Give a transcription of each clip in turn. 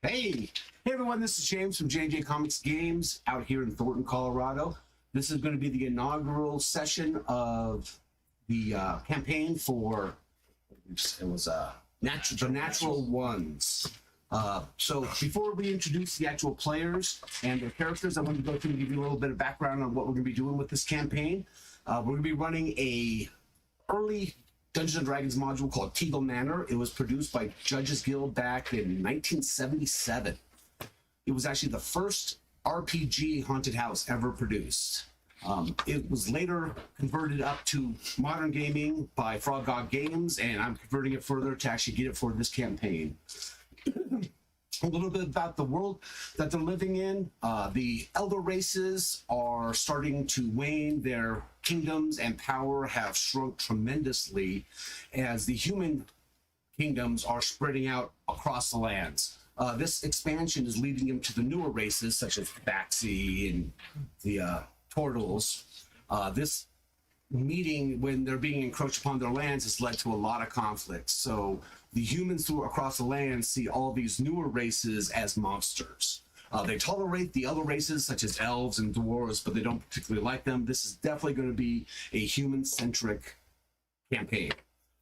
Hey everyone, this is James from J&J Comics Games out here in Thornton, Colorado. This is going to be the inaugural session of the campaign for the Natural Ones. So before we introduce the actual players and their characters, I want to go through and give you a little bit of background on what we're going to be doing with this campaign. We're going to be running a early Dungeons & Dragons module called Tegel Manor. It was produced by Judges Guild back in 1977. It was actually the first RPG haunted house ever produced. It was later converted up to modern gaming by Frog God Games, and I'm converting it further to actually get it for this campaign. A little bit about the world that they're living in. The elder races are starting to wane. Their kingdoms and power have shrunk tremendously as the human kingdoms are spreading out across the lands. This expansion is leading them to the newer races such as Baxi and the Turtles. This meeting, when they're being encroached upon their lands, has led to a lot of conflict. So the humans who are across the land see all these newer races as monsters. They tolerate the other races such as elves and dwarves, but they don't particularly like them. This is definitely going to be a human-centric campaign.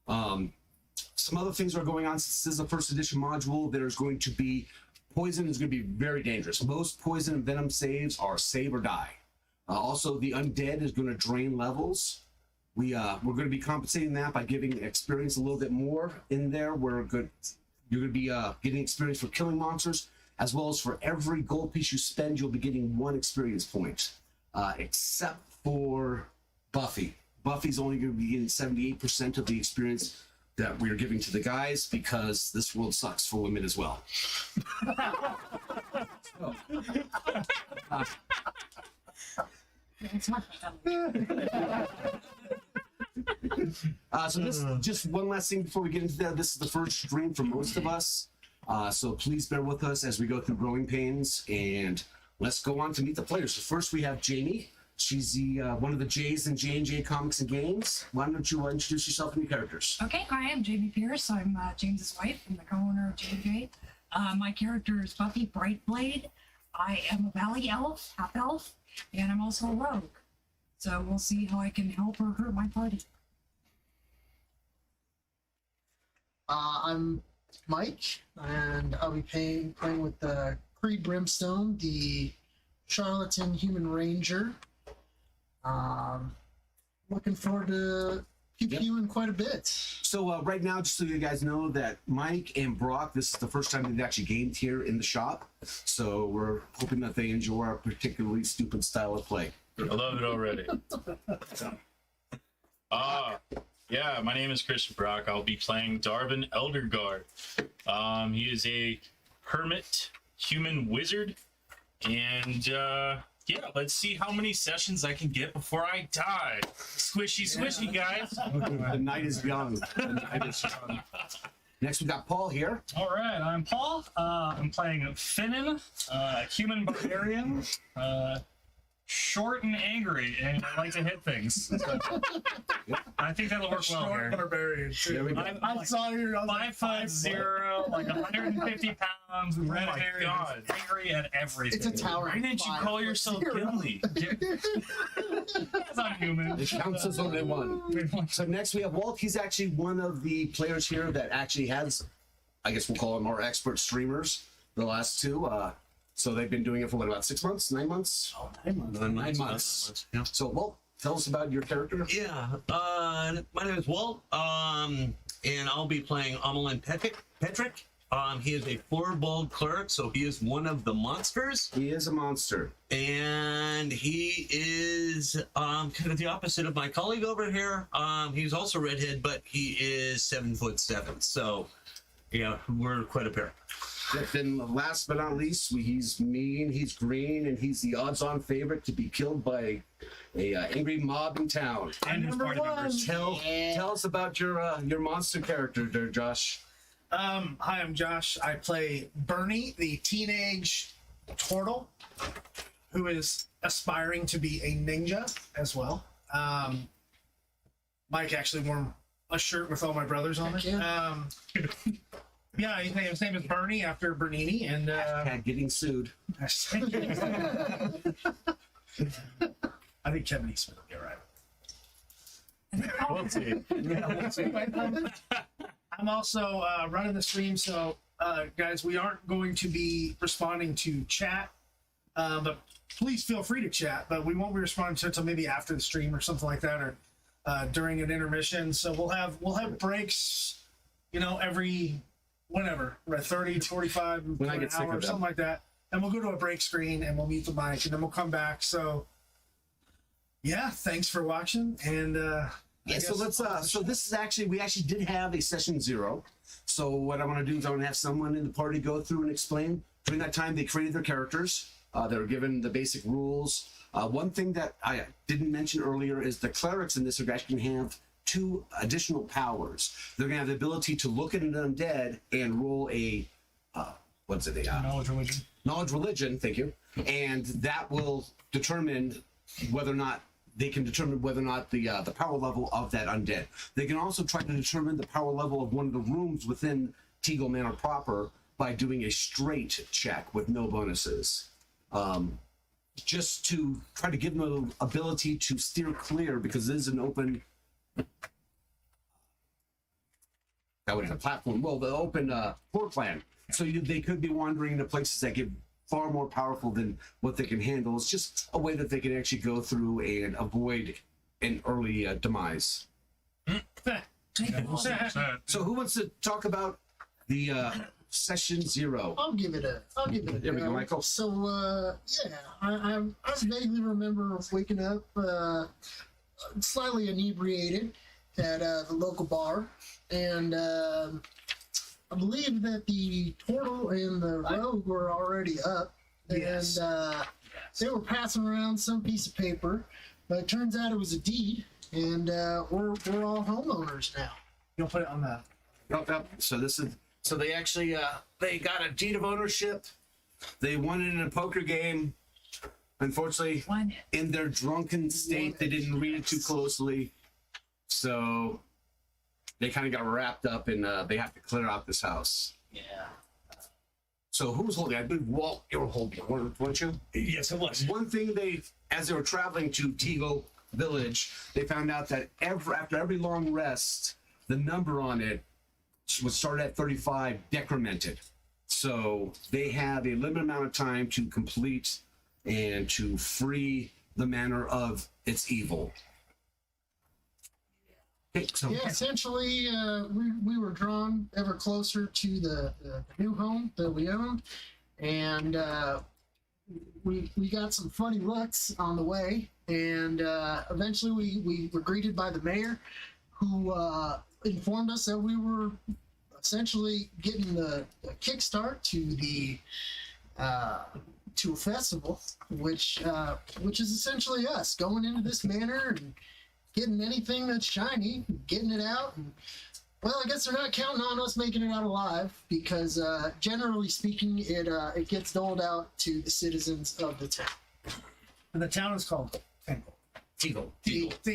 Some other things are going on. Since this is a first edition module, there's going to be poison is going to be very dangerous. Most poison and venom saves are save or die. Also, the undead is going to drain levels. We're going to be compensating that by giving experience a little bit more in there. You're going to be getting experience for killing monsters, as well as for every gold piece you spend, you'll be getting 1 experience point, except for Buffy. Buffy's only going to be getting 78% of the experience that we're giving to the guys because this world sucks for women as well. So this just one last thing before we get into that. This is the first stream for most of us, so please bear with us as we go through growing pains, and let's go on to meet the players. So first we have Jamie. She's the one of the J's in J&J Comics and Games. Why don't you introduce yourself and your characters? Okay, hi, I'm Jamie Pierce. I'm James's wife and the co-owner of J&J. My character is Buffy Brightblade. I am a valley elf, half elf, and I'm also a rogue. So we'll see how I can help or hurt my party. I'm Mike, and I'll be playing with the Creed Brimstone, the charlatan human ranger. Looking forward to PPUing quite a bit. So right now, just so you guys know that Mike and Brock, this is the first time they've actually gamed here in the shop. So we're hoping that they enjoy our particularly stupid style of play. I love it already. Yeah, my name is Christian Brock. I'll be playing Darvin Elderguard. He is a hermit human wizard, and yeah, let's see how many sessions I can get before I die. Squishy, guys. The night is young. The night is young. Next, we got Paul here. All right, I'm Paul. I'm playing Finnan, human barbarian, short and angry, and I like to hit things. So, I think that'll work well here. Barbarian. I saw you. 5'0", like 150 pounds, red hair, angry at everything. It's a tower. Why didn't you call yourself Gimli? That's not human. It counts as only one. So next we have Walt. He's actually one of the players here that actually has, I guess we'll call them our expert streamers, the last two. So they've been doing it for what, about 6 months, 9 months? Oh, 9 months. 9 months. Yeah. So Walt, tell us about your character. Yeah, my name is Walt, and I'll be playing Amelin Petrick. He is a floor-bald cleric, so he is one of the monsters. He is a monster. And he is kind of the opposite of my colleague over here. He's also redhead, but he is 7'7". So, yeah, we're quite a pair. Then last but not least, he's mean, he's green, and he's the odds-on favorite to be killed by a angry mob in town. And his party members. Tell us about your monster character there, Josh. Hi, I'm Josh. I play Bernie, the teenage turtle, who is aspiring to be a ninja as well. Mike actually wore a shirt with all my brothers on it. Yeah, his name is Bernie after Bernini, and Hashtag getting sued. I think Kevin Eastman will be alright. We'll see. We'll see. I'm also running the stream, so guys, we aren't going to be responding to chat, but please feel free to chat. But we won't be responding to it until maybe after the stream or something like that, or during an intermission. So we'll have breaks, every whenever, right, 30, 45, When I an get sick hour, of them. something like that. And we'll go to a break screen and we'll mute the mic, and then we'll come back. So yeah, thanks for watching, and Yeah, so let's so this is actually, we actually did have a session 0. So what I want to do is I want to have someone in the party go through and explain. During that time, they created their characters. They were given the basic rules. One thing that I didn't mention earlier is the clerics in this are actually going to have 2 additional powers. They're going to have the ability to look at an undead and roll a what's it? Knowledge religion. Knowledge religion. Thank you. And that will determine whether or not they can determine whether or not the power level of that undead. They can also try to determine the power level of one of the rooms within Tegel Manor proper by doing a straight check with no bonuses. Just to try to give them the ability to steer clear, because it is an open... That would have a platform. Well, the open floor plan. So they could be wandering into places that get far more powerful than what they can handle. It's just a way that they can actually go through and avoid an early demise. So who wants to talk about the session 0? I'll give it a There we go, go. Michael. So I vaguely remember waking up slightly inebriated at the local bar, and I believe that the turtle and the rogue were already up, Yes. and they were passing around some piece of paper, but it turns out it was a deed, and we're all homeowners now. You'll put it on the... Yep. So they actually they got a deed of ownership. They won it in a poker game. Unfortunately, Won it. in their drunken state, they didn't read it too closely, so they kind of got wrapped up in they have to clear out this house. Yeah. So who was holding? I believe Walt, you were holding it, weren't you? Yes, it was. One thing as they were traveling to Tegel Village, they found out that after every long rest, the number on it would start at 35, decremented. So they have a limited amount of time to complete and to free the manor of its evil. Okay, so Yeah, essentially, we were drawn ever closer to the new home that we owned, and we got some funny looks on the way, and eventually we were greeted by the mayor, who informed us that we were essentially getting the kickstart to a festival, which is essentially us going into this manor and getting anything that's shiny, getting it out. And, well, I guess they're not counting on us making it out alive, because generally speaking, it gets doled out to the citizens of the town. And the town is called Tangle. Tegel.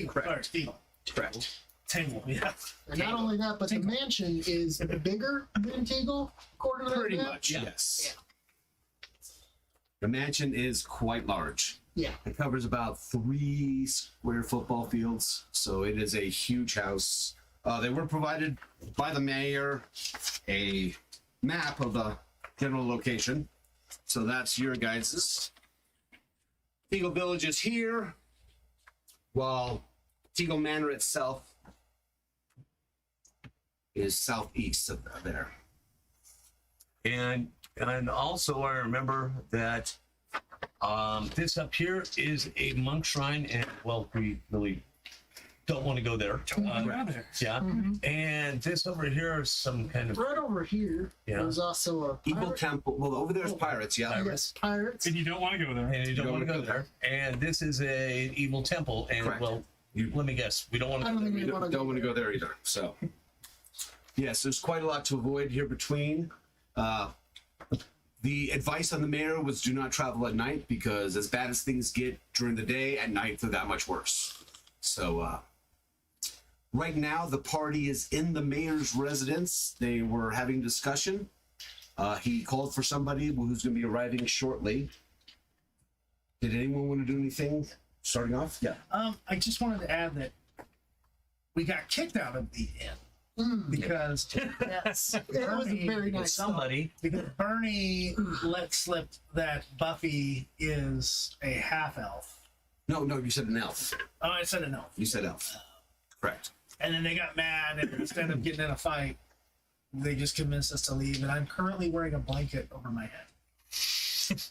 Correct. Tegel. Correct. Tangle, yeah. And not only that, but the mansion is bigger than Tegel, according to Pretty that map. much, yes. The mansion is quite large. Yeah. It covers about 3 square football fields, so it is a huge house. They were provided by the mayor a map of the general location. So that's your guys's. Tegel Village is here, while Tegel Manor itself is southeast of there. And also I remember that this up here is a monk shrine, and well, we really don't want to go there. Yeah. And this over here is some kind of Right over here, Yeah. there's also a Evil pirate. Temple. Well, over there's pirates, yeah. Yes, pirates. And you don't want to go there. and you don't want to go there. And this is a evil temple, and Correct. well, You- let me guess, we don't want I to don't go there. think we want to Don't want to go there either. So, yes, there's quite a lot to avoid here between. The advice on the mayor was do not travel at night, because as bad as things get during the day, at night they're that much worse. So, Right now, the party is in the mayor's residence. They were having discussion. He called for somebody who's going to be arriving shortly. Did anyone want to do anything starting off? Yeah. I just wanted to add that we got kicked out of the inn because Yes, it was a very nice Somebody. because Bernie let slip that Buffy is a half elf. No, you said an elf. Oh, I said an elf. You said elf. Correct. And then they got mad, and instead of getting in a fight, they just convinced us to leave. And I'm currently wearing a blanket over my head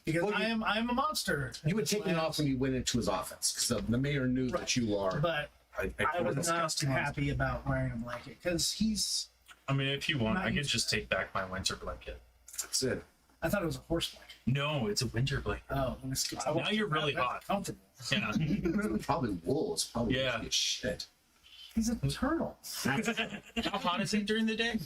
because Well, I am a monster. You would take it off when you went into his office because the mayor knew that you are. But I was not disgusting happy about wearing a blanket because he's. I mean, if you want, I could Nice. just take back my winter blanket. That's it. I thought it was a horse blanket. No, it's a winter blanket. Oh, Now you're really hot. Comfortable. Yeah. Probably wool. It's probably Yeah. shit. He's a turtle. How hot is it during the day?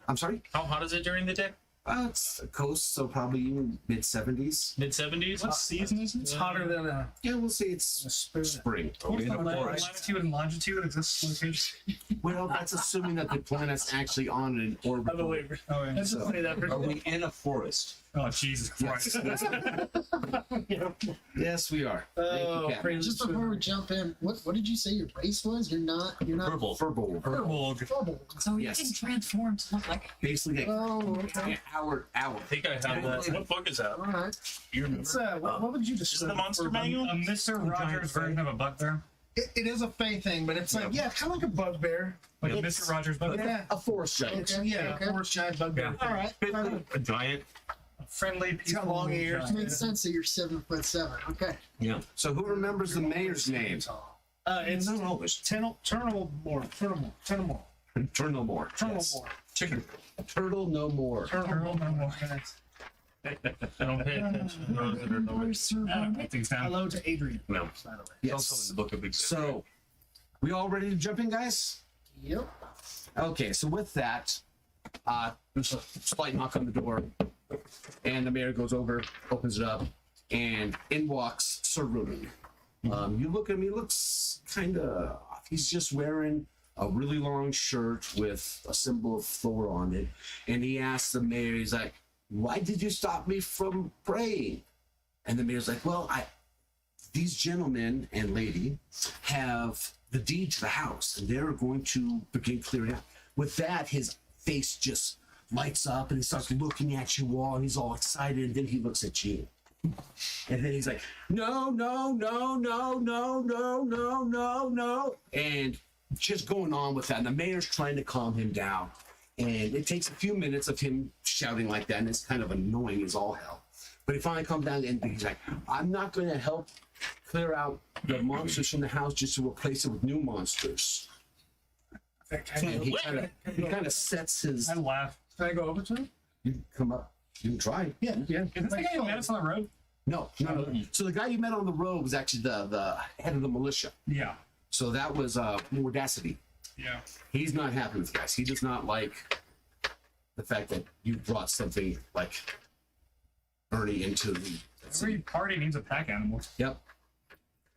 I'm sorry? How hot is it during the day? It's the coast, so probably mid 70s. Mid 70s? What season is It's it? hotter than a Yeah, we'll say it's spoon. spring. What's the in the forest. latitude and longitude of this location? Well, that's assuming that the planet's actually on an orbit. Oh, wait. Oh, yeah. Let's just say that. Are we in a forest? Oh, Jesus Christ. Yes, we are. Thank you, Oh, Captain. crazy. Just before we jump in, what did you say your race was? You're not Purple. Purple. Purple. Trouble. So you Yes. can transform to look like Basically, like Oh, okay. an hour. I think I have that. What book is that? All right. You remember? It's, what would you Is it describe? the Monster for- Manual? A Mr. Rogers version of a butler. It is a fey thing, but it's like, yeah, kind of like a bugbear. Like a It's- Mr. Rogers butler. Yeah. A forest giant. It's, yeah, Okay. forest giant bugbear. Yeah. All right. A giant. A friendly, peaceful got long ears. It giant. makes sense that you're 7'7". Okay. Yeah. So who remembers the mayor's name? It's No, it's Turnable More. Turtle no more. Yes. Chicken. Turtle no more. Turtle no more. I don't pay attention to those that are the I don't think down. Hello to Adrian. No. By the way. It's also in Yes. the book of Exodus. So, we all ready to jump in, guys? Yep. Okay, so with that, there's a slight knock on the door, and the mayor goes over, opens it up, and in walks Sir Ruben. You look at him, he looks kind of, he's just wearing a really long shirt with a symbol of Thor on it, and he asks the mayor, he's like, why did you stop me from praying? And the mayor's like, well, these gentlemen and lady have the deed to the house, and they're going to begin clearing out. With that, his face just lights up, and he starts looking at you all, and he's all excited, and then he looks at you. And then he's like, no, no, no, no, no, no, no, no, no. And just going on with that. And the mayor's trying to calm him down. And it takes a few minutes of him shouting like that, and it's kind of annoying as all hell. But he finally comes down and he's like, I'm not going to help clear out the monsters from the house just to replace it with new monsters. And he kind of sets his. I laugh. Can I go over to him? You can come up. You can try. Yeah. Yeah. Is this the guy who met us on the road? No. So the guy you met on the road was actually the head of the militia. Yeah. So that was Mordacity. Yeah. He's not happy with you guys. He does not like the fact that you brought something like Ernie into the. Every party needs a pack animal. Yep.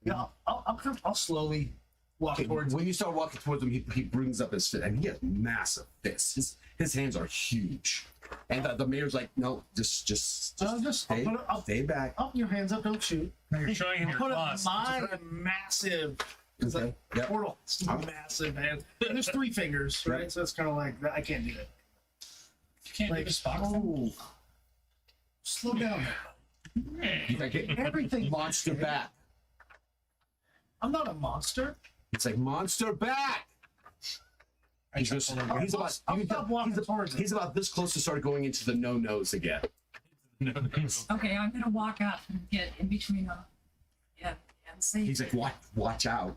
Yeah, I'll slowly walk Okay, towards when you start walking towards him, he brings up his fist, and he has massive fists. His hands are huge, and the mayor's like, "No, just I'll stay, put it up. stay back." Up your hands up, don't shoot. Now you're showing him your Put up claws. my massive Okay. Yep. portal. It's massive hand. And there's 3 fingers, right? So it's kind of like I can't do that. You can't Like, do this box. oh, slow down. He's like, Everything. monster back. I'm not a monster. It's like monster back. He's just, he's about, I'll stop walking towards it. he's about this close to start going into the no-nos again. Okay, I'm gonna walk up and get in between them. Yeah, and say. He's like, watch out.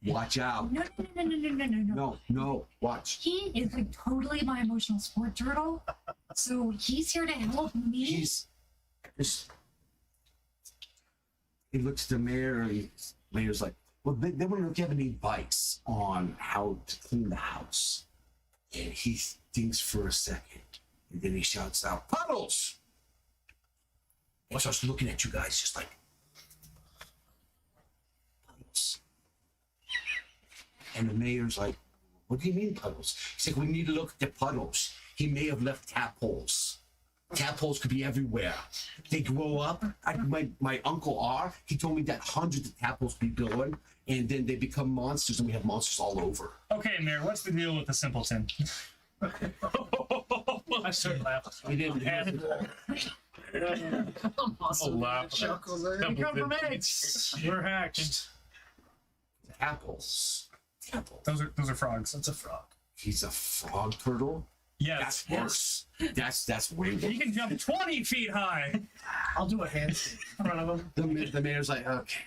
Watch out. No, no, no, no, no, no, no, no. No, watch. He is like totally my emotional support turtle. So he's here to help me. He's just, he looks at the mayor and the mayor's like, well, they want to know if you have any advice on how to clean the house. And he thinks for a second, and then he shouts out, puddles! And starts looking at you guys just like, puddles. And the mayor's like, what do you mean puddles? He's like, we need to look at the puddles. He may have left tap holes. Tap holes could be everywhere. They grow up. My Uncle R, he told me that hundreds of tap holes be blowing, and then they become monsters, and we have monsters all over. Okay, Mayor, what's the deal with the simpleton? I started laughing. He didn't. Also, laugh. chuckle there. We come from AIDS. We're hacked. Apples. Apples. Those are frogs. That's a frog. He's a frog turtle. Yes. That's worse. That's way worse. He can jump 20 feet high. I'll do a handstand in front of him. The mayor's like, okay.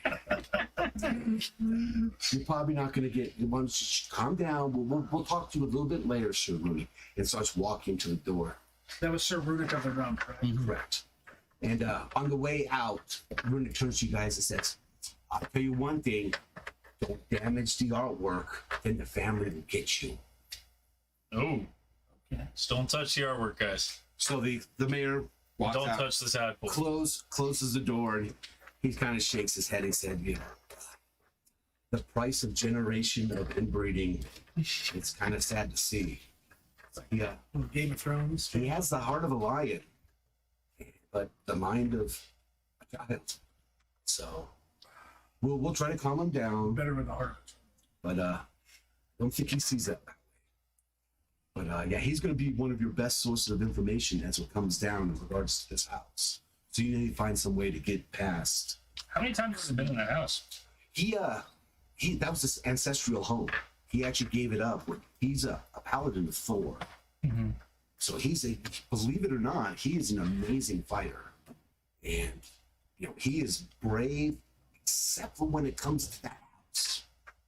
You're probably not going to get. You want to calm down. We'll talk to you a little bit later, Sir Rooney. And starts walking to the door. That was Sir Runic of the Rum, correct? Correct. And on the way out, Rooney turns to you guys and says, "I'll tell you one thing. Don't damage the artwork, then the family will get you." Oh. Just don't touch the artwork, guys. So the mayor walks Don't out. touch the tadpole. Closes the door, and he kind of shakes his head and said, "You know, the price of generation of inbreeding, it's kind of sad to see." Yeah, Game of Thrones. he has the heart of a lion, but the mind of a child. So we'll try to calm him down, Better with the heart. but don't think he sees that way. But yeah, he's going to be one of your best sources of information as it comes down in regards to this house. So you need to find some way to get past. How many times has it been in that house? He that was his ancestral home. He actually gave it up. He's a paladin of Thor. Mm-hmm. So believe it or not, he is an amazing fighter. And, he is brave, except for when it comes to that house.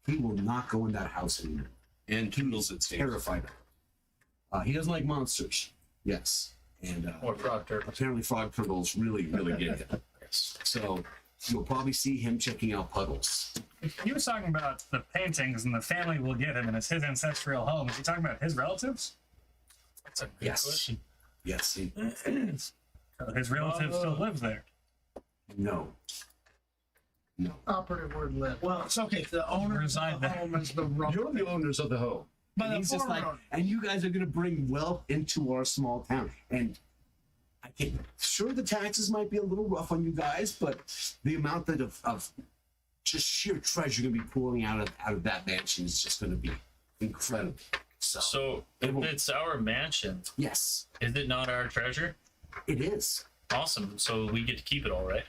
He will not go in that house anymore. And Toodles, it seems. Terrified of it. He doesn't like monsters. Yes. And Or frog turtle. apparently frog turtles really, really get it. So you'll probably see him checking out puddles. He was talking about the paintings and the family will get him and it's his ancestral home. Is he talking about his relatives? That's a good Yes. question. Yes. His relatives still live there. No. Operative word lit. Well, it's okay. The owner of Reside the there. home is the rum. You're the owners of the home. But And the he's just former like, owner. and you guys are going to bring wealth into our small town. And I can sure the taxes might be a little rough on you guys, but the amount of just sheer treasure going to be pulling out of that mansion is just going to be incredible. So if it's our mansion, Yes, is it not our treasure? it is. Awesome. So we get to keep it all, right?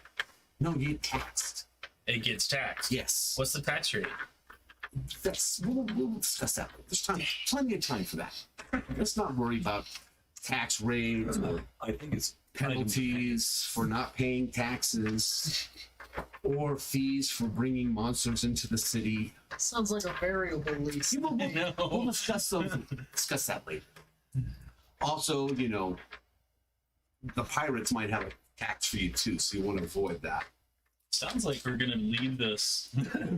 No, you get taxed. It gets taxed. Yes. What's the tax rate? We'll discuss that. There's plenty of time for that. Let's not worry about tax rates or I think it's penalties for not paying taxes or fees for bringing monsters into the city. Sounds like a variable lease. We'll discuss that later. Also, the pirates might have a tax fee too, so you want to avoid that. Sounds like we're gonna leave this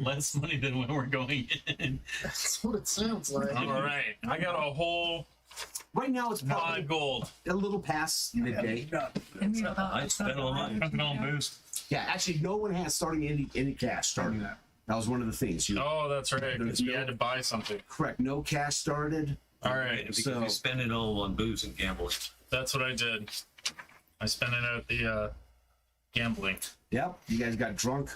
less money than when we're going in. That's what it sounds like. All right, I got a whole Right now, it's pot probably of gold. a little past midday. And we have I spent all mine. Spent it all on booze. Yeah, actually, no one has starting any cash starting that. That was one of the things. Oh, that's right. There's You no- had to buy something. Correct. No cash started. All right, Because So- we spend it all on booze and gambling. that's what I did. I spent it at the gambling. Yep. You guys got drunk,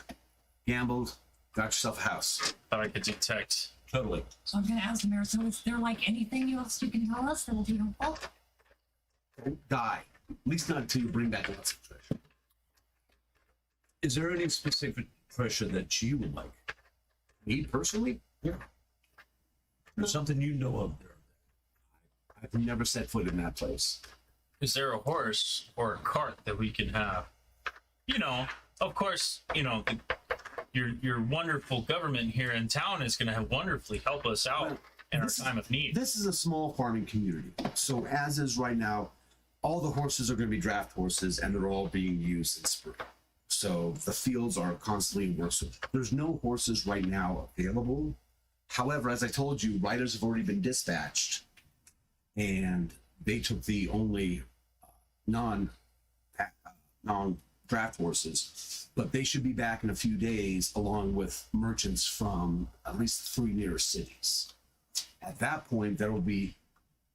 gambled, got yourself a house. Thought I could detect. Totally. So I'm going to ask the mayor, so is there like anything else you can tell us that will be helpful? Don't die. At least not until you bring back lots of treasure. Is there any specific treasure that you would like? Me personally, Or something you know of there? I've never set foot in that place. Is there a horse or a cart that we can have? Of course, your wonderful government here in town is going to wonderfully help us out in our This is- time of need. This is a small farming community. So as is right now, all the horses are going to be draft horses and they're all being used in spring. So the fields are constantly in work. So there's no horses right now available. However, as I told you, riders have already been dispatched and they took the only draft horses, but they should be back in a few days along with merchants from at least the 3 nearest cities. At that point, there will be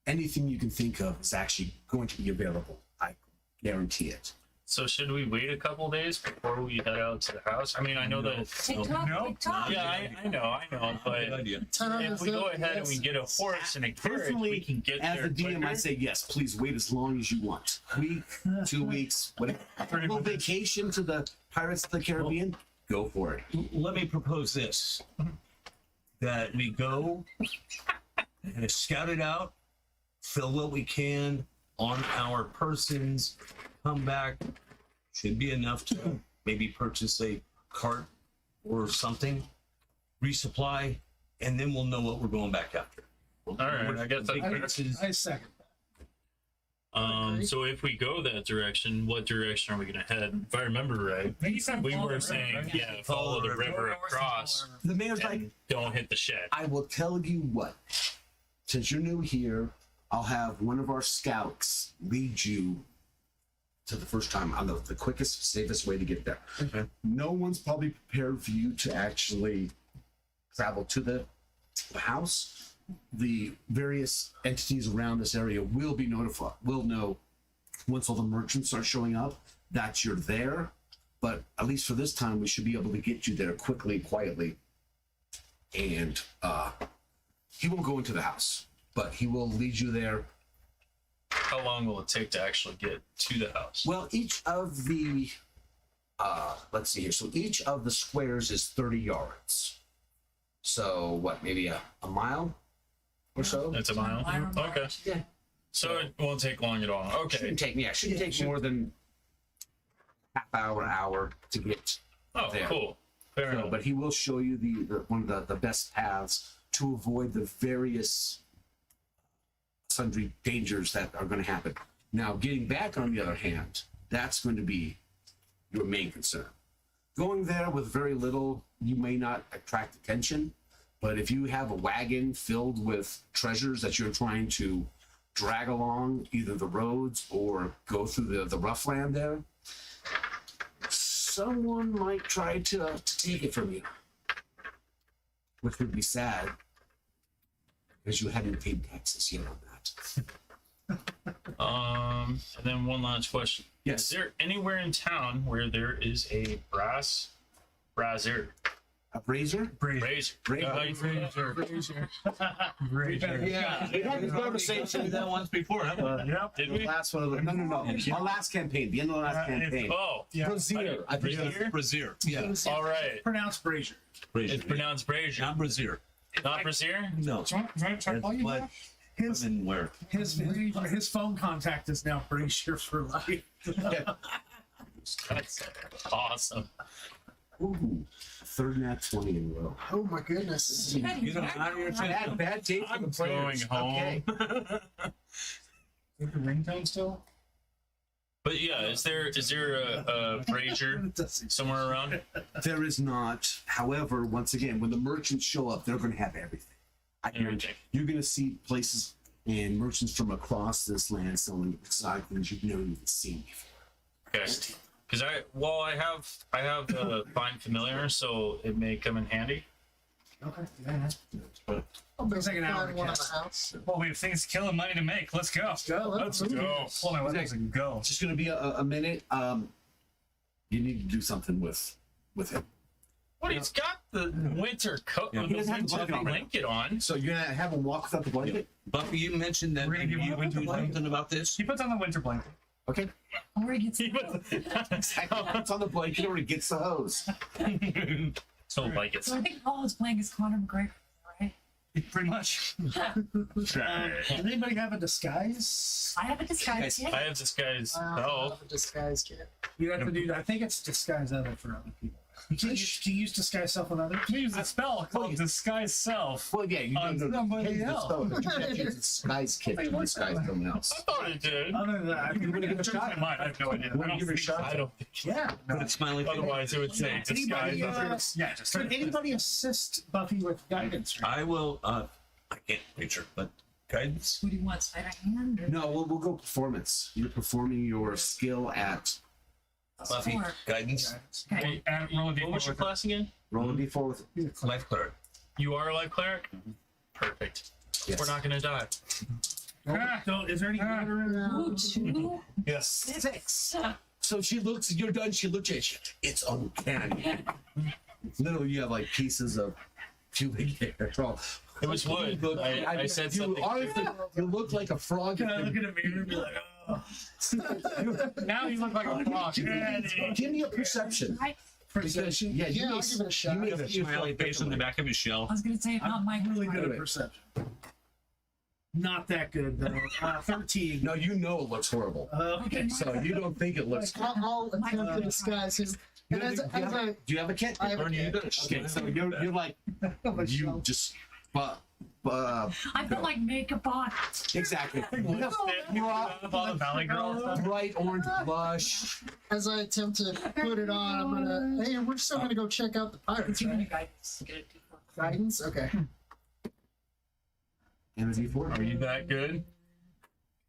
anything you can think of is actually going to be available. I guarantee it. So should we wait a couple days before we head out to the house? I mean, I know that. TikTok, No. TikTok. Yeah, I know, Good but idea. if we go ahead and we get a horse and a carriage, Personally, we can get as there the DM, I quicker. say yes. Please wait as long as you want. Week, 2 weeks, whatever. A little vacation to the Pirates of the Caribbean. Go for it. Let me propose this: that we go and scout it out, fill what we can on our persons, come back. Should be enough to maybe purchase a cart or something, resupply, and then we'll know what we're going back after. All right, I guess that's I second. So if we go that direction, what direction are we gonna head? If I remember right, I think you said we follow were the saying, river, right? yeah, follow the river across The mayor's like, and don't hit the shed. I will tell you what. Since you're new here, I'll have one of our scouts lead you to the first time on the quickest, safest way to get there. Okay. No one's probably prepared for you to actually travel to the house. The various entities around this area will be notified, will know once all the merchants start showing up that you're there. But at least for this time, we should be able to get you there quickly, quietly. And he won't go into the house, but he will lead you there. How long will it take to actually get to the house? Well, each of the, let's see here. So each of the squares is 30 yards. So what, maybe a mile or so? It's a mile. Okay. Yeah. So it won't take long at all. Okay. Shouldn't take more than hour to get Oh, there. cool. Fair So, enough. but he will show you the one of the best paths to avoid the various sundry dangers that are going to happen. Now, getting back, on the other hand, that's going to be your main concern. Going there with very little, you may not attract attention, but if you have a wagon filled with treasures that you're trying to drag along either the roads or go through the rough land there, someone might try to take it from you, which would be sad because you haven't paid taxes yet on that. And then one last question. Yes. Is there anywhere in town where there is a brazier? A razor? Razor. Razor. Yeah, we had this conversation that once before, haven't we? Yep. Did The we? last one of the, no. Our last campaign, the end of the last campaign. Oh, Yeah. Brazier. I think Brazier? Brazier. Yeah. all right. Pronounced Brazier. It's pronounced brazier, Not Brazier. not brazier. No. Do you want to call you But that? His women wear. his phone contact is now Brazier for life. That's awesome. Ooh, third nat 20 in a row. Oh my goodness. You don't out of your Bad day for I'm the players. going home. Okay. Is the ringtone still? But yeah, is there a brazier somewhere around? There is not. However, once again, when the merchants show up, they're going to have everything. I guarantee Everything. you're going to see places and merchants from across this land selling exotic things you've never even seen before. Okay. Because I have a fine familiar, so it may come in handy. Okay. Yeah. But Looks like an hour Find one in the cast. house. Well, we have things killing money to make. Let's go. Let's go. Pull my weapons and go. It's just going to be a minute. You need to do something with him. what he's got the winter coat, Yeah. the He doesn't have winter a blanket on, right? blanket on. So you're going to have him walk without the blanket? Buffy, you mentioned that We're gonna maybe give you him would a do blanket. something about this. He puts on the winter blanket. Okay. Or he gets It's on the blanket or he gets the hose. So like it's So I think Paul is playing as Conor McGregor, right? Pretty much. Does anybody have a disguise? I have a disguise kit. I have this guy's I oh have a disguise kit. You have to do. I think it's disguise other for other people. Do you use disguise self on others? We use a spell called Disguise Self. Well, yeah, you On don't know. somebody else. You have to use a disguise kit to disguise someone else. I thought it did. Other than that, You want to give it a shot? I might. I have no idea. You want to give it a shot? I don't think yeah. Put a smiley face. otherwise it would say disguise Anybody, others. Yeah, just Can anybody assist Buffy with guidance? I will. I can't picture, but guidance. What do you want? Sleight of hand? Or... No, we'll go performance. You're performing your skill at Buffy, Four. guidance, Okay. Hey, and roll a What was your d4. class again? Roll a d4 with life cleric. You are a life cleric? Perfect. yes. We're not gonna die. Don't, is there any water in there? Ooh, 2, Yes. 6. So she looks, you're done, she looks at you. It's uncanny. Literally, you have like pieces of pubic hair. It was wood. Look, I said you, something. Honestly, you look like a frog. Can I look in a mirror and be like, oh, Now you look like a frog. Give me a perception. Right? Because, yeah, Yeah, I'll give it a shot. You may The smiley face on the back of his shell. I was gonna say not my I'm really good Wait. at perception. Not that good though. 13. No, you know it looks horrible. Okay, So you don't think it looks. I'll attempt to disguise him. You And know, as I, do you have a kit? I have a Or you kit. got a Okay, so you're like you just I feel like makeup on. exactly. All the Valley Girl stuff. Bright orange blush. as I attempt to put it on, I'm gonna. Hey, we're still gonna go check out the pirates, Give me right? guidance. Get a D4. Guidance. Okay. And a d4. Are you that good?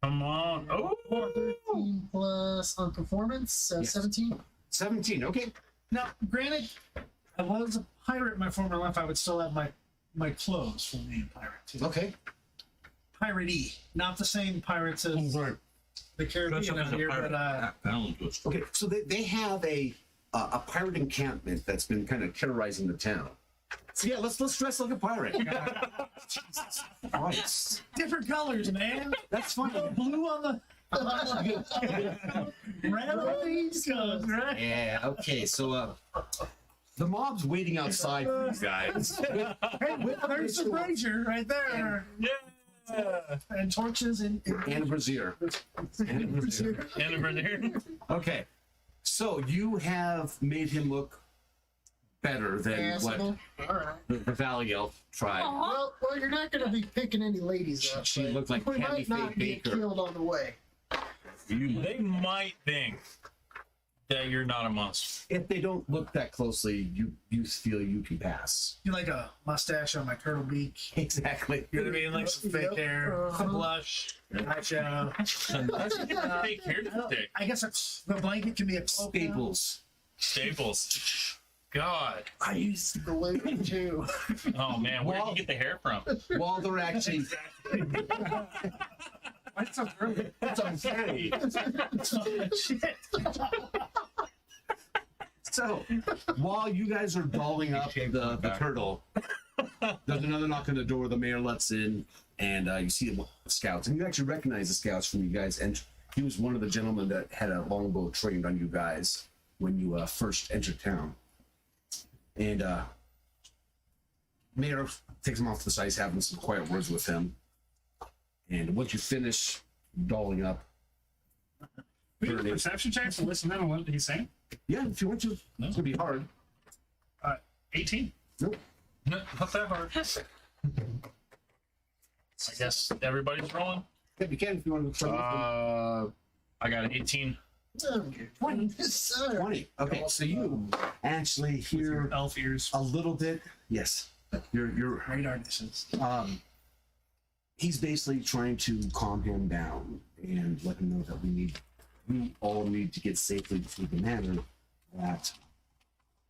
Come on. Oh! 13 plus on performance, Yes. 17. 17. Okay. Now, granted, I was a pirate in my former life. I would still have my clothes from being a pirate too. Okay. Pirate-y, not the same pirates as the Caribbean out here, but Okay. So they have a pirate encampment that's been kind of terrorizing the town. So yeah, let's dress like a pirate. Jesus Christ. different colors, man. That's fine. Blue on the red on these colors, right? Yeah. Okay. So the mob's waiting outside for you guys. Hey, there's the brazier right there, Yeah! and torches and And a brazier. And a brazier. And over there. Okay. So you have made him look better than what Passable. All right. the Valley Elf tried. Aw. Well, you're not gonna be picking any ladies up. She but looked like we Tammy might not Faye get Baker. killed on the way. They might think that you're not a monster. If they don't look that closely, you feel you can pass. you like a mustache on my turtle beak. Exactly. You know what I mean? Like some fake hair, some blush, eyeshadow. Fake hair stick. I guess it's, the blanket can be a cloak now. Staples. Staples. God. I used to believe it too. Oh man, where did you get the hair from? While they're actually That's so early. that's uncanny. Shit. So while you guys are dolling up the turtle, there's another knock on the door. The mayor lets in, and you see the scouts, and you actually recognize the scouts from you guys. And he was one of the gentlemen that had a longbow trained on you guys when you first entered town. And mayor takes him off to the side. He's having some quiet words with him. And once you finish dolling up, We have a perception check to listen in on what he's saying. yeah, if you want to, it's gonna be hard. 18. Nope. No, not that hard. I guess everybody's rolling. Yeah, you can if you want to. I got an 18. 20. 20. Okay, so you actually hear Elf ears. a little bit. Yes, you're. Radar distance. He's basically trying to calm him down and let him know that we all need to get safely to the manor. That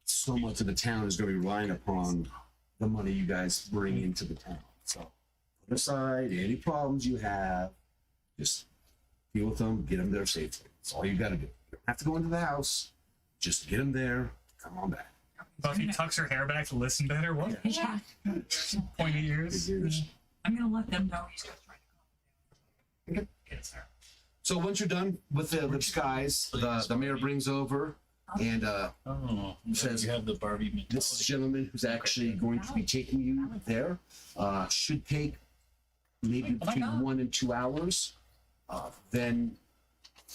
so much of the town is going to be relying upon the money you guys bring into the town. So put aside any problems you have. Just deal with them, get them there safely. That's all you got to do. You don't have to go into the house. Just get them there. Come on back. Buffy tucks her hair back to listen better. What? Yeah. Pointy ears. I'm gonna let them know he's gonna try to come. Gets there. So once you're done with the disguise, the mayor brings over and Oh, Says- you have the Barbie mentality. this gentleman who's actually going to be taking you there should take maybe between 1 and 2 hours. Then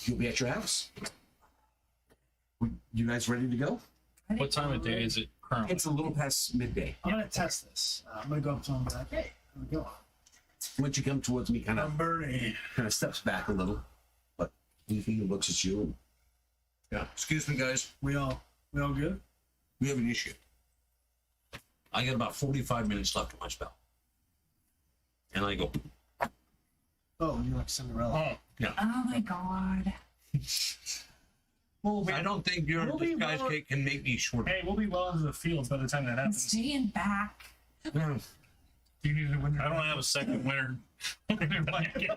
you'll be at your house. You guys ready to go? What time of day is it currently? It's a little past midday. I'm gonna test this. I'm gonna go up to him and be like, hey, how we going? Once you come towards me, kind I'm burning. of steps back a little, but he looks at you and Yeah. Excuse me, guys. We all good? We have an issue. I got about 45 minutes left of my spell. And I go, Oh, you're like Cinderella. Oh, Oh my god. I don't think your We'll be disguise well- kit can make me shorter. Hey, we'll be well into the fields by the time that I'm happens. staying back. Do you need a winter? I don't have a second winter. blanket.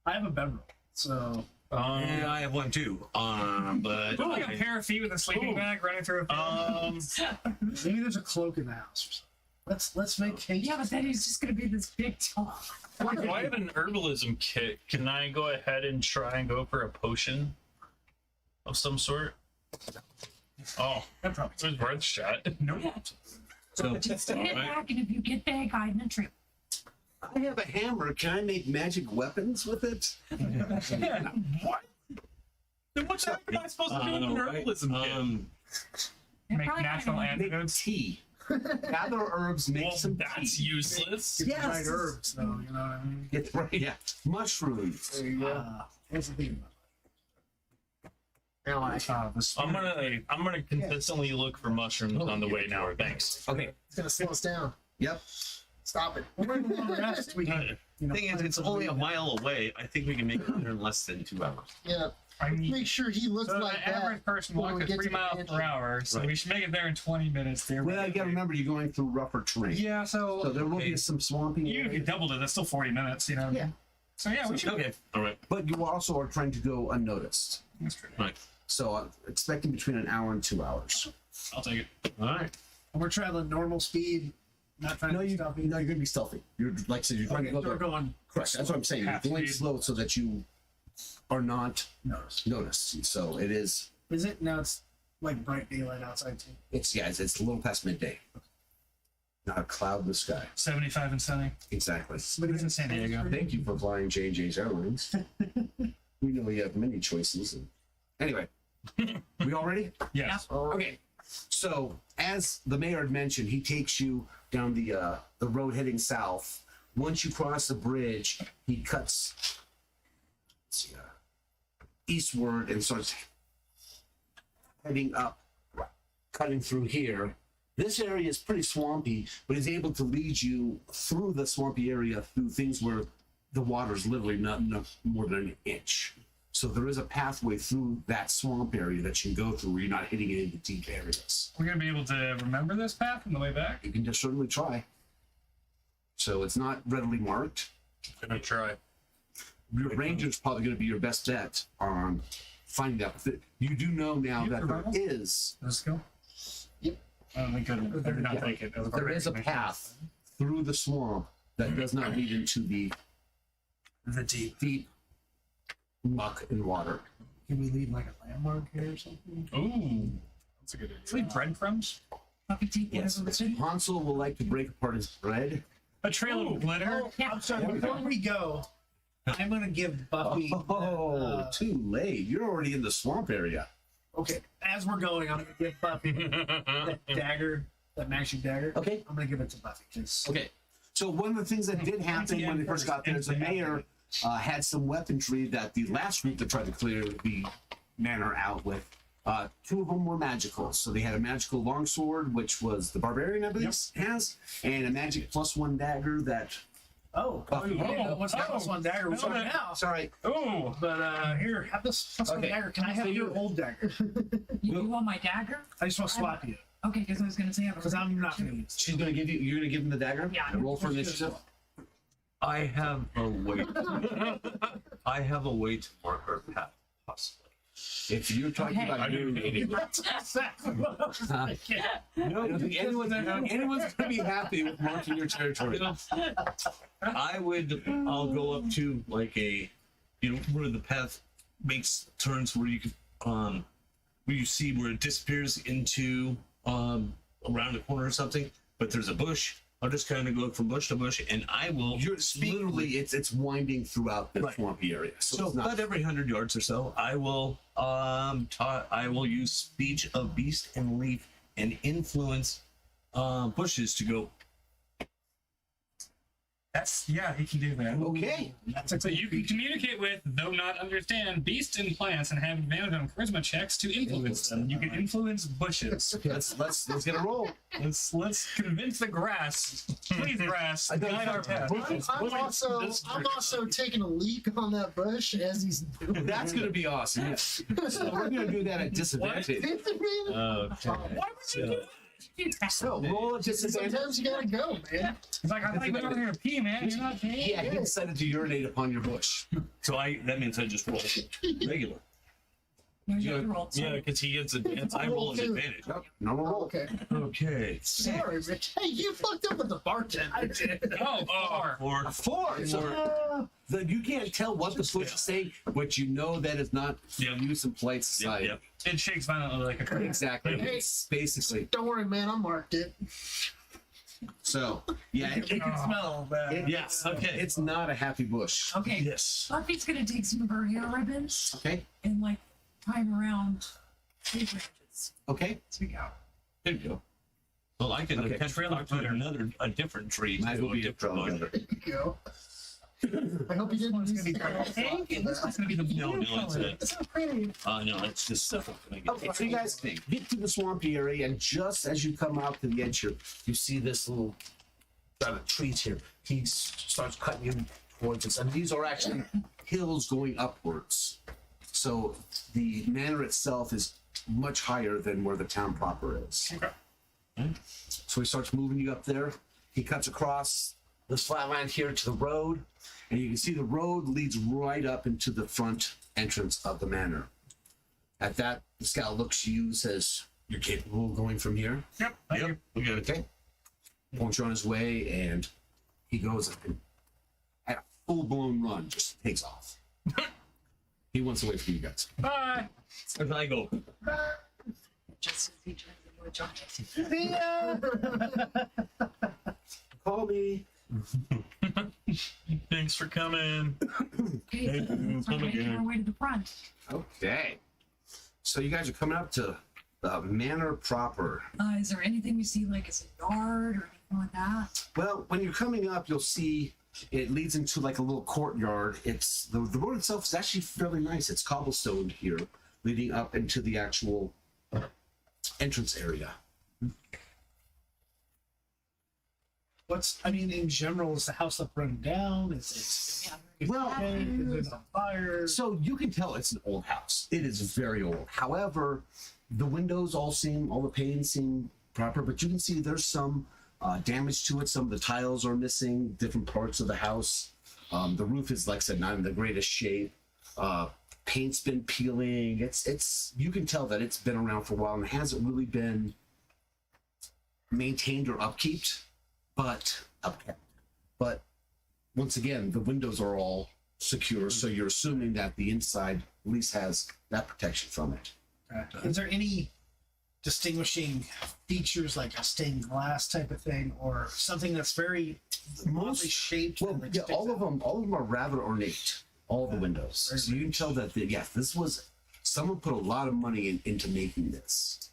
I have a bedroll, so Yeah, I have one too. But Put like a pair of feet with a sleeping bag running through a field. maybe there's a cloak in the house or something. Let's make cake. Yeah, but then he's just gonna be this big tall. If I have an herbalism kit, can I go ahead and try and go for a potion of some sort? Oh, That probably it was worth a shot. Nope. so Just stand Alright. back, and if you get big, hide in a tree. I have a hammer. Can I make magic weapons with it? What? Then what the heck am I supposed to do with an herbalism kit? They're Make probably natural gonna- Make antidotes. tea. Gather herbs, make Well, some that's tea. useless. Get the Yes. right herbs, though. You know what I mean? Get right, yeah. Mushrooms. There you go. That's the thing. Now I. I'm gonna consistently look for mushrooms on the way now. Thanks. Okay. It's gonna slow us down. Yep. Stop it. We're in the rest. We can. You know, thing is, it's only a mile away. I think we can make it there in less than 2 hours. Yeah. I mean, Make sure he looks so like the average that. person when we walks at get 3 to the miles mansion. per hour, so Right. we should make it there in 20 minutes. There. Well, you gotta remember you're going through rougher terrain. Yeah, So so there will Okay. be some swampy you area, doubled it. That's still 40 minutes, you know. Yeah. So yeah, we should. Okay. All right. but you also are trying to go unnoticed. That's true. Right. So I'm expecting between an hour and 2 hours. I'll take it. All right. We're traveling normal speed, not trying No, to you, stop no, you're gonna be stealthy. You're like I said, you're trying to go We're there. going. Correct. That's what I'm saying. You're Half going speed. slow so that you are not Notice. noticed. So it is. Is it? No, it's like bright daylight outside too. It's it's a little past midday. Not a cloud in the sky. 75 and sunny. Exactly. But it's in San Diego. Thank you for flying JJ's Airlines. We know you have many choices. Anyway, we all ready? Yes. Okay. So as the mayor had mentioned, he takes you down the road heading south. Once you cross the bridge, he cuts let's see, eastward and starts heading up, cutting through here. This area is pretty swampy, but he's able to lead you through the swampy area through things where the water is literally not more than an inch. So there is a pathway through that swamp area that you can go through where you're not hitting it into deep areas. We're gonna be able to remember this path on the way back. You can just certainly try. So it's not readily marked. I'm gonna try. Your ranger's probably going to be your best bet on finding that. But you do know now You that there survival? is Let's go. Yep. I don't think I did not take it. there is a path through the swamp that does not lead into the deep muck and water. Can we leave like a landmark here or something? Ooh, that's a good idea. Leave breadcrumbs. Puppy take Yes, whatever was in. Hansel will like to break apart his bread. A trail of glitter. Oh, I'm sorry. Before we go, I'm gonna give Buffy. Too late. You're already in the swamp area. Okay, as we're going, I'm gonna give Buffy that dagger, that magic dagger. Okay. I'm gonna give it to Buffy. 'Cause- Okay. So one of the things that did happen when they first got there is the mayor had some weaponry that the last group that tried to clear the manor out with. Two of them were magical. So they had a magical longsword, which was the barbarian, I believe, has, and a magic +1 dagger that. Oh, Buffy. what's that plus one dagger? We're No, talking that- now. Sorry. Ooh. But here, have this plus one Okay. dagger. Can I have So your you- old dagger? You want my dagger? I just want to swap you Okay, because I was gonna say I have a because I'm not gonna use it. She's gonna give you. You're gonna give him the dagger. Yeah. Roll for initiative. I have a way. I have a way to mark our path, possibly. If you're talking Okay. about doing it, That's exactly what I was thinking. I don't think anyone's gonna be happy with marking your territory. I'll go up to like where the path makes turns where you can where you see where it disappears into around a corner or something, but there's a bush. I'll just kind of go from bush to bush, and I will. You're literally it's winding throughout the Right. swampy area. So it's not, about every 100 yards or so, I will I will use speech of beast and leaf and influence bushes to go. He can do that. Okay. So you can communicate with, though not understand, beasts and plants and have advantage on charisma checks to influence them. You can influence bushes. Okay, let's get a roll. Let's convince the grass. Please, grass, guide our path. I'm also taking a leak on that bush as he's doing That's gonna be awesome. Yes. So we're gonna do that at disadvantage. it. Okay. Why would you do that? So roll at disadvantage. Sometimes you gotta go, man. He's like, I thought you went over here to pee, man. You're not peeing. Yeah, he decided to urinate upon your bush. So that means I just roll regular. No, you have to roll two. Yeah, because he gets advanced. I roll an advantage. Normal roll. Okay. Okay. Sorry, Rich. Hey, you fucked up with the bartender. I did. Oh, four. Four. A 4. So you can't tell what the bush is saying, but you know that it's not Yep. use in polite society. Yep. It shakes violently like a tree. Exactly. Hey. It's basically. Don't worry, man. I marked it. So yeah, It can smell bad. Yes. Okay. it's not a happy bush. Okay. Yes. Buffy's gonna take some of her hair ribbons Okay. and like tie them around tree branches. Okay. As we go. There you go. Well, I can Okay. attempt to talk to a different tree. Might as to well a be a different drone. bush. There you go. I hope you didn't One's use gonna be the pink, and this one's gonna be the blue No, it's color. a. It's so pretty. No, it's just stuff. Okay, so you guys get to the swampy area, and just as you come out to the edge here, you see this little trees here. He starts cutting you towards us, and these are actually hills going upwards. So the manor itself is much higher than where the town proper is. Okay. So he starts moving you up there. He cuts across this flat land here to the road, and you can see the road leads right up into the front entrance of the manor. At that, the scout looks to you and says, "You're capable of going from here." Yep. Thank you. Okay. Points you on his way, and he goes at a full-blown run, just takes off. He wants away from you guys. Bye. As I go. Just as he turns into a giant. Call me. Thanks for coming. Okay, so let's start making our way to the front. Okay. So you guys are coming up to the manor proper. Is there anything we see like as a yard or anything like that? Well, when you're coming up, you'll see it leads into like a little courtyard. It's the road itself is actually fairly nice. It's cobblestoned here, leading up into the actual entrance area. In general, is the house up run down? Is it Well, is it on fire? so you can tell it's an old house. It is very old. However, the windows all the panes seem proper, but you can see there's some damage to it. Some of the tiles are missing, different parts of the house. The roof is, like I said, not in the greatest shape. Paint's been peeling. It's you can tell that it's been around for a while and hasn't really been maintained or upkept, but once again, the windows are all secure, so you're assuming that the inside at least has that protection from it. Is there any distinguishing features like a stained glass type of thing, or something that's very oddly shaped? Well, and, like, yeah, sticks all of out? them are rather ornate. All the windows, Very so you can tell that this was someone put a lot of money into making this.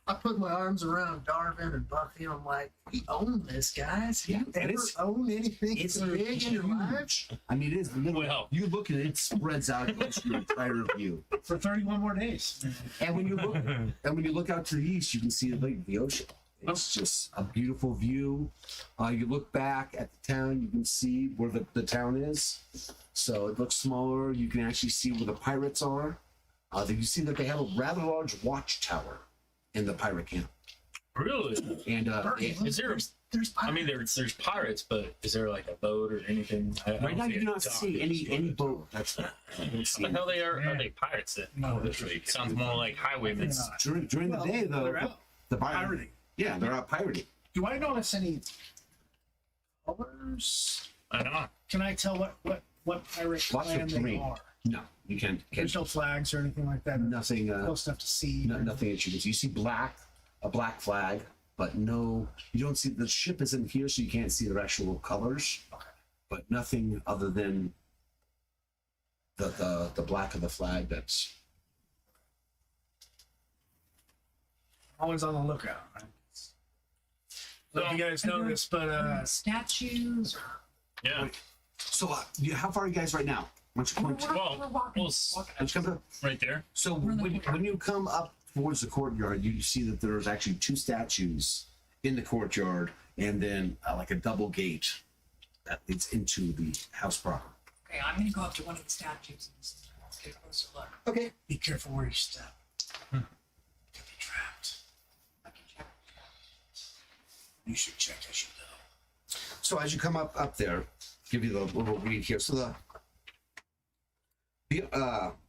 I put my arms around Darvin and Buffy, and I'm like, we own this, guys. Yeah, You and ever it's- own anything it's big in your life? I mean, it is literally. Well. You look at it; it spreads out across your entire view. For 31 more days. And when you look out to the east, you can see the ocean. It's just a beautiful view. You look back at the town, you can see where the town is. So it looks smaller. You can actually see where the pirates are. You see that they have a rather large watchtower in the pirate camp. Really? And Is there? There's There's pirates, but is there like a boat or anything? right now you do not see any boat. That's you don't see The hell any. are they pirates then? No, This sounds more like highwaymen. During the day though. They're out The pirating. Yeah, they're out pirating. Do I notice any colors? I know. Can I tell what pirate Lots of clan they green. are? No, you can't. There's no flags or anything like that. Nothing. No stuff to see. Nothing that you can see. You see a black flag, but no, you don't see the ship isn't here, so you can't see their actual colors. Okay. But nothing other than the black of the flag. That's Always on the lookout. Right? know if you guys know this, but Statues. Yeah. So, how far are you guys right now? Why don't you point? Well, We're walking. we'll s- walking Why don't you come up? right there. So We're in the when courtyard. you come up towards the courtyard, you see that there's actually two statues in the courtyard, and then like a double gate that leads into the house proper. Okay, I'm gonna go up to one of the statues and just get a closer look. Okay. be careful where you step. Could be trapped. I can check. You should check as you go. So as you come up there, give you the little read here. So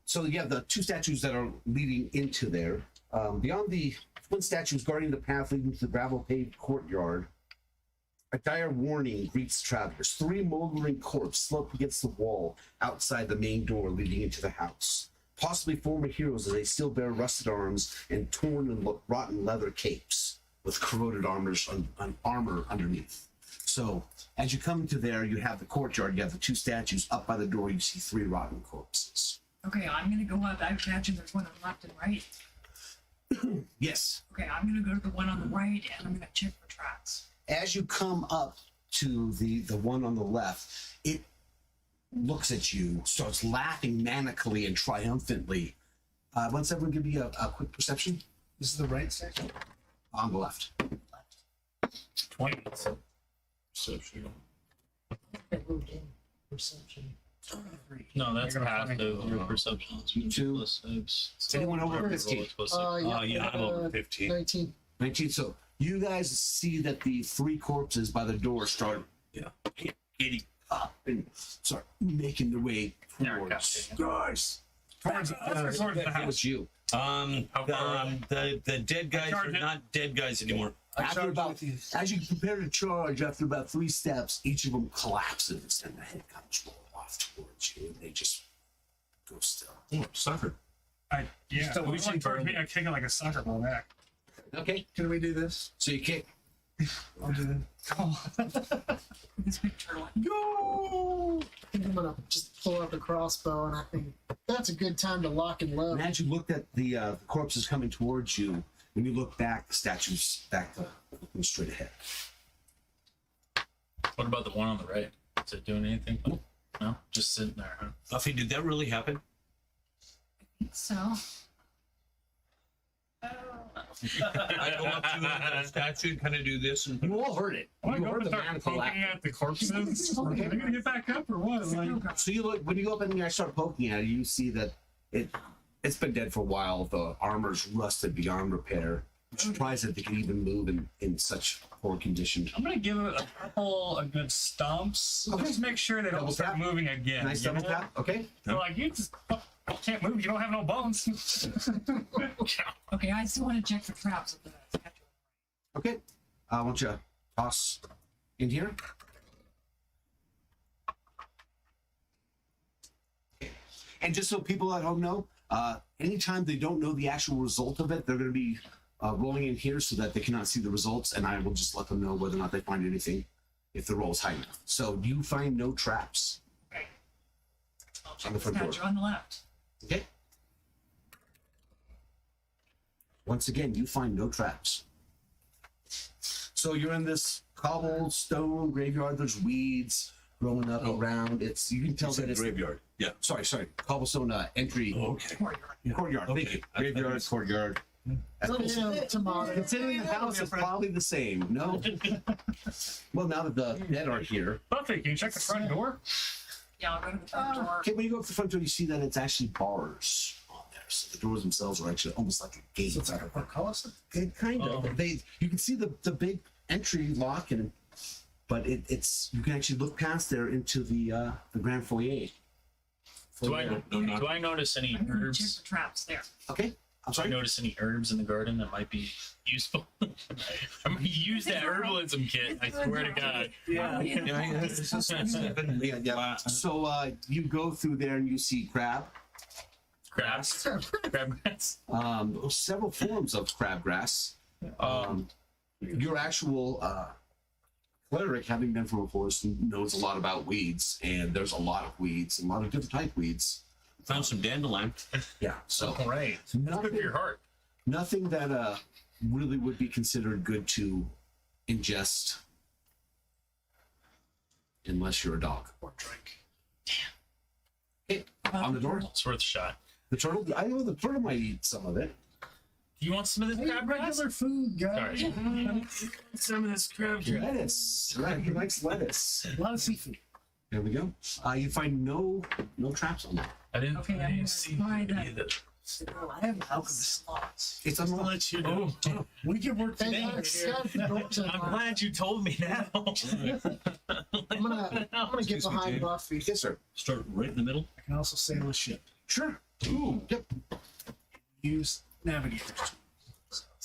so you have the two statues that are leading into there. Beyond the twin statues guarding the path leading to the gravel-paved courtyard, a dire warning greets travelers. 3 moldering corpses slumped against the wall outside the main door leading into the house. Possibly former heroes, as they still bear rusted arms and torn and rotten leather capes with corroded armor underneath. So as you come to there, you have the courtyard, you have the two statues. Up by the door, you see 3 rotten corpses. Okay, I'm gonna go up. I imagine there's one on the left and right. Yes. Okay, I'm gonna go to the one on the right and I'm gonna check for tracks. As you come up to the one on the left, it looks at you, starts laughing manically and triumphantly. Once everyone give me a quick perception This is the right section. on the left. 20. Perception. No, that's You're gonna half find of your it. perception. Two. Plus saves. Anyone over Whatever 15? roll is supposed to- Yeah, I'm over 15. 19. 19. So you guys see that the 3 corpses by the door start getting up and start making their way Yeah, towards. okay. Guys, Towards the that house. was you. How far away? The dead guys are Charge it. not dead guys anymore. After about, as you prepare to charge, after about 3 steps, each of them collapses and the head comes rolling off towards you, and they just go still. Oh, soccer. Yeah, Still we went towards me. I kick it like a soccer ball back. Okay, Can we do this? so you kick. I'll do that. Oh, This big turtle. Go! I think I'm gonna just pull out the crossbow, and I think that's a good time to lock and load. And as you looked at the corpses coming towards you, when you look back, the statue's back to looking straight ahead. What about the one on the right? Is it doing anything? No, just sitting there, huh? Buffy, did that really happen? So, I go up to a statue and kind of do this and You all heard it. am I You going heard to the start manacle poking laughing. at the corpses? Are they gonna get back up or what? Like, So you look when you go up and you start poking at it, you see that it's been dead for a while. The armor's rusted beyond repair. I'm surprised that they can even move in such poor condition. I'm gonna give it a couple of good stomps. Okay. Just make sure they don't Double start tap. moving again. Nice you double know? tap. Okay. They're like, you just can't move. You don't have no bones. okay, I still want to check for traps at the statue. Okay. I want you to toss in here. And just so people at home know, anytime they don't know the actual result of it, they're going to be rolling in here so that they cannot see the results, and I will just let them know whether or not they find anything if the roll is high enough. So you find no traps. Okay. I'll check On the the front door. statue on the left. Okay? Once again, you find no traps. So you're in this cobblestone graveyard. There's weeds growing up around. You can tell that it's graveyard. Yeah. sorry, cobblestone entry Okay. courtyard. Okay. Thank you. Graveyard, courtyard. Tomato. Considering the house is probably the same. No. Well, now that the dead are here, Buffy, can you check the front door? Yeah, I'll go to the front door. okay. When you go up to the front door, you see that it's actually bars on there. So the doors themselves are actually almost like a gate. So it's like a portcullis? Kind of. You can see the big entry lock, but it's you can actually look past there into the grand foyer. Do I notice any I'm going to check herbs? the traps there. Okay. I'm Do I sorry. notice any herbs in the garden that might be useful? I'm gonna use that herbalism kit. I swear to God. Yeah. Yeah. So you go through there and you see crab. Crabs. Crabgrass. Several forms of crabgrass. Your actual cleric, having been from a forest, knows a lot about weeds, and there's a lot of weeds, a lot of different type weeds. Found some dandelion. Yeah. So All right. It's good for your heart. nothing that really would be considered good to ingest unless you're a dog. Or drink. Hey, on the door. It's worth a shot. The turtle. I know the turtle might eat some of it. Do you want some of this Hey, crab grass? regular food, guys. Sorry. Some of this crab grass. Lettuce. Right, he likes lettuce. A lot of seafood. There we go. You find no traps on that. I didn't Okay, I'm gonna see try that. either. I have alchemist slots. It's I'll unlocked. let you know. We can work Hey, together here. I'm glad you told me now. I'm gonna get behind Buffy. Yes, sir. Start right in the middle. I can also sail a ship. Sure. Ooh. Yep. Use navigators.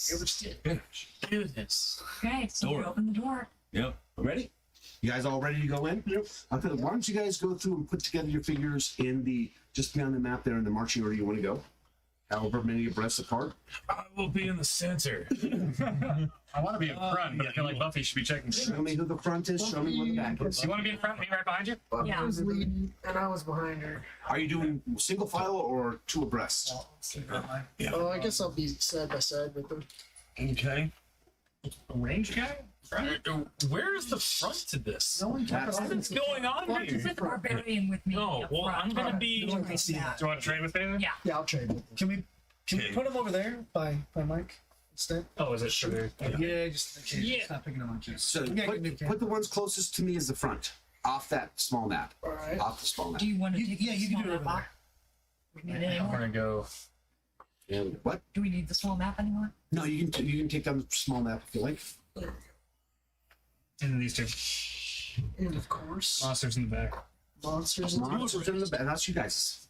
You ever see it? Do this. Okay, so we Door. open the door. Yep. Ready? You guys all ready to go in? Yep. Okay. Why don't you guys go through and put together your figures in the just beyond the map there in the marching order you want to go. However many abreast apart. I will be in the center. I want to be in front, but I feel like Buffy should be checking. Show me who the front is. Show me where the back is. You want to be in front? Me right behind you? Buffy Yeah. was leading, and I was behind her. Are you doing single file or two abreast? Yeah. Oh, I guess I'll be side by side with them. Okay. A range guy? Where is the front to this? No one That's- talks What's going on Put here? the barbarian with me. No, up well, front. I'm gonna be. No one can see that. Do you want to trade with me then? Yeah. Yeah, I'll trade with them. Can we Okay. put him over there by Mike instead? Oh, is it sure? Yeah, just okay, Yeah. stop picking on my kids. So We gotta get new put the ones closest to me as the front. Off that small map. All right. Off the small map. Do you want to You- take yeah, the you can small do it map over off? We need it I'm anymore? gonna go. And what? Do we need the small map anymore? No, you can take down the small map if you like. And then these two. And of course, Monsters in the back. monsters. and Monsters in the back. That's you guys.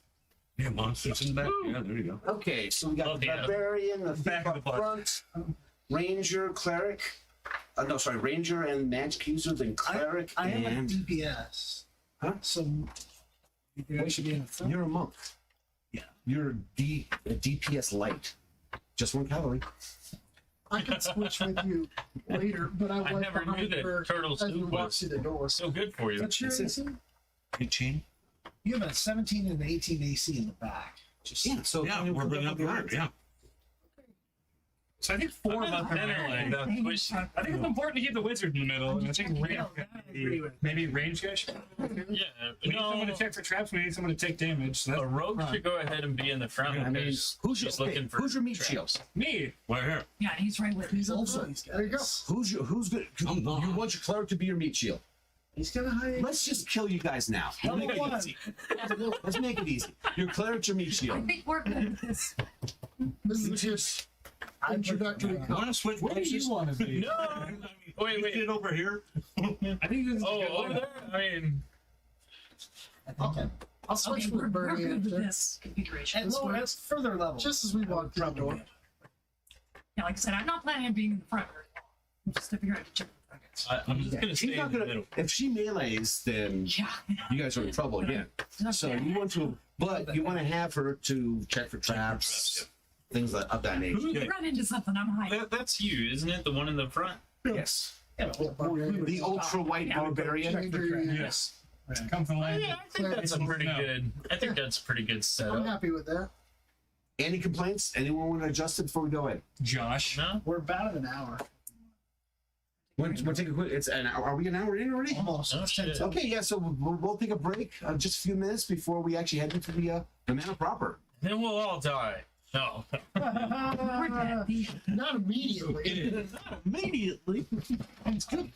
Yeah, monsters in the back. Yeah, there you go. Okay, so we got Oh, the yeah. barbarian, the Back thief of up the bus. front, ranger, cleric. No, sorry, ranger and magic user, then cleric, I am a and DPS. Huh? So you think I should be in the front? you're a monk. Yeah. You're a DPS light. Just one cavalry. I can switch with you later, but I I was never knew behind that her turtle as we soup walked was through the door. so good for you. What's your It's- AC? 18. You have a 17 and an 18 AC in the back. Just Yeah, so Yeah, we're bringing up the order. Yeah. So I think four of us are melee. That push- I think it's important to keep the wizard in the middle. And I think range Yeah, guy I agree with maybe range guy should. Yeah, We need someone to no. check for traps. We need someone to take damage. So A that's rogue should go ahead and be in the front. I mean, because who's your she's looking for who's your meat traps. shield? me. Right here. Yeah, he's right with me. He's Also, also these guys. there you go. Who's good? I'm not. You want your cleric to be your meat shield? He's gonna hide. Let's just kill you guys now. Hell Let's make one. it easy. Let's make it easy. Your cleric's your meat I shield. think we're good with this. This is just introductory. You want to switch Where do places? you want to be? No. Wait, wait. Get over here. I think this is Oh, good. over there. I mean, I'll switch Okay, with we're Bernie good with after. this configuration. At lower, that's further level. Just as we walk through the door. Probably. Yeah, like I said, I'm not planning on being in the front very long. Just to figure out the chicken nuggets. I'm just gonna She's stay not in the gonna. middle. If she melees, then Yeah. you guys are in trouble again. So you want to, but you want to have her to check for traps, things of that nature. If you run into something, I'm hiding. That's you, isn't it? The one in the front. Yes. Yeah, but The ultra white Yeah. barbarian. Yes. Come from land. Yeah, I think that's a pretty No. good. I think that's a pretty good I'm setup. happy with that. Any complaints? Anyone want to adjust it before we go in? Josh. No. we're about an hour. We'll take a quick. It's an hour. Are we an hour in already? Almost. Oh, It's 10 shit. till. Okay, yeah. So we'll take a break, just a few minutes before we actually head into the manor proper. Then we'll all die. No. We're dead. Not immediately. Not immediately. It's good.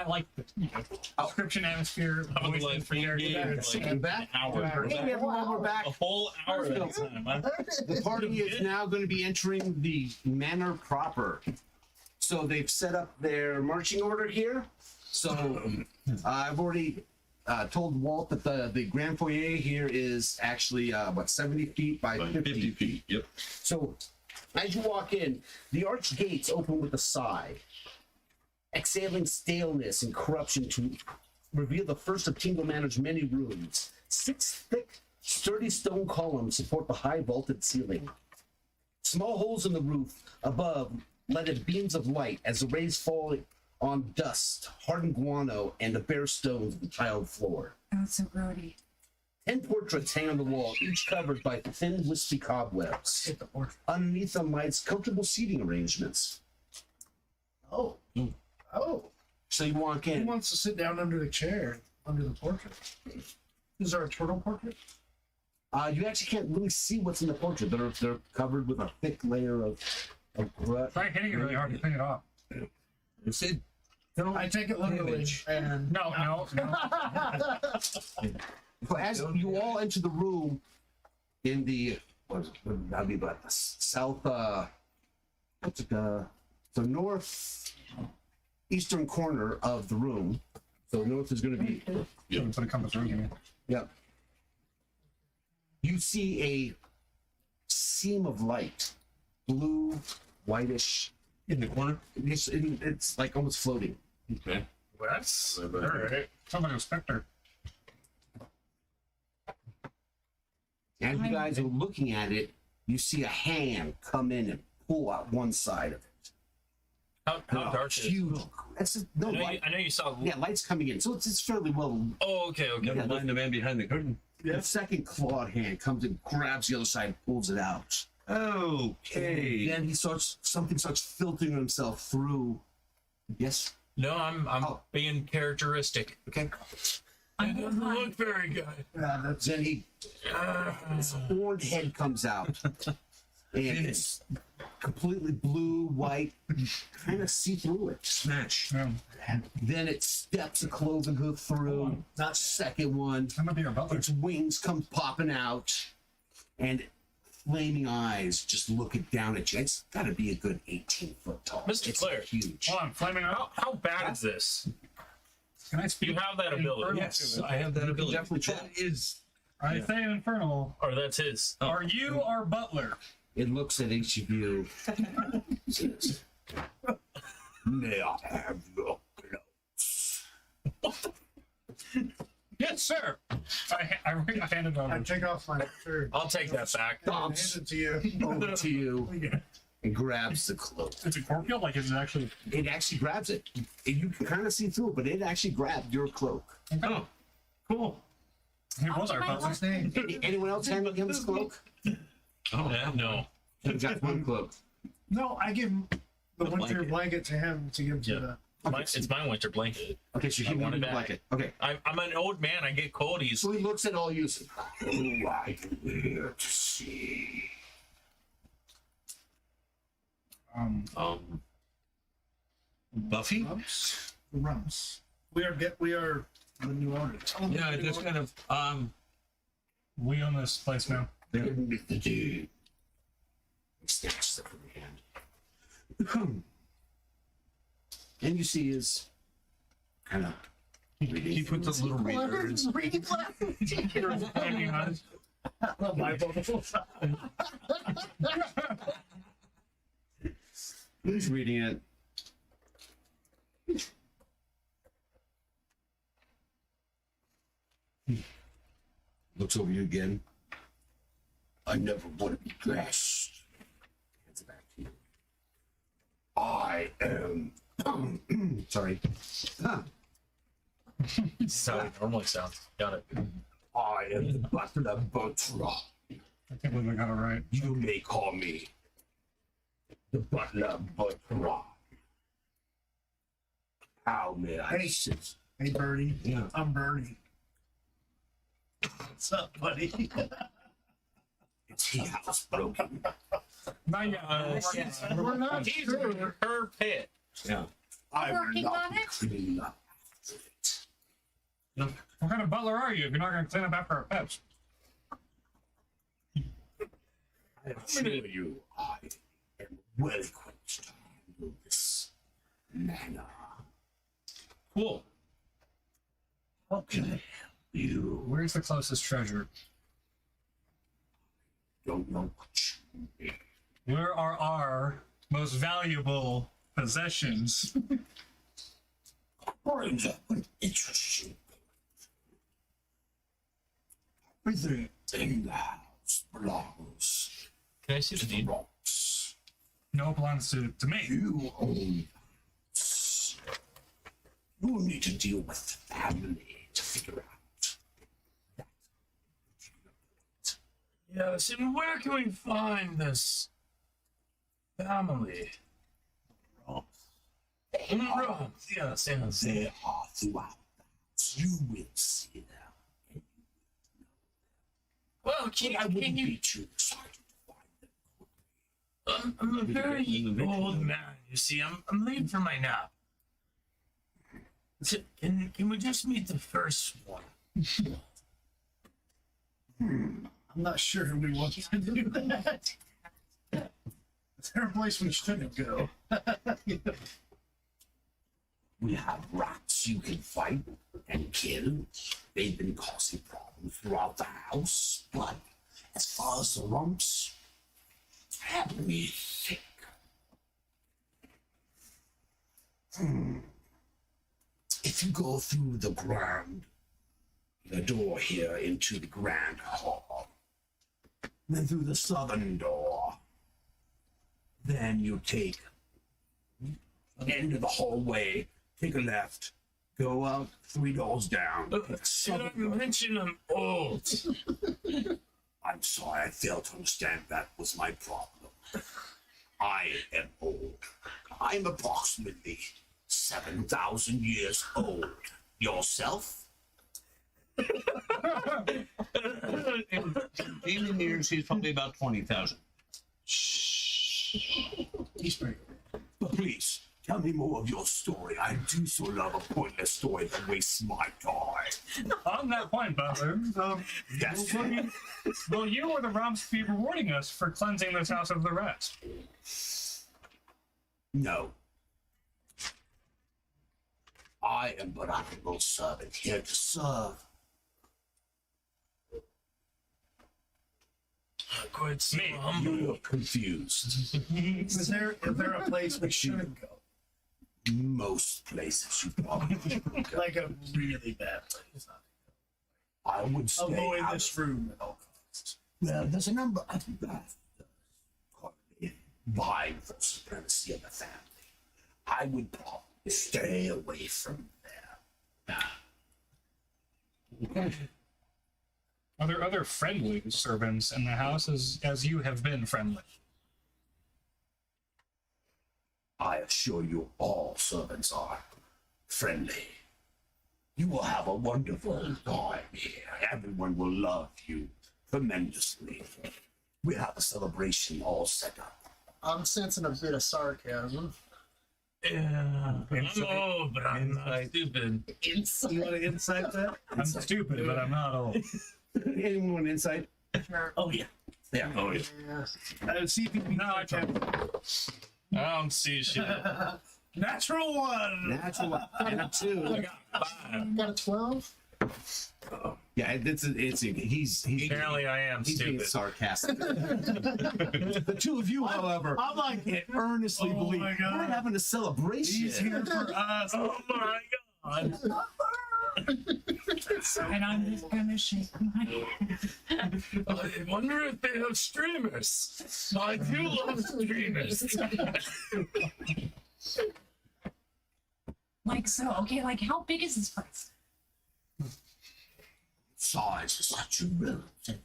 I like the description, atmosphere, I would voices like for free characters. game, like And back. an hour. Hey everyone, we're back. A whole hour at a time. Huh? The party is now going to be entering the manor proper. So they've set up their marching order here. So I've already told Walt that the grand foyer here is actually 70 feet by 50 feet. Yep. So as you walk in, the arch gates open with a sigh, exhaling staleness and corruption to reveal the first of Tegel Manor's many rooms. 6 thick, sturdy stone columns support the high vaulted ceiling. Small holes in the roof above let in beams of light as the rays fall on dust, hardened guano, and the bare stones of the tiled floor. Oh, it's so grody. 10 portraits hang on the wall, each covered by thin, wispy cobwebs. Underneath them lies comfortable seating arrangements. Oh. Oh. So you walk Who in. wants to sit down under the chair, under the portrait? Is there a turtle portrait? You actually can't really see what's in the portrait. They're covered with a thick layer of grut. Try hitting it really hard to clean it off. You said, don't I take it literally. damage. And No. So as you all enter the room in the that'd be about the south what's it the north eastern corner of the room. So north is going to be Put a compass ring in it. yep. You see a seam of light, blue, whitish. In the corner. It's like almost floating. Okay. Well, that's all right. Sounds like a specter. As you guys are looking at it, you see a hand come in and pull out one side of it. How dark is it? Huge. That's just, no light. I know you saw. Yeah, light's coming in, so it's fairly well. Oh, okay. Never mind the man behind the curtain. The second clawed hand comes and grabs the other side and pulls it out. Okay. Then something starts filtering himself through. Yes. No, I'm being characteristic. Okay. It doesn't look very good. Then his horned head comes out, and it's completely blue, white. You kind of see through it. Smash. Yeah. Then it steps a cloven hoof through. That second one. I'm gonna be your butler. Its wings come popping out, and flaming eyes just looking down at you. It's got to be a good 18 foot tall. Mr. It's Claire. huge. Hold on, flaming out. How bad is this? Can I speak? You have that ability. infernal Yes, to it? I have that You can ability. definitely try. That is. I say an infernal. Or that's his. Are you our butler? It looks at each of you. Says, may I have your clothes? Yes, sir. I hand it I over. take off my shirt. I'll take that back. Hand it to you. Over to you and grabs the cloak. Is it corporeal? Like, is it actually? It actually grabs it. And you can kind of see through it, but it actually grabbed your cloak. Oh, cool. He was our butler. What's his name? Anyone else handling him his cloak? Oh, No. He's got one cloak. No, I give him the The winter blanket. blanket to him to give to Yeah. the. It's my winter blanket. Okay, so I you want want it to back. like it. Okay. I'm an old man. I get cold easily. So he looks at all you. Says, oh, I live to see. Buffy? Rumps. The Rumps. We are the new owner. Tell him Yeah, the new just owner. kind of We own this place now. Underneath the dude. He snatches it from your hand. And you see his kind of. he puts a little reader in. Reading glasses. Flaming eyes. He's reading it. Looks over you again. I never would have guessed. Hands it back to you. I am. Sorry. This is how it normally sounds. Got it. I am the butler Botra. I can't believe I got it right. You may call me the butler Botra. How may I Hey. assist? Hey, Bernie. Yeah. I'm Bernie. What's up, buddy? It's he housebroken. Not yet. We're not He's sure. her pit. Yeah. I will Working not on be it? cleaning up What kind of butler are you if you're not going to clean up after our pets? I assure you, I am well equipped to handle this manner. Cool. How can I help you? Where's the closest treasure? Don't know what you mean. Where are our most valuable possessions? Brings up an interesting point. Everything in the house belongs Can I see to the the deed? rocks. No belongs to me. You own the house. You will need to deal with the family to figure out. Yes, and where can we find this family? In the rocks, yes, yes. They are throughout the house. You will see them. Well, I can wouldn't you? be too excited to find them. I'm a very old man. You see, I'm late for my nap. So, can we just meet the first one? I'm not sure we want to do that. Is there a place we shouldn't go? We have rats you can fight and kill. They've been causing problems throughout the house. But as far as the lumps, let me think. If you go through the door here into the grand hall, then through the southern door, then you take end of the hallway, take a left, go out 3 doors down. take the Did southern I door. mention I'm old? I'm sorry, I failed to understand that was my problem. I am old. I'm approximately 7,000 years old. Yourself? In demon years, he's probably about 20,000. He's pretty good. But please, tell me more of your story. I do so love a pointless story that wastes my time. On that point, Butler, Yes. will you or the Romps be rewarding us for cleansing this house of the rats? No. I am but a humble servant here to serve. Quite so Me. humble. You look confused. Is there a place we shouldn't go? Most places you probably shouldn't go. Like a really bad place. I would stay Avoid out this room at all costs. Well, there's a number of vying for supremacy of the family. I would probably stay away from there. Are there other friendly servants in the house as you have been friendly? I assure you, all servants are friendly. You will have a wonderful time here. Everyone will love you tremendously. We have a celebration all set up. I'm sensing a bit of sarcasm. Yeah, I'm Insight. old, but I'm not stupid. You want to insight that? I'm stupid, but I'm not old. Anyone want insight? Oh yeah. Yeah. Oh, yeah. Yeah. See if you can. No, I tried. I don't see shit. Natural one. Natural and a 2. Got a 12. Yeah, he's Apparently, I am he's being stupid. sarcastic. The two of you, however, I'm like, earnestly oh believe my God. we're having a celebration. he's here for us. Oh my god! And I'm just gonna shake my head. I wonder if they have streamers. I do love streamers. Like so, okay, like how big is this place? Size is such a relative.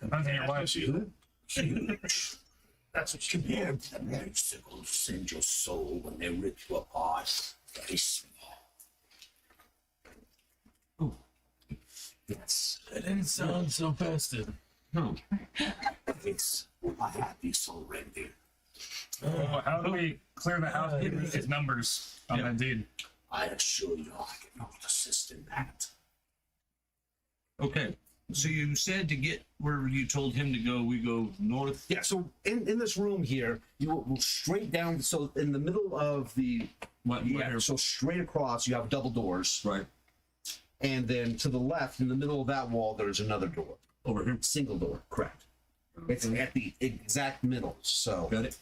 Depends on your wife. Huge. That's what you Compared to the bicycles send your soul when they rip you apart. Very small. Oh. Yes. That didn't sound so festive. It's a happy surrender. How do we clear the house with these numbers on that deed? I assure you I cannot assist in that. Okay. So you said to get where you told him to go, we go north. Yeah, so in this room here, you will straight down. So in the middle of the so straight across, you have double doors, Right. and then to the left, in the middle of that wall, there's another door. Over here. Single door, correct. It's at the exact middle. So Got it.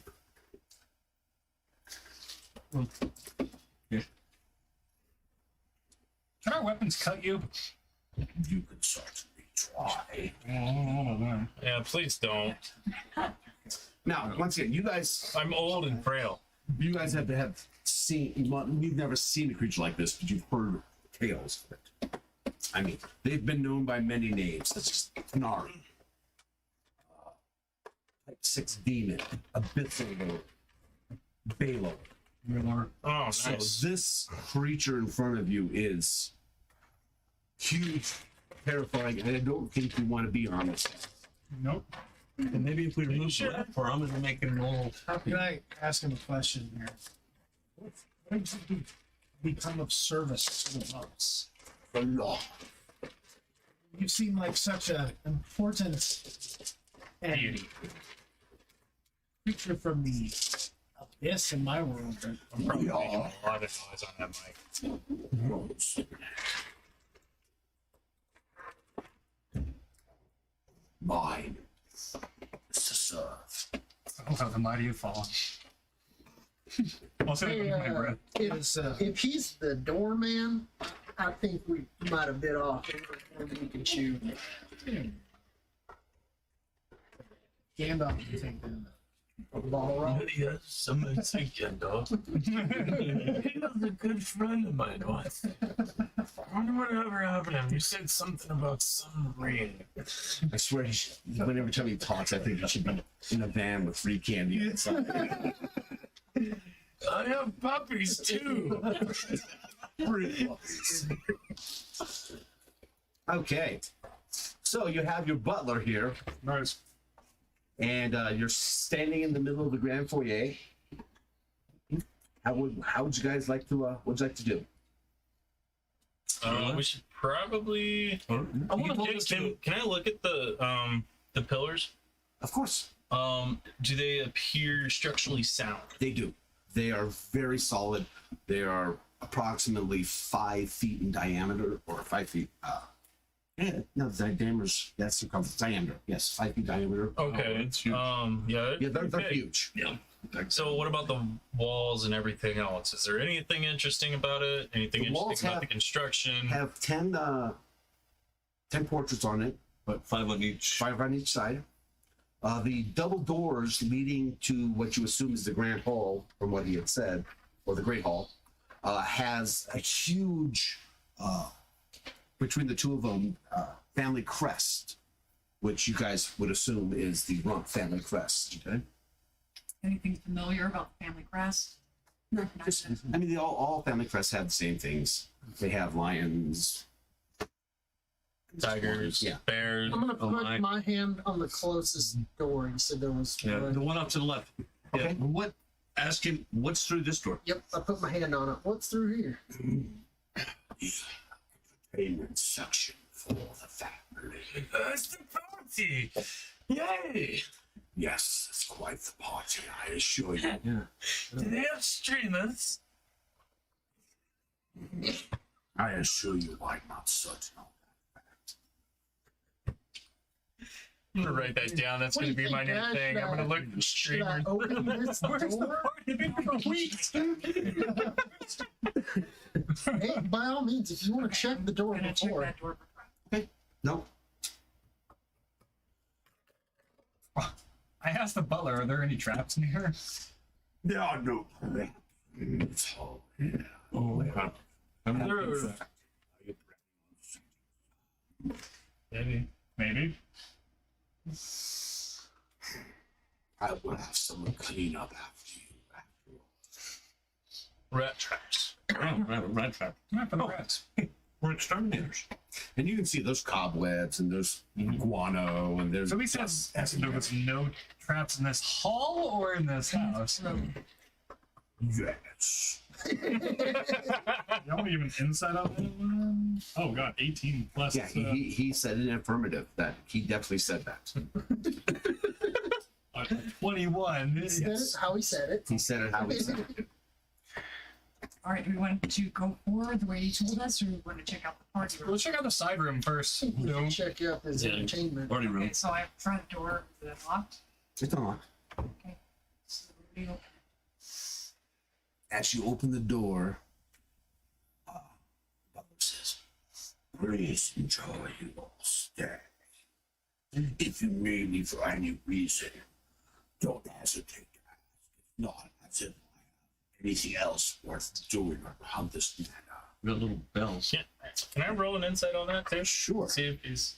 Can our weapons cut you? you can certainly try. I don't know. Yeah, please don't. Now, once again, you guys I'm old and frail. have seen. Well, you've never seen a creature like this, but you've heard tales of it. I mean, they've been known by many names, such as Gnarly, Type 6 Demon, Abyssal, Balor. Oh, So nice. this creature in front of you is huge, terrifying, and I don't think you want to be on it. Nope. And maybe if we remove the left for I'm gonna make it a little happy. Can I ask him a question here? What did you become of service to the monks? A lot. You seem like such an important and Beauty. creature from the abyss in my world. I'm probably making a lot of noise on that mic. Mine is to serve. Oh, how the mighty have fallen. I'll say it under my breath. If he's the doorman, I think we might have bit off more than we can chew. Gandalf, you think Balor. Yes, somebody say Gandalf. He was a good friend of mine once. I wonder whatever happened to him. You said something about some ring. I swear, whenever time he talks, I think he should be in a van with free candy inside. I have puppies too. Okay, so you have your butler here, Nice. and you're standing in the middle of the grand foyer. How would you guys like to? What'd you like to do? We should probably. I want to hold this Can I look at the pillars? Of course, Do they appear structurally sound? they do. They are very solid. They are approximately 5 feet in diameter, or 5 feet. No, the diameter's that's circumference diameter. Yes, 5 feet diameter. Okay. it's huge. Yeah. Yeah, they're pretty big. huge. Yeah. So what about the walls and everything else? Is there anything interesting about it? Anything The walls interesting about the have- construction? Have 10 portraits on it, But 5 on each. 5 on each side. The double doors leading to what you assume is the Grand Hall, from what he had said, or the Great Hall, has a huge, between the two of them, family crest, which you guys would assume is the Rump family crest. Okay. Anything familiar about the family crest? No, I mean, all family crests have the same things. They have lions, Tigers, Yeah. bears. I'm gonna Oh, put my hand on the closest door. You said there was Yeah, one. the one up to the left. Okay. Yeah. What? Ask him what's through this door. Yep, I put my hand on it. What's through here? payment section for the family. It's the party. Yay! Yes, it's quite the party, I assure you. Yeah. Do they have streamers? I assure you, I'm not certain. I'm gonna write that down. That's What do gonna you be my think, new Dad? thing. I'm gonna look at the Should I streamers. open this door? Hey, by all means, if you want to check the door I'm gonna check before. that door. No, I asked the butler, are there any traps in here? there are no plans. Oh, yeah. Oh, yeah. Maybe. I will have someone clean up after you. After all. Rat traps. Rat trap. Not for the rats. We're exterminators. And you can see there's cobwebs and there's guano and there's. So we said there was no traps in this hall or in this house? Yes. Y'all even insight on it? Oh god, 18 plus. Yeah, he said in affirmative that he definitely said that. 21. He said it how he said it. He said it how he said it. All right, do we want to go forward the way he told us, or do we want to check out the party room? Let's check out the side room first. We can check out his Yeah. entertainment. Party room. Okay, so I have front door. Is it locked? It's unlocked. Okay. So we open it. As you open the door, Butler says, "Please enjoy your stay. If you need me for any reason, don't hesitate to ask. If not, as if I have anything else worth doing around this matter." We got little bells. Can I roll an insight on that too? Sure. See if he's.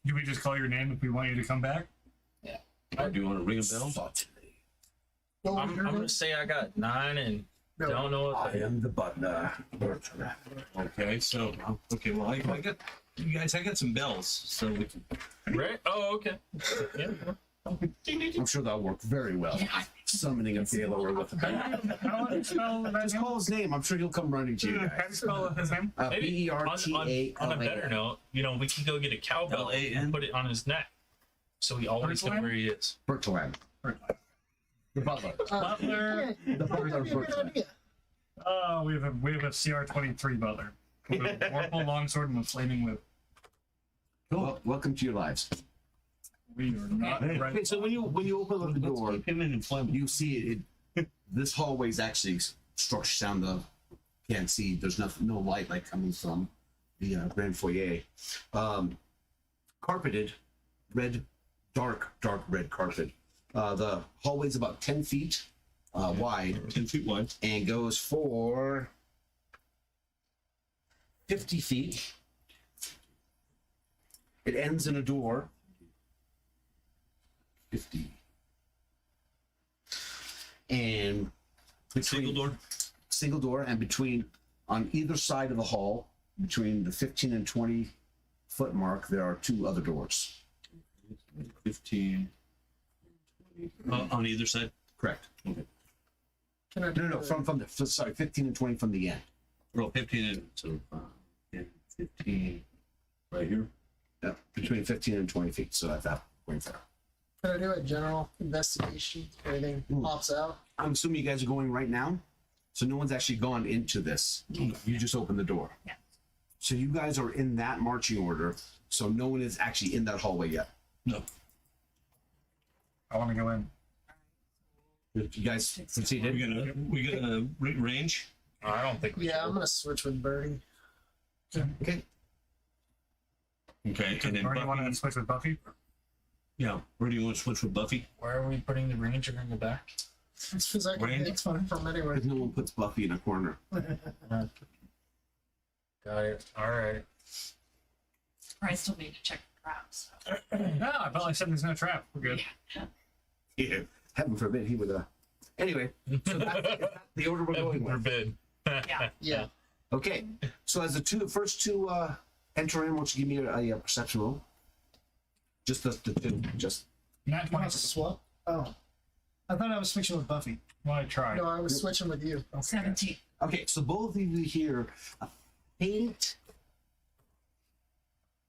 Do we just call your name if we want you to come back? Or do you want to ring a bell? Certainly. Go I'm with your gonna name? say I got 9 and No. don't know what. I am the butler, Bertrand. Okay, so well, I got you guys. I got some bells, so we can. Right? Oh, okay. Yeah. I'm sure that'll work very well. Summoning a Balor with a bell. How do you spell that Just name? call his name. I'm sure he'll come running to you How do you guys. spell his name? Maybe on a better Bertrand. note, we can go get a cowbell L-A-N? and put it on his neck, so he always knows Bertrand? where he is. Bertrand. The butler. Butler. Yeah, The butler, good Bertrand. idea. Oh, we have a CR-23 butler. With a Vorpal longsword and a flaming whip. Well, welcome to your lives. We are not Okay, right. so when you open up the Let's door, keep him in employment. you see it. This hallway is actually structured down the. Can't see. There's no light coming from the grand foyer. Carpeted, dark red carpet. The hallway's about 10 feet wide 10 feet wide. and goes for 50 feet. It ends in a door. 50. And Single door. single door, and between on either side of the hall, between the 15 and 20 foot mark, there are 2 other doors. 15. On either side. Correct. Okay. Can I do No, from the sorry, 15 and 20 from the end. Roll 15 and so 15 right here. Yeah, between 15 and 20 feet. So at that point there. Can I do a general investigation? If anything pops out? I'm assuming you guys are going right now, so no one's actually gone into this. You just opened the door. Yeah. So you guys are in that marching order. So no one is actually in that hallway yet. No. I want to go in. You guys proceeded. We gonna range. I don't think we Yeah, should. I'm gonna switch with Birdie. Okay. Okay. And then Or do you want to Buffy. switch with Buffy? Yeah. Where do you want to switch with Buffy? Where are we putting the ranger in the back? It's because I can Range? hit from anywhere. Because no one puts Buffy in a corner. Got it. All right. I still need to check the traps. So. No, I felt like said there's no trap. We're good. Yeah. Heaven forbid he would. Anyway, so that's the order we're going with. Forbid. Yeah. Yeah. Okay. So as the first two enter in, why don't you give me a perception roll? Just the two. Just Not You want 20. to swap? Oh. I thought I was switching with Buffy. Well, I tried. No, I was switching with you. 17. okay. So both of you hear a faint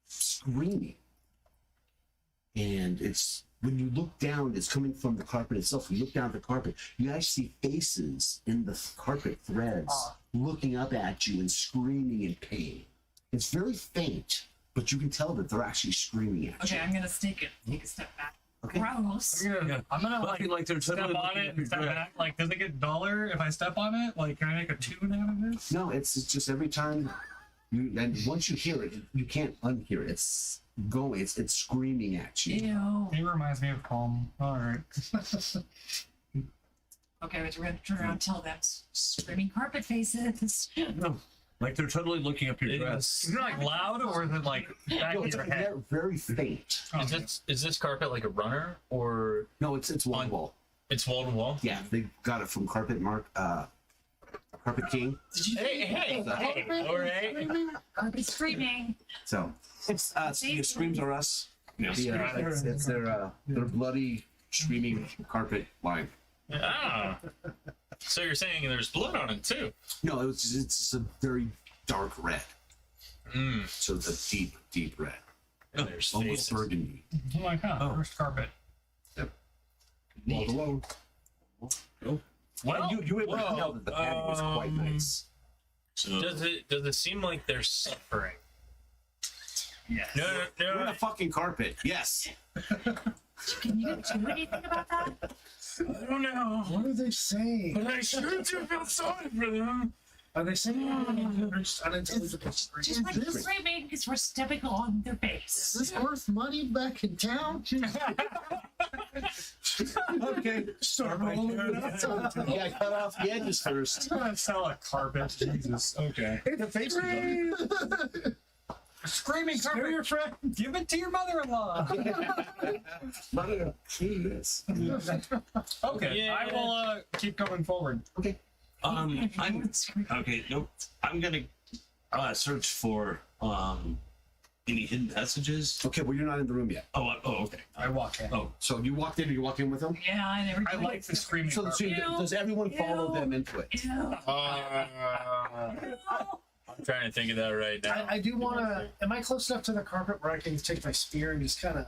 screaming, and it's when you look down, it's coming from the carpet itself. When you look down at the carpet, you actually see faces in the carpet threads looking up at you and screaming in pain. It's very faint, but you can tell that they're actually screaming at Okay, you. I'm gonna take a step back. Okay. Gross. I'm gonna Buffy, like like they're step totally on looking it at your and step dress. back. Like, does it get duller if I step on it? Like, can I make a tune out of this? No, it's just every time you, and once you hear it, you can't unhear it. It's going. It's screaming at you. Ew. It reminds me of Calm. All right. Okay, we're gonna turn around and tell them screaming carpet faces. No. Like they're totally looking up your dress. Is it like loud or is it like back No, in it's your head? very faint. Is this carpet like a runner or No, it's wall to wall. it's wall to wall? Yeah, they got it from Carpet King. Hey, all right. Carpet screaming. So it's the Screams Are Us. Yes. It's their bloody screaming carpet line. Ah. So you're saying there's blood on it too? No, it's a very dark red. Mm. So it's a deep, deep red. And there's Almost faces. burgundy. Oh my god, first carpet. Well, hello. Well, You were able to tell that the patio was quite nice. Does it seem like they're suffering? yes. No, We're no, on no. a fucking carpet. Yes. Can you do anything about that? I don't know. What are they saying? But I sure do feel sorry for them. Are they saying or just unintelligible screams? Just like screaming because we're stepping on their Is face. this worth money back in town? Okay. Start rolling it up. Yeah, cut off the edges first. I'm gonna sell a carpet. Jesus. Okay. The face is Screaming Scare carpet. your friend. Give it to your mother-in-law. Okay. Yeah. I will keep going forward. I'm okay. Nope. I'm gonna search for any hidden passages. Okay, well, you're not in the room yet. Oh, okay. I walk in. Oh, So you walked in, or you walked in with them? Yeah, and every I like the screaming So carpet. does everyone follow them into it? Ew. I'm trying to think of that right now. I do want to. Am I close enough to the carpet where I can take my spear and just kind of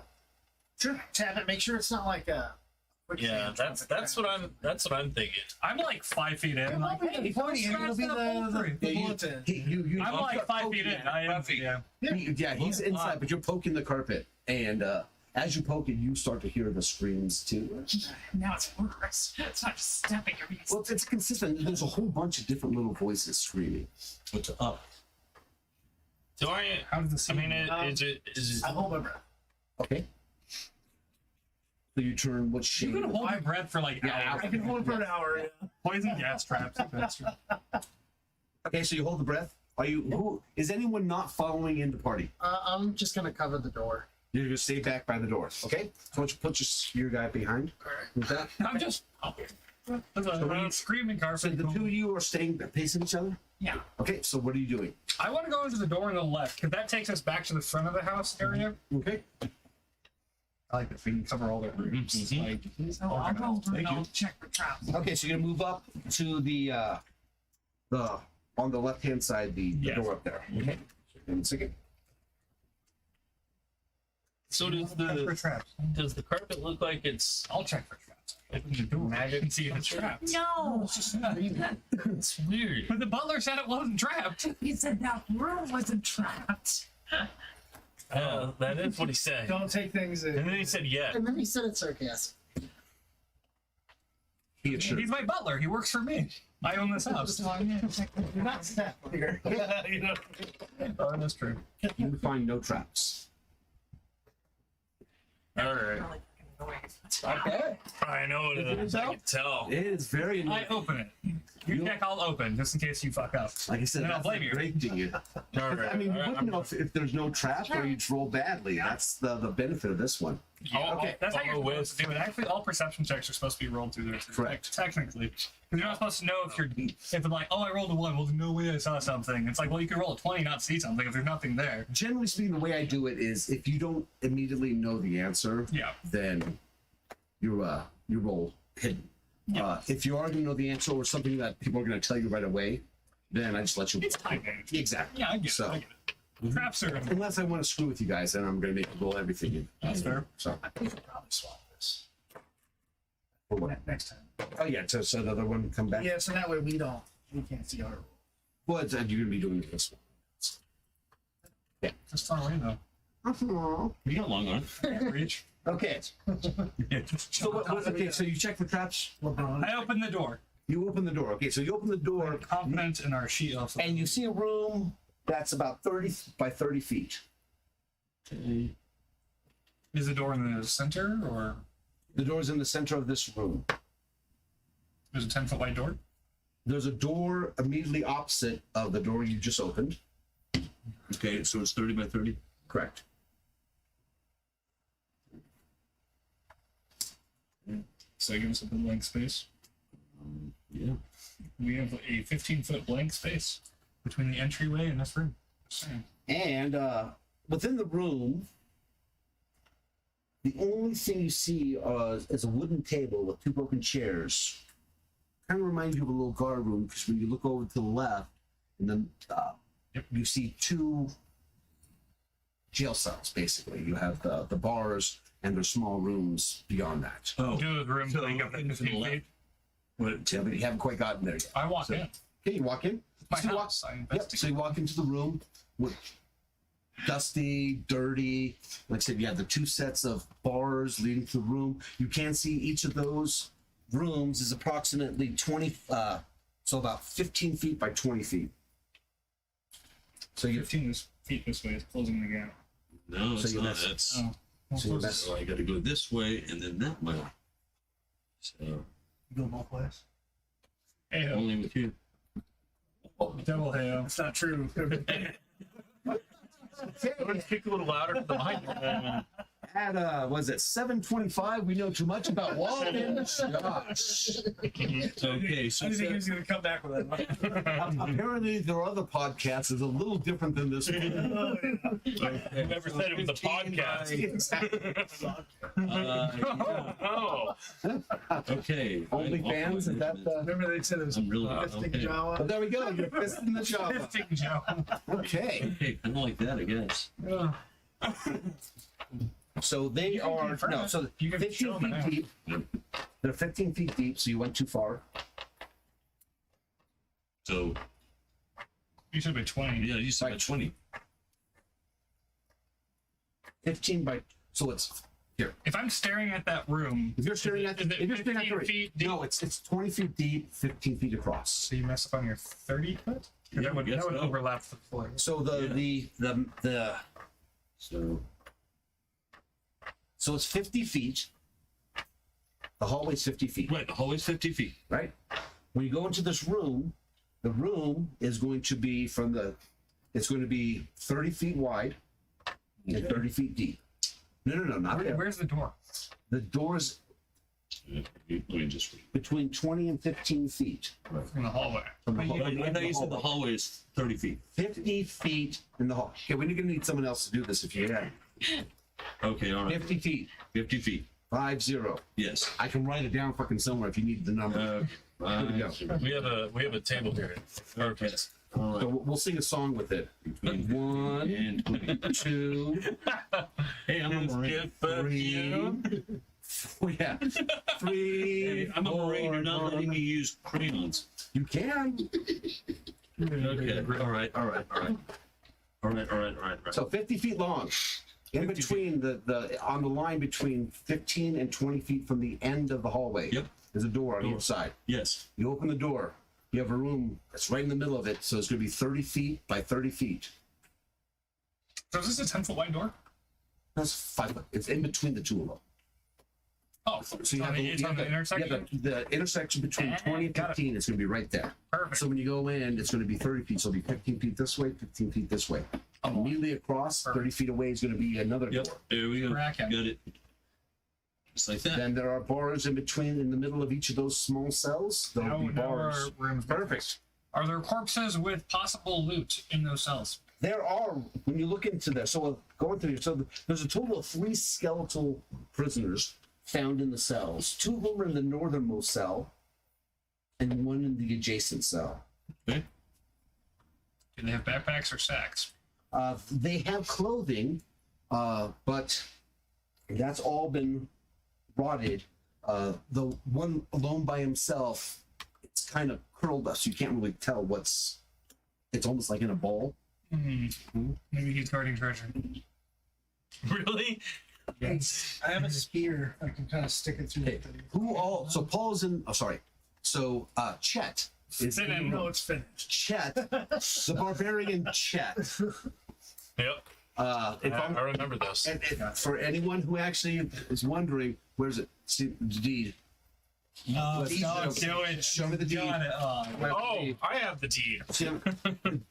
tap it, make sure it's not like a. Yeah, that's what I'm thinking. I'm like 5 feet in. It'll Like, be hey, the funny. It'll be the Yeah, bulletin. you I'm like 5 feet in. I am. Buffy. Yeah. Yeah, he's inside, but you're poking the carpet, and as you poke it, you start to hear the screams too. Now it's worse. It's not just stepping. You're being Well, it's consistent. There's a whole bunch of different little voices screaming. what's up? Do I? How does the I mean, scene? is it? I hold my breath. Okay. So you turn what shape? You can hold your breath for like Yeah, hours. I can hold it for an hour. Yeah. Poison gas traps. That's true. Okay, so you hold the breath. Are you? Who is anyone not following in the party? I'm just gonna cover the door. You're gonna stay back by the door. Okay. So why don't you put your spear guy behind? With that. I'm just. There's a screaming So carpet. the two of you are staying facing each other. Yeah. Okay. So what are you doing? I want to go into the door on the left because that takes us back to the front of the house area. Okay. I like that we can cover all the rooms. It's like, So I'll go over and Thank I'll you. check for traps. Okay. So you're gonna move up to the on the left hand side, the Yes. door up there. Okay. One second. So check for traps. does the carpet look like it's? I'll check for traps. Open the door. I can see if it's trapped. No. It's weird. But the butler said it wasn't trapped. He said that room wasn't trapped. That is what he said. Don't take things And in. then he said, "Yeah." And then he said it's sarcastic. He assured. He's my butler. He works for me. I own this house. So I'm gonna check the You're not that clear. You know. Oh, that's true. You find no traps. All right. Okay. I know what it is. I can tell. It is very I open it. You check, I'll open just in case you fuck up. like I said. Then I'll That's blame you. great to you. All right. I mean, you all right, wouldn't know if there's no trap or you roll badly. That's the benefit of this one. okay. That's how you're I'll go supposed to do it. Actually, all perception checks are supposed to be rolled through there. Too. Correct. Technically. Because you're not supposed to know if I'm like, oh, I rolled a 1. Well, there's no way I saw something. It's like, well, you could roll a 20 not see something if there's nothing there. Generally speaking, the way I do it is if you don't immediately know the answer, Yeah. then you roll hidden. If you are going to know the answer or something that people are going to tell you right away, then I just let you. It's time management. Exactly. Yeah, I get So- it. I get it. Traps are. Unless I want to screw with you guys, then I'm going to make you roll everything in. That's fair. So, I think we'll probably swap this for what? next time. Oh yeah, so the other one come back. Yeah, so that way we can't see our rule. Well, you're going to be doing this one. Just far away, though. You got long arms. Reach. Okay. So okay, so you check for traps. I open the door. You open the door. Okay, so you open the door, Confident in our sheet also. and you see a room that's about 30 by 30 feet. Is the door in the center, or The door's in the center of this room. there's a 10-foot wide door? There's a door immediately opposite of the door you just opened. Okay, so it's 30 by 30. Correct. So that gives us a blank space. Yeah. We have a 15-foot blank space between the entryway and this room. Just saying. And within the room, The only thing you see is a wooden table with 2 broken chairs. Kind of reminds you of a little guard room, because when you look over to the left, and then you see 2 jail cells, basically. You have the bars and there's small rooms beyond that. Oh, Do the room so take up to in the 15 left. feet? What, Yeah, but you haven't quite gotten there yet. I walk in. Okay, you walk in. My So you walk- house. I Yep. investigate. So you walk into the room with dusty, dirty. Like I said, you have the 2 sets of bars leading to the room. You can see each of those rooms is approximately 20, so about 15 feet by 20 feet. So you 15 feet this way is closing the gap. no, So it's you not. mess- That's Oh. Well, So you close mess- so I got to go this way and then that way. So Go both ways. Hey, only with you. devil hail. That's not true. Speak a little louder for the mic. at was it 7:25? We know too much about walking. Gosh. Okay, so I didn't think he was going to come back with that. Apparently, there are other podcasts that's a little different than this one. Whoever said it was a 15 podcast. Exactly. Oh, Okay. OnlyFans, is that the? Remember they said it was I'm really fisting okay. Jawa? But there we go. You're fisting the job. Fisting Joe. Okay. Okay, kind of like that, I guess. So they are confirm no. it. So You can 15 show them feet now. deep. They're 15 feet deep. So you went too far. So You should be 20. yeah, you said 20. 15 by. So it's here. If I'm staring at that room, If you're staring at is it if you're staring at 15 the feet deep? no, it's 20 feet deep, 15 feet across. So you mess up on your 30 foot? Yeah, that would, I guess that would so. overlap the floor. So so it's 50 feet. The hallway's 50 feet. Right, the hallway's 50 feet. Right? When you go into this room, the room is going to be it's going to be 30 feet wide and 30 feet deep. No, not there. Where's the door? The door's Let me just. between 20 and 15 feet. In the hallway. From the I hall- know you said the hallway is 30 feet. 50 feet in the hall. Okay, we're going to need someone else to do this if you can. Okay, all right. 50 feet. 50 feet. 50. Yes. I can write it down fucking somewhere if you need the number. Here we go. we have a table here. Perfect. All So right. we'll sing a song with it. Between 1, and 20. 2, Hey, I'm a It's Marine. good for 3. you. Oh, yeah. 3. Hey, I'm a Marine. You're not 4. letting me use crayons. You can. Okay. All right. So 50 feet long. In 50 between the on the line between 15 and 20 feet from the end of the hallway. Yep. There's a door on Door. each side. Yes. You open the door. You have a room that's right in the middle of it. So it's going to be 30 feet by 30 feet. So is this a 10-foot wide door? That's 5 foot. It's in between the two of them. Oh, So it's on the intersection? the intersection between Ah, 20 and got it. 15 is going to be right there. Perfect. So when you go in, it's going to be 30 feet. So it'll be 15 feet this way, 15 feet this way. Immediately across, 30 feet away is going to be another Yep. door. There we go. Crack it. Got it. Just like that. Then there are bars in between, in the middle of each of those small cells. There'll be Now bars. our rooms. Perfect. Are there corpses with possible loot in those cells? There are, when you look into there, so going through, so there's a total of 3 skeletal prisoners found in the cells. 2 of them are in the northernmost cell, and 1 in the adjacent cell. Okay. Do they have backpacks or sacks? They have clothing, but that's all been rotted. The one alone by himself, it's kind of curled up, so you can't really tell what's. It's almost like in a ball. Maybe he's guarding treasure. Really? Yes. I have a spear. I can kind of stick it through Hey, who all? So Paul's in. Oh, sorry. So Chet is Sit in. No, it's finished. Chet, the barbarian Chet. Yep. If I remember this. and for anyone who actually is wondering, where's it? See the deed. Oh, Let's do it. Show me the deed. Got it. Oh, I have the deed. See,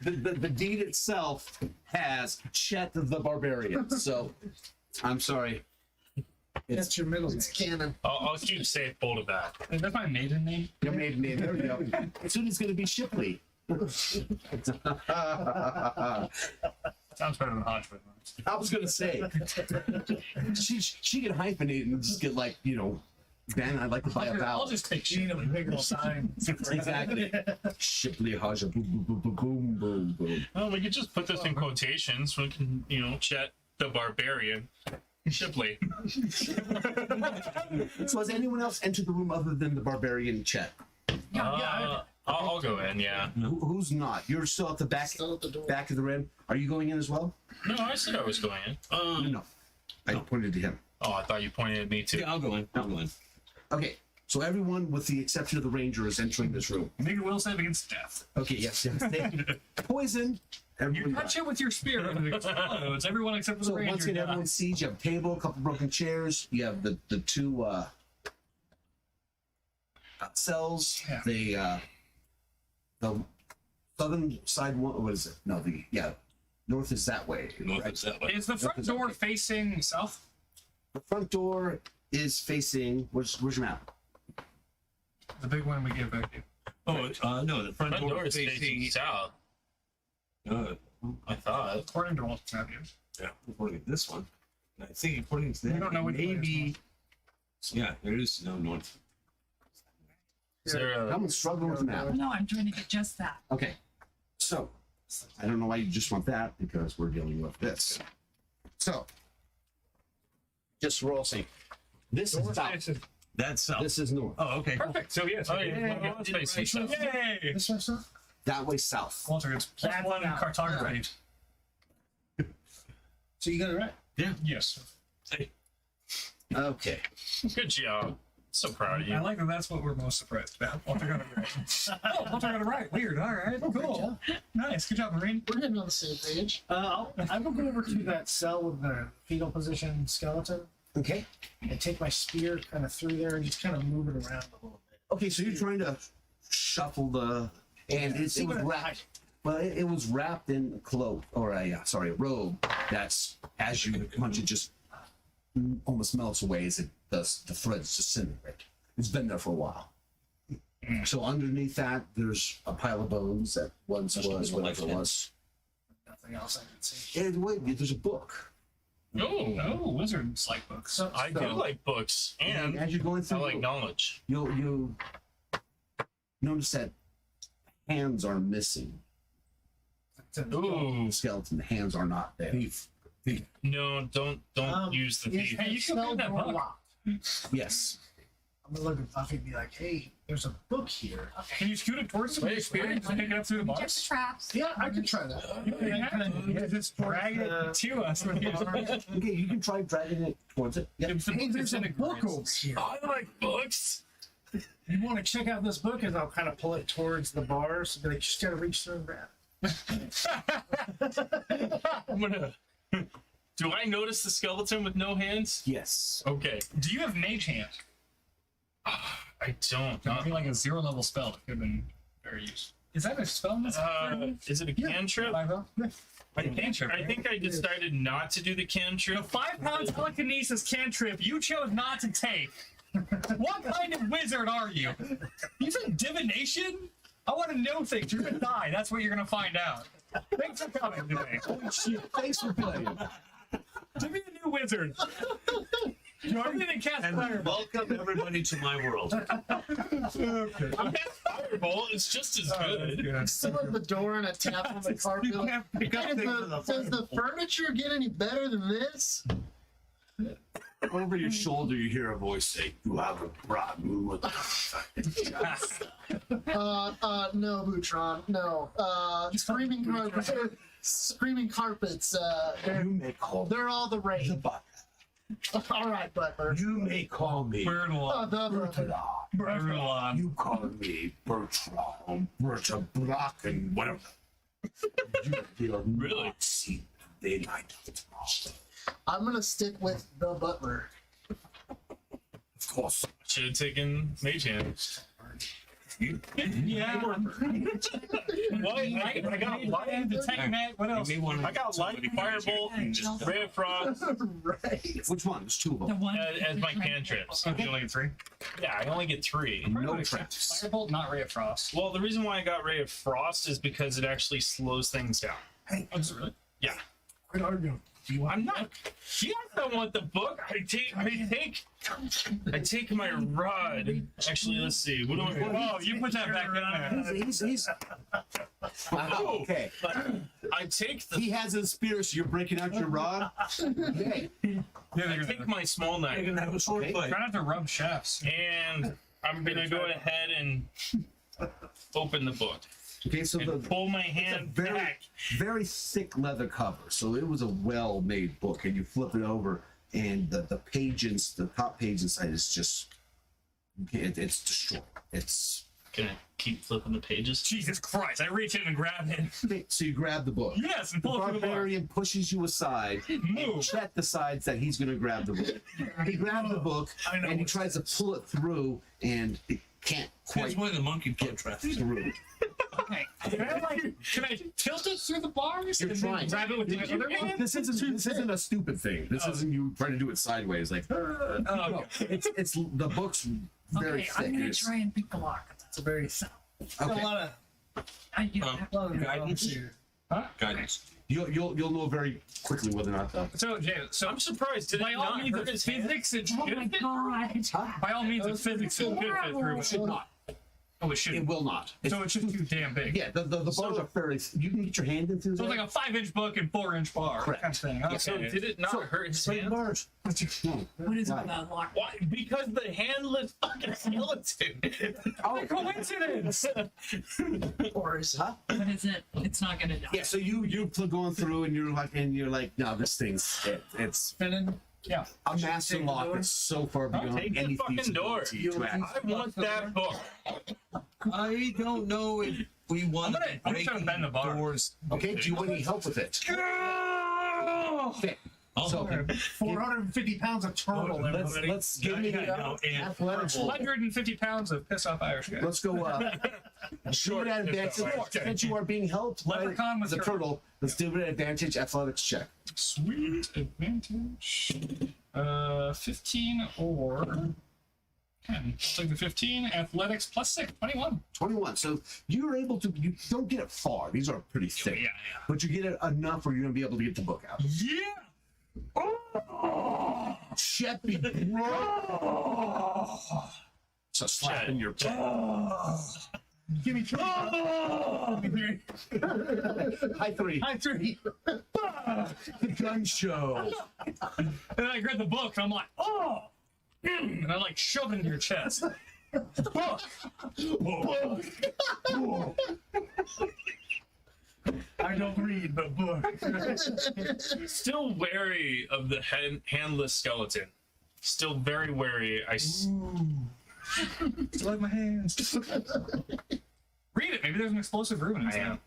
the deed itself has Chet the barbarian. So I'm sorry. That's your middle name. It's canon. I'll keep safe hold of that. That's my maiden name. Your maiden name. There we go. Soon it's going to be Shipley. Sounds better than Hodgman. I was gonna say she can hyphenate and just get like, you know, Ben, I'd like to buy a I'll vowel. just take Sheena with bigger signs. Exactly. Shipley Haja boom boom boom boom boom boom. Well, we could just put this in quotations. We can, you know, chat the barbarian. Shipley. So has anyone else entered the room other than the barbarian Chet? I'll go in, yeah. Who's not? You're still at the back Still at the door. back of the rim. Are you going in as well? No, I said I was going in. No. I pointed to him. Oh, I thought you pointed at me too. Yeah, I'll go in. I'll go in. Okay. So everyone, with the exception of the ranger, is entering this room. Make a will save against death. Okay. Yes. Poison. You Everyone touch it with your spear and it explodes. Everyone except for the So once ranger. again, everyone sees you have a table, a couple broken chairs. You have the two cells. Yeah. The southern side one. What is it? No, north is that way. North right? is that way. Is the front door facing south? The front door is facing. Where's your map? The big one we gave back to you. Oh, no, the front, Front door is facing. facing south. I thought. According to Walter's map, yes. Yeah, according to this one. And I think according to We that, don't know which way it's maybe. Yeah, there is no north. Is there a, Someone's struggling with the map. No, I'm trying to get just that. Okay, so I don't know why you just want that because we're dealing with this. So, just roll see. This is south. That's south. This is north. Oh, okay. Perfect. So yes. oh, yeah, it's facing south. Yay! This way, sir? That way south. Walter, it's That's +1 now. cartography. So you got it right. Yes. Okay. Good job. So proud of I you. like that. That's what we're most surprised about. Walter got it right. Oh, Walter got it right. Weird. All right. Great Cool. job. Nice. Good job, Marine. We're getting on the same page. I will go over to that cell with the fetal position skeleton Okay. and take my spear kind of through there and just kind of move it around a little bit. Okay, so you're trying to shuffle the, and it was wrapped. Well, it was wrapped in a cloak or a robe. That's as you punch it, just almost melts away as the threads disintegrate. It's been there for a while. So underneath that, there's a pile of bones that once was whatever it was. Nothing else I can see. And wait, there's a book. Oh, Oh, wizards like books. So, I do like books, and as you're going I through, like knowledge. you'll notice that hands are missing. Ooh, The skeleton, the hands are not there. no, don't use the thief. Hey, you can cell read that door book. locked. Yes. I'm gonna look at Buffy and be like, "Hey, there's a book here." Can you scoot it towards him with your spear and pick it up through the Check the box? traps. Yeah, I can try that. Yeah, just drag it to us with your Okay, you can try dragging it towards it. Yep. Hey, there's a book over here. I like books. You want to check out this book? And I'll kind of pull it towards the bars. So you just gotta reach through and grab. I'm gonna. Do I notice the skeleton with no hands? Yes. Okay. Do you have mage hand? I don't. That would be like a 0 level spell. That could have been very useful. Is that a spell? Is it a cantrip? I think I decided not to do the The cantrip. 5 pound telekinesis cantrip you chose not to take. What kind of wizard are you? You said divination? I want to know things. You're gonna die. That's what you're gonna find out. Thanks for coming today. Thanks for playing. To be a new wizard. Join me in cast And fire. welcome everybody to my world. Firebolt, it's just as good. Still at the door and a tap on the carpet. You can't pick up Does things with a does the furniture get any better than this? Over your shoulder, you hear a voice say, "You haven't brought me with No, Boutron, no. Screaming carpets. Screaming carpets. You may call me They're all the the rage. butler. All right, Butler. You may call me Bertolon. The Bertrand. Bertolon. You call me Bertrand, Bertrand Block, and whatever. You will Really? not see the daylight of tomorrow. I'm gonna stick with the Butler. Of course. Should have taken mage hand. Yeah. What? I got light. Detect net. What else? You may want to I got light, firebolt, ray of frost Right. Which one? There's 2 of The them. one as my cantrips. You only get 3. Yeah, I only get 3. No traps. Firebolt, not ray of frost. Well, the reason why I got ray of frost is because it actually slows things down. Oh, does it really? Yeah. Quit arguing. I'm not. Yes, I want the book. I take my rod. Actually, let's see. What do I? Oh, you put that back in there. He's wow, okay. I take the. He has a spear, so you're breaking out your rod. Okay. I take my small knife. You're gonna have a sword Okay. fight. Try not to rub chefs. And I'm gonna go ahead and open the book Okay, so and pull my hand very, back. very thick leather cover. So it was a well-made book, and you flip it over, and the pages, the top page inside is just it's destroyed. It's Gonna keep flipping the pages. Jesus Christ! I reach in and grab it. okay, so you grab the book. Yes, and The pull it through the bar. barbarian pushes you aside. Move. Chet decides that he's going to grab the book. He grabs the book I know and he what tries to pull it through, and it can't That's quite why the monkey get trapped. through. Okay. Can I tilt it through the bars You're and trying. then grab it with my other hand? This isn't a stupid thing. This isn't you trying to do it sideways. Like no, it's the book's very Okay, thick. I'm gonna It's- try and pick the lock. It's a very a okay. lot I do. of Guidance here. Guidance. You'll know very quickly whether or not the So, Jay, so I'm surprised. Did by it all not means, hurt it's his hand? physics. It Oh my should fit. god. By all means, it's physics. It should fit through. it should not. Oh, it It shouldn't. will not. So it's just too damn big. Yeah, the bars are fairly. You can get your hand in through. So it's like a 5-inch book and 4-inch bar. Correct. Kind of thing. Okay. So did it not hurt his hand? bars. No. What is it Right. about lock? Why? Because the handless fucking skeleton. Oh, coincidence! Or is huh? What is it? It's not gonna die. Yeah, so you're going through and you're like, no, this thing's it's Spinning. Yeah. a master take the lock door? that's so far beyond Take the anything fucking door. I want that book. I don't know if we want to I'm break trying to bend the bar. doors. Okay, do you want any help with it? Okay, so 450 pounds of turtle. everybody. let's give me No, and athletics. 150 pounds of piss off Irish guy. Let's go. Short at advantage. Since you are being helped by Leprechaun with the turtle. turtle, let's do it at advantage athletics check. Sweet advantage. 15 or 10. Let's take the 15. Athletics plus 6. 21. 21. So you're able to. You don't get it far. These are pretty thick. Yeah. But you get it enough where you're gonna be able to get the book out. Yeah. Sheppy, bro. It's a slap in your butt. Give me three. High three. High three. The gun show. And then I grab the book and I'm like, oh! And I like shove it into your chest. Book! I don't read, but book. Still wary of the handless skeleton. Still very wary. Still like my hands. Read it. Maybe there's an explosive room in it.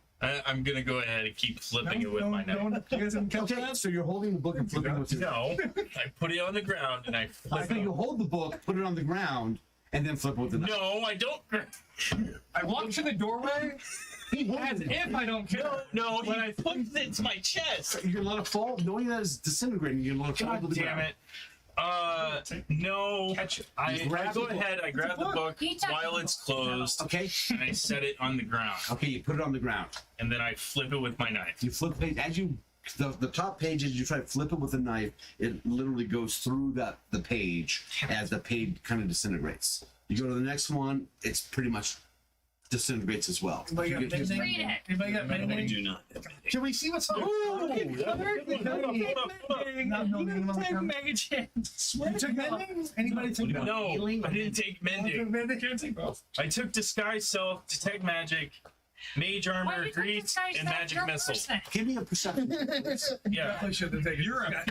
I'm gonna go ahead and keep flipping it with my knife. You guys didn't catch Okay, that? so you're holding the book and flipping with your. No, I put it on the ground and I I flip think it. you hold the book, put it on the ground, and then flip it with the knife. No, I don't. I walk to the doorway as if I don't care. No, When he puts it to my chest. You're gonna let it fall, knowing that it's disintegrating. You're gonna let it fall to God the damn ground. it. No. Catch it. I grab go the book. ahead, I grab the book He touched while the it's book. closed, Okay. and I set it on the ground. Okay, you put it on the ground. And then I flip it with my knife. You flip page as you the top page as you try to flip it with a knife, it literally goes through the page as the page kind of disintegrates. You go to the next one, it's pretty much disintegrates as well. Anybody got You get- mending? Read it. Anybody got I mending? do not. Can we see what's on? Hold up. Not building them on the ground. Mega chance. You took mending? Anybody took mending? No, I didn't take mending. Can't take both. I took disguise self, detect magic, mage Why armor, did you grease, disguise and that? magic You're a missile. person. Give me a perception. Yeah. Definitely should have taken. You're a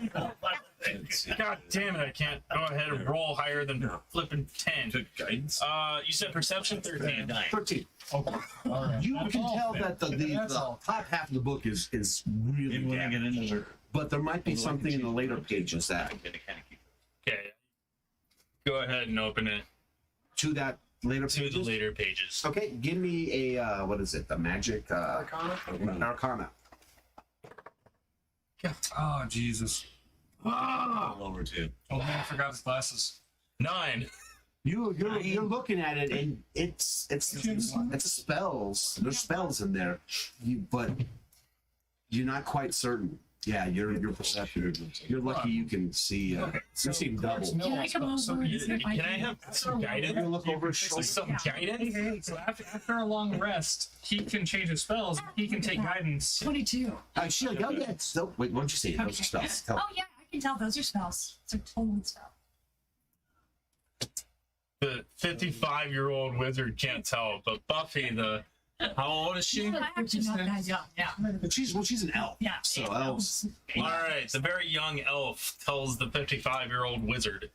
God damn it! I can't go ahead and roll higher than flipping 10. Took guidance. You said perception 13. 13. Okay. All right. You can tell that the That's all. top half of the book is really Maybe when I get damaged. into there. But there might be something in the later pages that Okay. Go ahead and open it to that later to the pages. later pages. Okay, give me a what is it? The magic Arcana. Oh, Jesus. Lower too. Oh, man, I forgot his glasses. 9. You're looking at it and it's spells. There's spells in there, but you're not quite certain. Yeah, your perception. You're lucky you can see. You're seeing double. No, Can I come over so and you- see if Can I have some You guidance? look over his shoulder. Some Yeah. guidance? So after a long rest, he can change his spells. He can take guidance. 22. She like, oh yeah. So wait, why don't you say it? Those are spells. Tell Oh yeah, I can tell those are spells. It's a total spell. The 55-year-old wizard can't tell, but Buffy, how old is she? I'm actually not that young. Yeah. But she's an elf. Yeah. So elves. All right, the very young elf tells the 55-year-old wizard,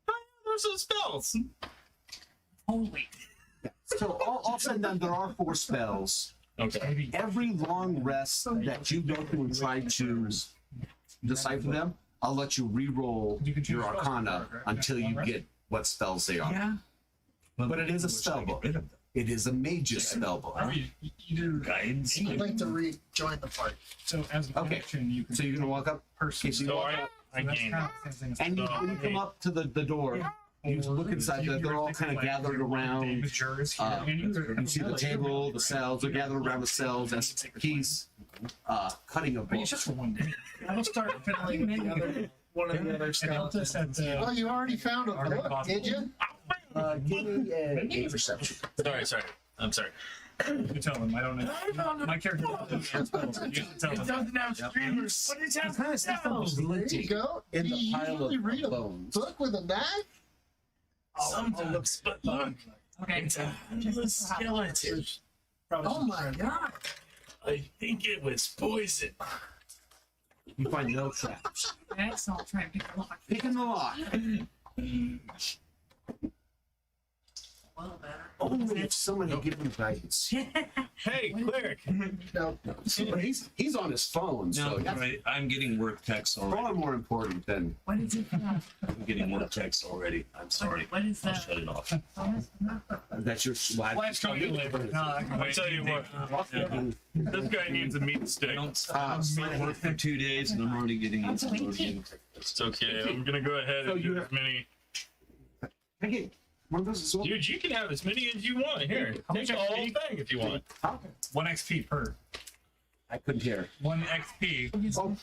"Oh, there's some spells." Totally. So all said and done, there are 4 spells. Okay. Every long rest that you go through and try to decipher them, I'll let you re-roll You can choose your spells Arcana for it, right? until you Long get what spells they are. Yeah. But it is a spell book. It is a mage's spell book. You do guidance. I'd like to rejoin the party. So as an Okay. action, you can So you're gonna walk up. person. Okay, so you So walk up, I that's gained. kind of the same thing as and you, So, when you come up to the door, you look inside. They're all kind of gathered around. You see the table, the cells. They're gathered around the cells as he's cutting a book. It's just for one day. I'll start fiddling with the other one of the other skeletons. Oh, you already found a book, did you? Give me a perception. Sorry. I'm sorry. You tell them. I don't know. My character doesn't have spells. You have to tell It them. doesn't have streamers, but it has spells. There you go. In Do the you pile usually of read a bones. book with a knife? Sometimes, but look, Okay. it's a harmless skeleton. Oh my god. I think it was poison. You find no traps. Okay, so I'll try and pick a lock. Picking the lock. A little better. Only if someone had given you guidance. Hey, cleric. No. But he's on his phone, so No, that's right. I'm getting work texts already. far more important than What is it? I'm getting work texts already. I'm sorry. What is I'll that? shut it off. that's your swag. Let's go get labor. No, I can I'll wait. tell you what. This guy needs a meat stick. I'm work for 2 days and I'm already getting That's into what we working. It's okay. I'm gonna go ahead So and you do have- as many. I get one of those as well. Dude, you can have as many as you want. Here, take the whole thing if you want. 1 XP per. I couldn't hear. 1 XP Oh,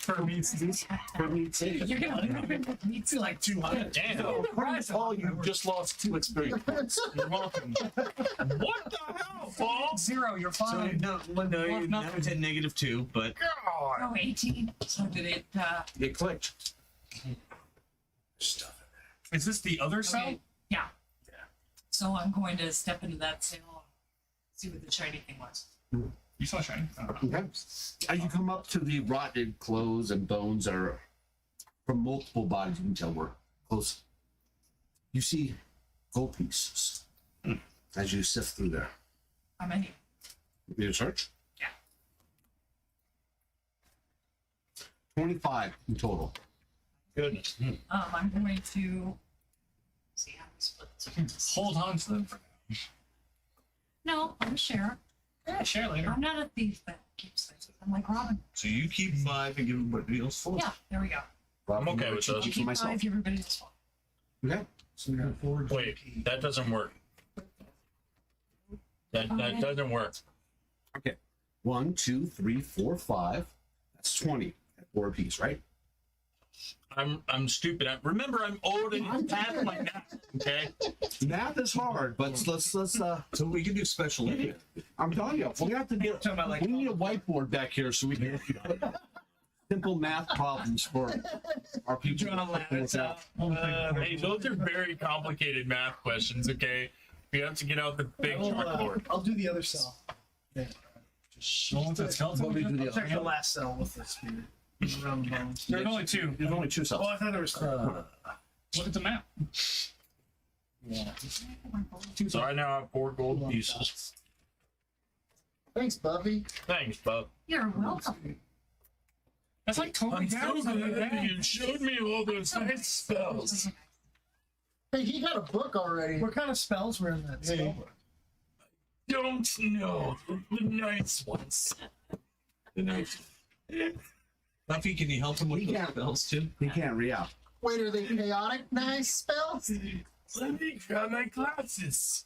per meat stick. for me too. You're gonna meet It's like 200. Damn. According to Paul, you just lost 2 experience. You're welcome. What the hell, Paul? 0, you're So fine. no, well, no, Well, now nothing. it's at -2, but Oh, 18. So did it, It clicked. Is this the other cell? okay. Yeah. So I'm going to step into that cell, see what the shiny thing was. You saw shiny. Oh. Okay. As you come up to the rotted clothes and bones are from multiple bodies, you can tell we're close. You see gold pieces as you sift through there. How many? Need a search? Yeah. 25 in total. Goodness. I'm going to see how we split this. Hold on to them for No, I'm a sheriff. yeah, share later. I'm not a thief that keeps things. I'm like Robin. so you keep 5 and give everybody else 4. Yeah, there we go. I'm okay with Cheat those. sheet for Keep myself. 5, everybody else 4. Okay. So we got 4 Wait, GP. that doesn't work. That doesn't work. Okay. 1, 2, 3, 4, 5. That's 20 at 4 apiece, right? I'm stupid. Remember, I'm old and math like that. Okay. Math is hard, but let's So we can do special ed. I'm telling you, we have to get. Talking about, like, we need a whiteboard back here so we can simple math problems for our people. Hey, those are very complicated math questions. Okay, we have to get out the big chalkboard. I'll do the other cell. Yeah. The one with the skeleton? What we do the I'll check the last cell with the spear. Around the bones. There's only 2. There's only 2 cells. Oh, I thought there was 3. Look at the map. So I now have 4 gold pieces. Thanks, Buffy. Thanks, bub. You're welcome. That's like totally I'm so down. glad you showed me all those nice spells. Hey, he got a book already. What kind of spells were in that spell book? Don't know the nice ones. The night. Buffy, can you help him with He the can't. spells too? He can't read out. Wait, are they chaotic nice spells? Let me grab my glasses.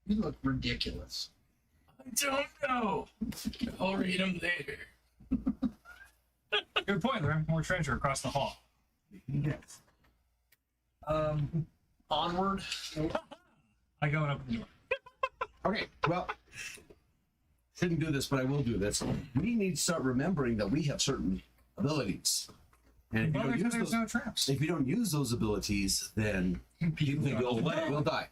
You look ridiculous. I don't know. I'll read them later. Good point. There's more treasure across the hall. Yes. Onward. I go and open the door. Okay, well, shouldn't do this, but I will do this. We need to start remembering that we have certain abilities. And if you, Well, don't use there's those, no traps. if you don't use those abilities, then people People go go away. We'll die.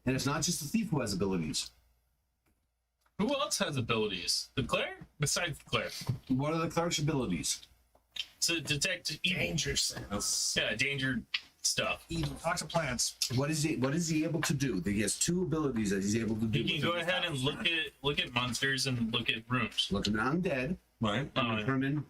And it's not just the thief who has abilities. Who else has abilities? The cleric? Besides the cleric. What are the cleric's abilities? To detect evil. Danger sense. Yeah, danger stuff. Toxic plants. What is he able to do? He has two abilities that he's able to do. You can go ahead and look at monsters and look at rooms. Look at undead Right. and determine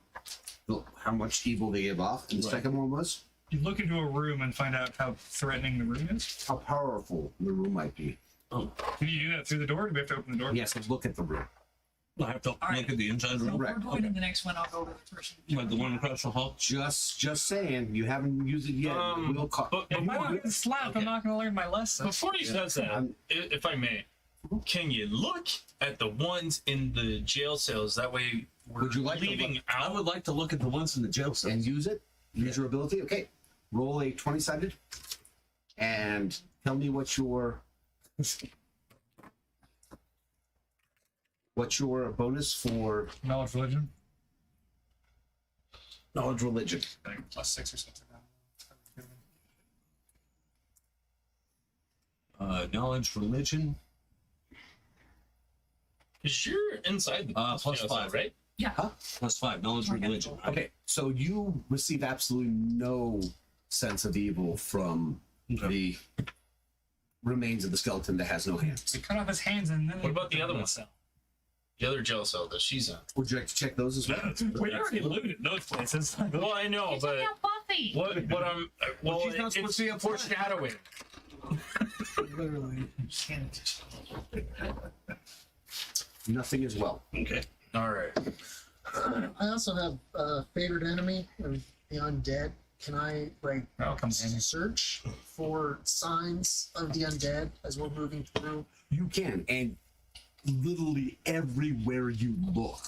how much evil they give off. And the Right. second one was You look into a room and find out how threatening the room is. how powerful the room might be. Oh, Can you do that through the door? Or do we have to open the door? He has to look at the room. I have to look right. at the inside of the So room. Correct. we're going in the next one. I'll go over the first one. Like the one across the hall. Just saying, you haven't used it yet. We'll call. But If I don't get slapped, Okay. I'm not going to learn my lesson. before he does that, if I may, can you look at the ones in the jail cells? That way we're Would you like to leaving look- I out. would like to look at the ones in the jail cell. And use it. Use your ability. Okay. Roll a 20-sided. And tell me what your bonus for Knowledge religion? knowledge religion. Like +6 or something. Knowledge religion. Because you're inside the Plus jail cell, 5. right? +5. Knowledge Okay. religion. Okay, so you receive absolutely no sense of evil from Okay. the remains of the skeleton that has no hands. We cut off his hands and then. What about the other one? The other jail cell that she's in. Would you like to check those as well? We already looted those places. Well, I know, You but took out Buffy. what I'm well, she's not supposed it's to be a part. foreshadowing. Literally. Nothing as well. Okay. All right. I also have a favorite enemy of the undead. Can I like Oh, come on. search for signs of the undead as we're moving through? You can, and literally everywhere you look,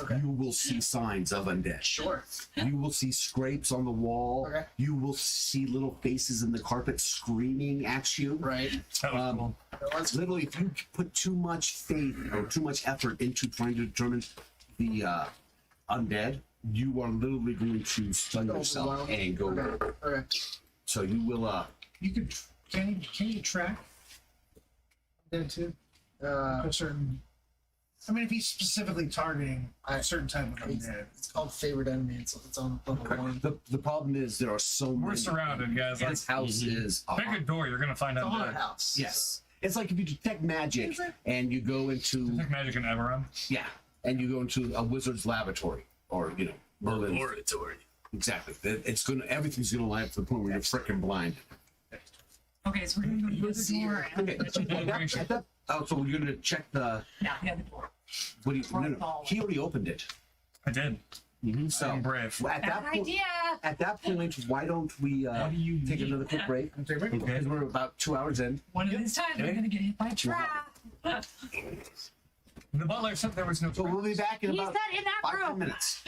Okay. you will see signs of undead. Sure. You will see scrapes on the wall. Okay. You will see little faces in the carpet screaming at you. Right. That was Um, cool. Let's Literally, if you put too much faith or too much effort into trying to determine the undead, you are literally going to stun yourself overwhelm. and go. Okay. Okay. So you will. You could can you track that too? A certain. I mean, if he's specifically targeting a certain type of undead. It's called favorite enemy. It's on level 1. The problem is there are so We're many. surrounded, guys. Like, This house is. pick a door, you're going to find It's a out. haunted house. Yes. It's like if you detect magic and you go into Detect magic in Everon. and you go into a wizard's laboratory or Merlin's. Oratory. Exactly. It's gonna everything's gonna line up to the point where you're freaking blind. Okay, so we're going to go to the door. And Okay. So you're gonna check the. yeah, the door. What do you? No. He already opened it. I did. So I'm brave. at Bad that point, idea. at that point, why don't we do you take need? another quick break? Because we're about 2 hours in. One of these times, we're going to get hit by a trap. The butler said there was no. So we'll be back in He's about not in that 5 room. minutes.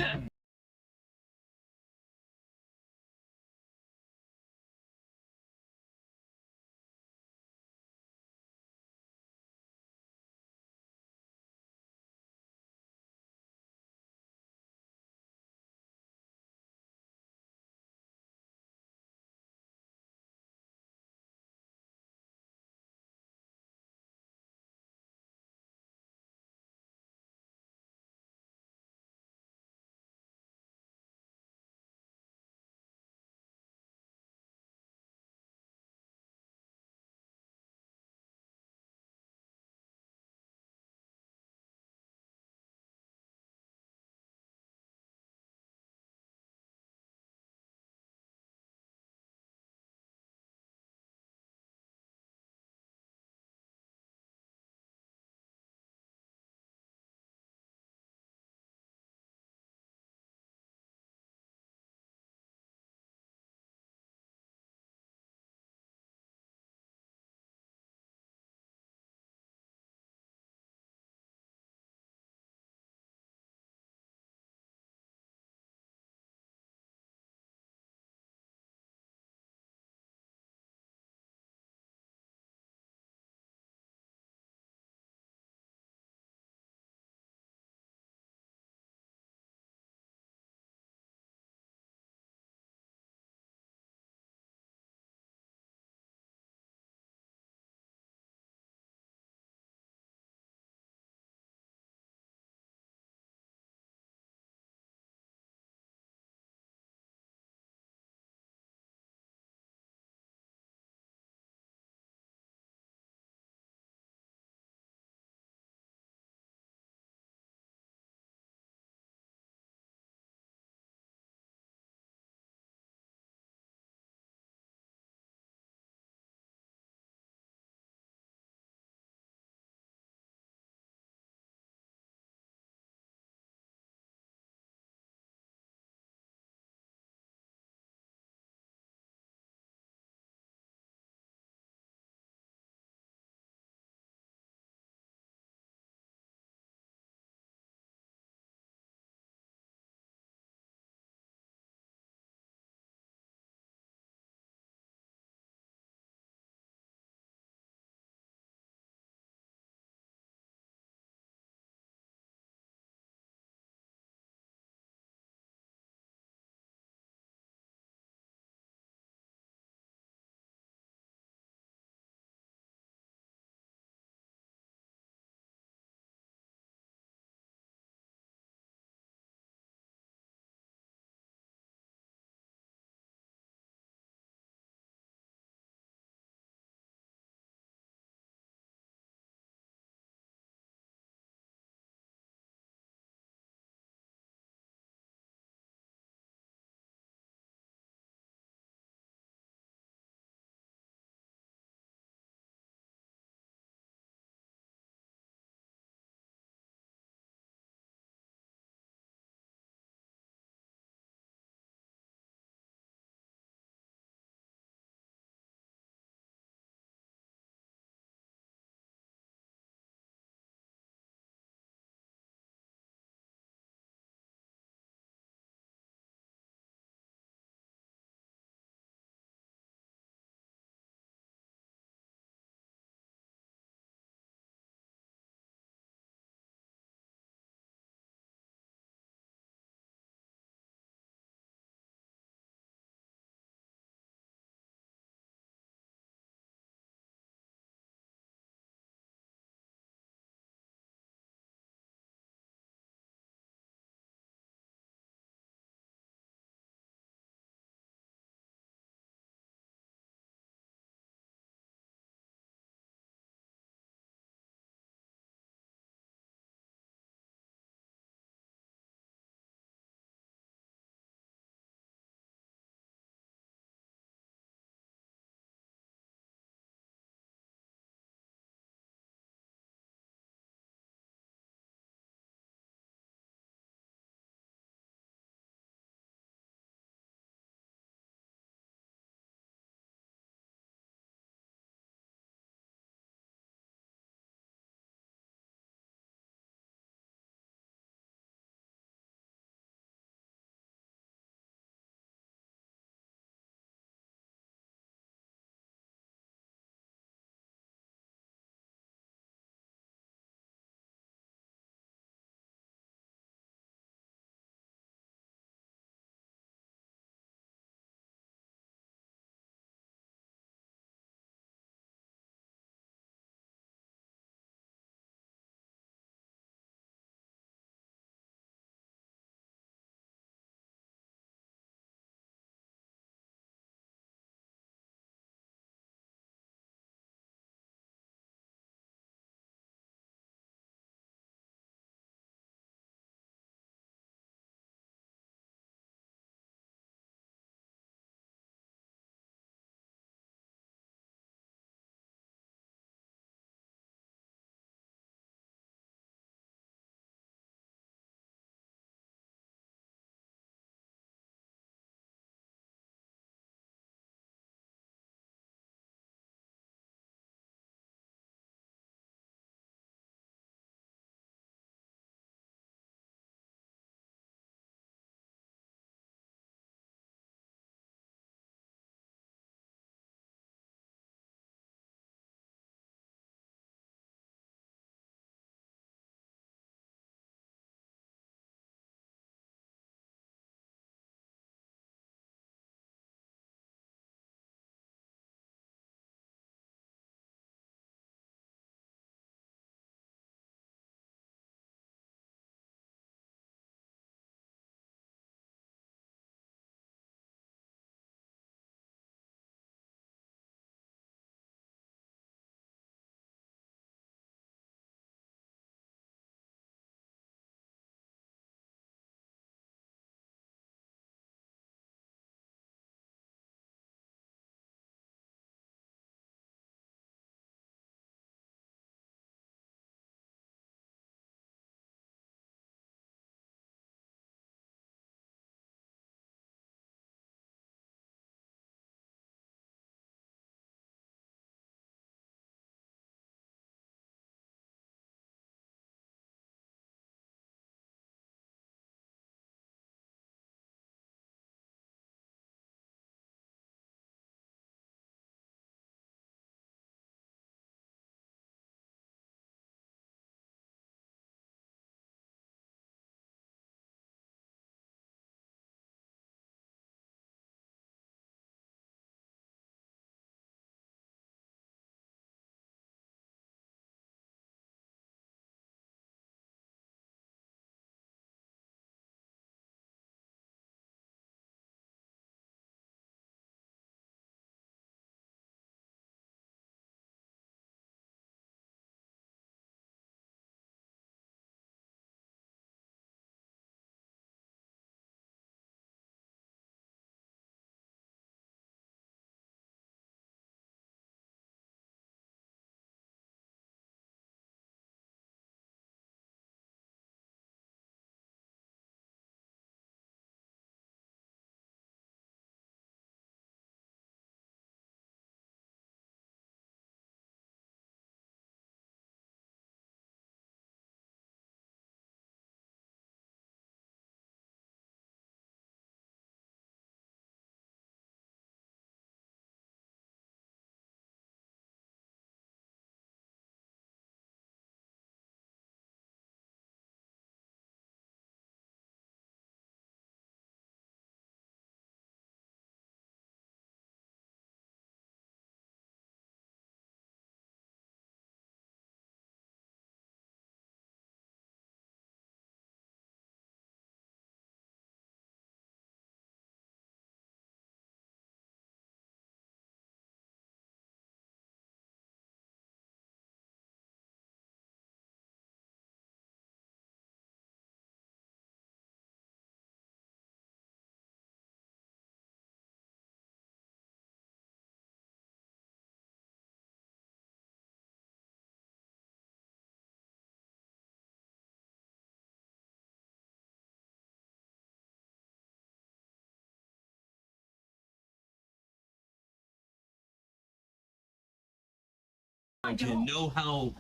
to know how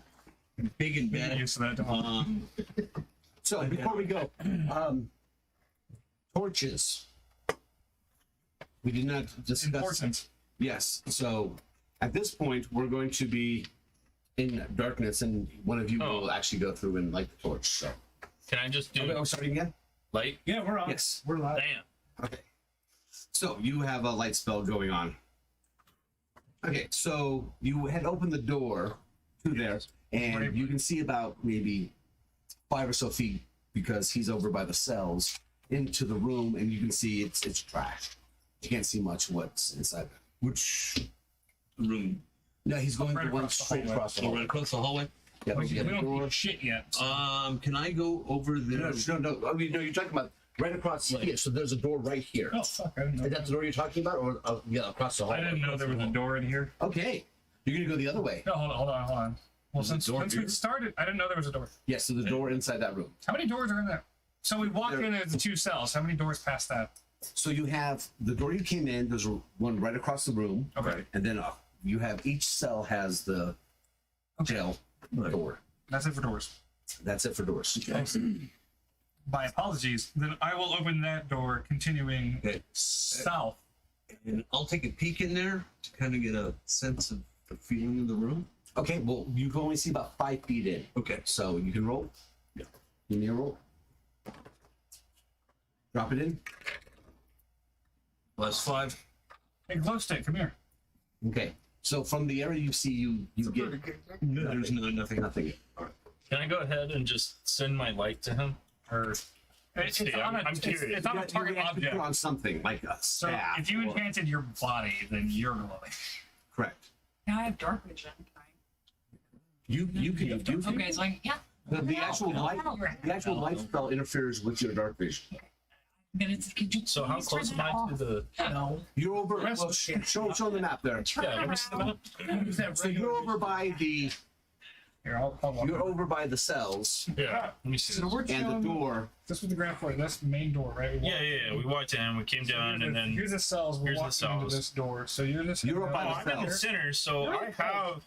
big and Get bad. used to that. So before we go, torches. We did not discuss. Important. Yes. So at this point, we're going to be in darkness, and one of you will actually go through and light the torch. So. Can I just do Okay, starting again. light? Yeah, we're on. Yes. We're live. Damn. Okay. So you have a light spell going on. Okay, so you had opened the door to there, and you can see about maybe 5 or so feet, because he's over by the cells, into the room, and you can see it's trashed. You can't see much what's inside. Which room? No, he's going Right the one across the straight hallway. across the So right hallway. across the hallway. Yeah, We you got a don't door. do shit yet. So. Can I go over there? No. I mean, no, you're talking about right across here. So there's a door right here. Oh fuck! I didn't know. Is that the door you're talking about, or yeah, across the hallway? I didn't know there was a door in here. Okay, you're gonna go the other way. No, hold on. Well, There's a since door we here? started, I didn't know there was a door. Yes, so the door inside that room. How many doors are in there? So we walked in at the 2 cells. How many doors past that? So you have the door you came in. There's one right across the room. Okay. And then you have each cell has the jail door. That's it for doors. That's it for doors. My apologies. Then I will open that door, continuing Okay. south. And I'll take a peek in there to kind of get a sense of the feeling of the room. Okay, well, you can only see about 5 feet in. Okay. So you can roll. Yeah. Give me a roll. Drop it in. +5. Hey, glow stick, come here. Okay. So from the area you see, you get No, there's nothing. nothing. Can I go ahead and just send my light to him? Or It's see, on a, I'm curious. it's on a target you have to object. put on something like a So staff. if you or- enchanted your body, then you're glowing. correct. Now I have dark vision. You can Okay, so yeah. the actual light light spell interferes with your dark vision. But it's, could you So how please close turn am I that to off? the? No. You're over. Rest Well, of show the map there. Turn Yeah, let me see the around. map. Use that So you're regular- over by the Here, I'll walk. you're over by the cells Yeah, let me see. So we're and the chilling. door. This was the ground floor. That's the main door, right? We walked- We walked in, we came down, and then here's the cells. We're here's the walking into cells. this door. So you're just You're by oh, the I'm in the cells. center, so I have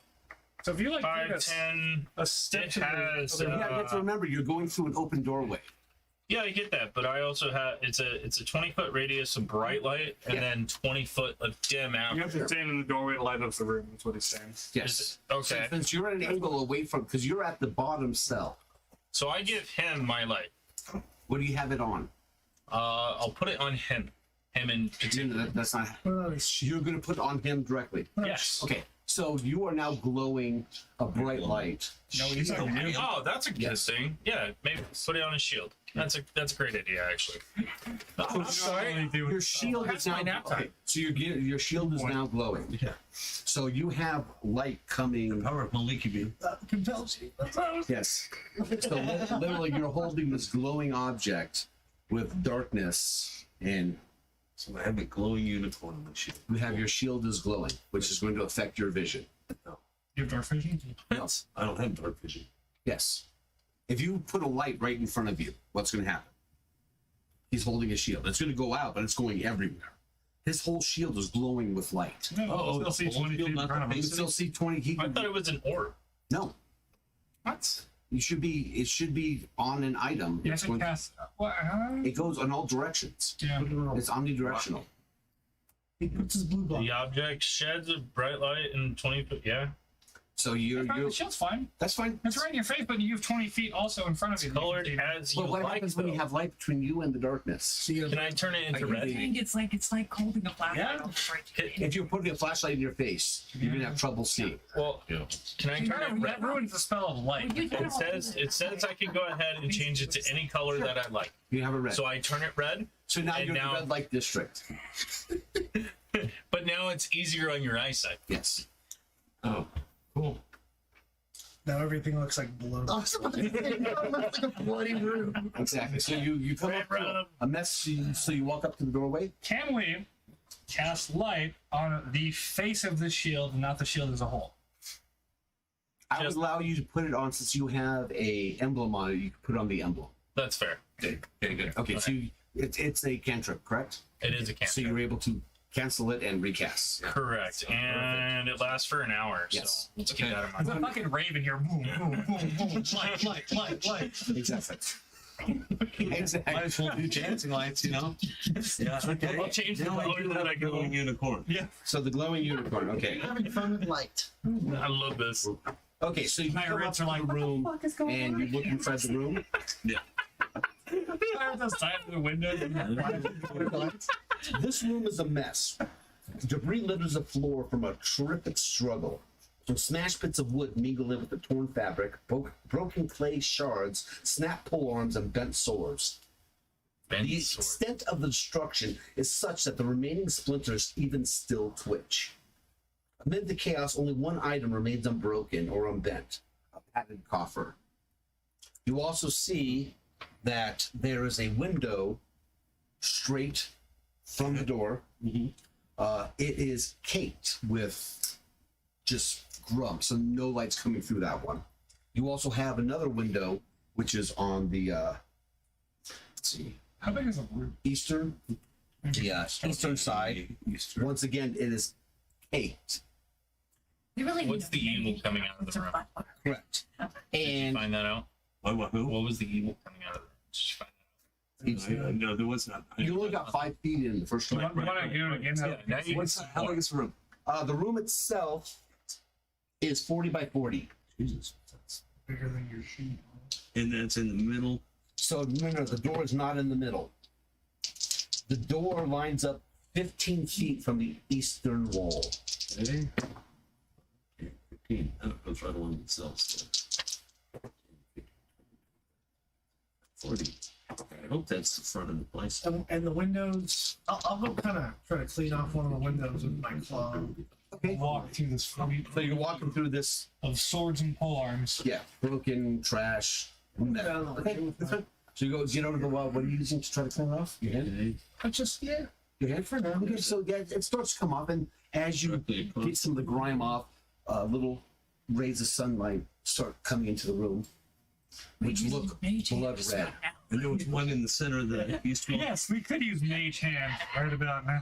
So if you like 5, take 10. a step It to the- has, to the- You have to remember you're going through an open doorway. Yeah, I get that, but I also have it's a 20-foot radius of bright light, and Yeah. then 20-foot of dim you have after. to stand in the doorway to light up the room. That's what he's saying. Yes. Okay. So since you're at an angle away from, because you're at the bottom cell. So I give him my light. What do you have it on? I'll put it on him. Him in particular. That's not. You're going to put it on him directly. Yes. Okay. So you are now glowing a bright light. No, he's not you. Oh, that's a good thing. Yeah, maybe put it on his shield. That's a great idea, actually. I'm sorry. Your shield is now. my nap time. Okay, so your shield is now glowing. Yeah. So you have light coming. Power of Maliki beam. compels you. Yes. So literally, you're holding this glowing object with darkness, and So I have a glowing unicorn on my shield. you have your shield is glowing, which is going to affect your vision. You have dark vision? No. I don't have dark vision. Yes. If you put a light right in front of you, what's going to happen? He's holding a shield. It's going to go out, but it's going everywhere. His whole shield is glowing with light. No, Oh, still see the whole 20 feet field, in not front of the You him. can still see 20. He I can, thought it was an orb. no, What? it should be on an item. You It's have to going- cast. What? it goes in all directions. Yeah. It's omnidirectional. He puts his blue block. The object sheds a bright light in 20 foot. Yeah. So you're The shield's fine. that's fine. It's right in your face, but you have 20 feet also in front of you. Colored as you But what like. happens when you though. have light between you and the darkness? So you have Can I turn it into I red? I think it's like holding a flashlight Yeah. on the right. If you're putting a flashlight in your face, you're gonna have trouble seeing. Well, can I turn it red? That ruins the spell of light. It says I can go ahead and change it to any color that I like. You have a red. So I turn it red, So now and you're in now- the red light district. but now it's easier on your eyesight. Yes. Oh, cool. now everything looks like blood. I was about to say, it looks like a bloody room. Exactly. So you come up to a mess. So you walk up to the doorway. Can we cast light on the face of the shield, not the shield as a whole? I would Just- allow you to put it on since you have a emblem on it. You can put it on the emblem. That's fair. Okay, good. Okay. So it's a cantrip, correct? It is a So cantrip. you're able to cancel it and recast. Yeah. Correct. And it lasts for an hour. Yes. So let's keep that in There's mind. a fucking raven here. Boom, boom, boom, boom. Light. Exactly. Exactly. Might as well do dancing lights, you know? Yeah, okay. I'll change the Now I color do that have I a go. glowing unicorn. So the glowing unicorn. Okay. Having fun with light. I love this. Okay. So you come up Pirates to are the like, room What the fuck is going and on? you look inside the room. Pirates outside of the window. This room is a mess. Debris litters the floor from a terrific struggle. Some smashed bits of wood mingle in with the torn fabric, broken clay shards, snapped polearms, and bent swords. Bent The sword. extent of the destruction is such that the remaining splinters even still twitch. Amid the chaos, only one item remains unbroken or unbent: a padded coffer. You also see that there is a window straight from the door. It is caked with just grubs, so no light's coming through that one. You also have another window, which is on the let's see, How big is the room? eastern side. Once again, it is caked. We really need What's a the evil mini coming out of the to room? butler. Correct. Did you And find that out? Who? What was the evil coming out of the room? Did you find that out? No, there was not. you only got 5 feet in the first You one. want to do it again? Yeah, now you What's can how big is the room? The room itself is 40 by 40. Jesus. Bigger than your sheet. And that's in the middle. So no, the door is not in the middle. The door lines up 15 feet from the eastern wall. Okay. 15. That goes right along the cells. 40. I hope that's the front of the place. And the windows, I'll go kind of try to clean off one of the windows with my claw. Okay. Walk through this fleet So you're walking through this, of swords and polearms. yeah, broken trash. metal. Okay, that's fine. So you go get over the wall. What are you using to try to clean it off? Your hand? I just, yeah. Your hand for now. Okay, so yeah, it starts to come up, and as you get some of the grime off, little rays of sunlight start coming into the room, which We look use mage blood hands red. right now. And there was one in the center of the east wall. Yes, we could use mage hand right about now.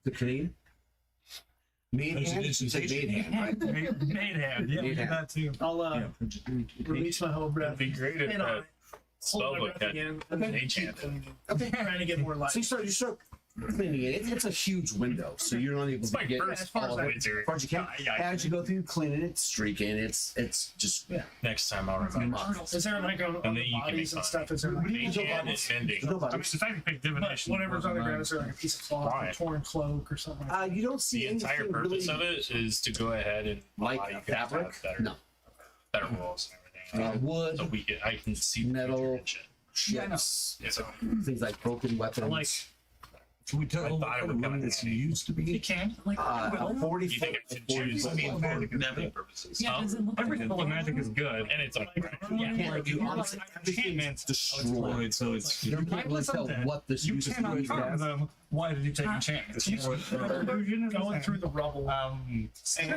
The Canadian? Maid There's an hand? You said maid indentation. hand, right? Mage hand. Yeah, we Mage did hand. that too. I'll release my whole breath. It'd be great if Spin on that it, hold my spellbook breath had again, Okay. and mage keep hand. cleaning. Okay. Trying to get more light. So you start cleaning it. It's a huge window, so you're not able It's to my get first as far as all of I- it wizard. as far as you can. As you go through cleaning it, streaking, it's just Next time I'll remember. much. Is there like on And the then you can bodies make and fun stuff? Is there like Mage hand and mending. No I mean, bodies. if I could pick divination, whatever's on the ground? Is there like a piece of cloth, Why? a torn cloak, or something? Like that? You don't see The entire anything purpose really of it is to go ahead and like allow you guys to fabric. have better, No, better rolls and everything. wood, So I can see the metal, future and shit. ships, So things like broken weapons. like Can we tell I what thought it kind would of come money in this handy. used to you be? can. Like, A 40 You think foot. I should choose I mean, for napping purposes. yeah, does it look Every like level of magic is good. and it's like You can't. You honestly, everything's Enchantments. destroyed. So it's You can't really tell what this You uses cannot to harm as. them. Why did you take enchantments? Going through the rubble. And And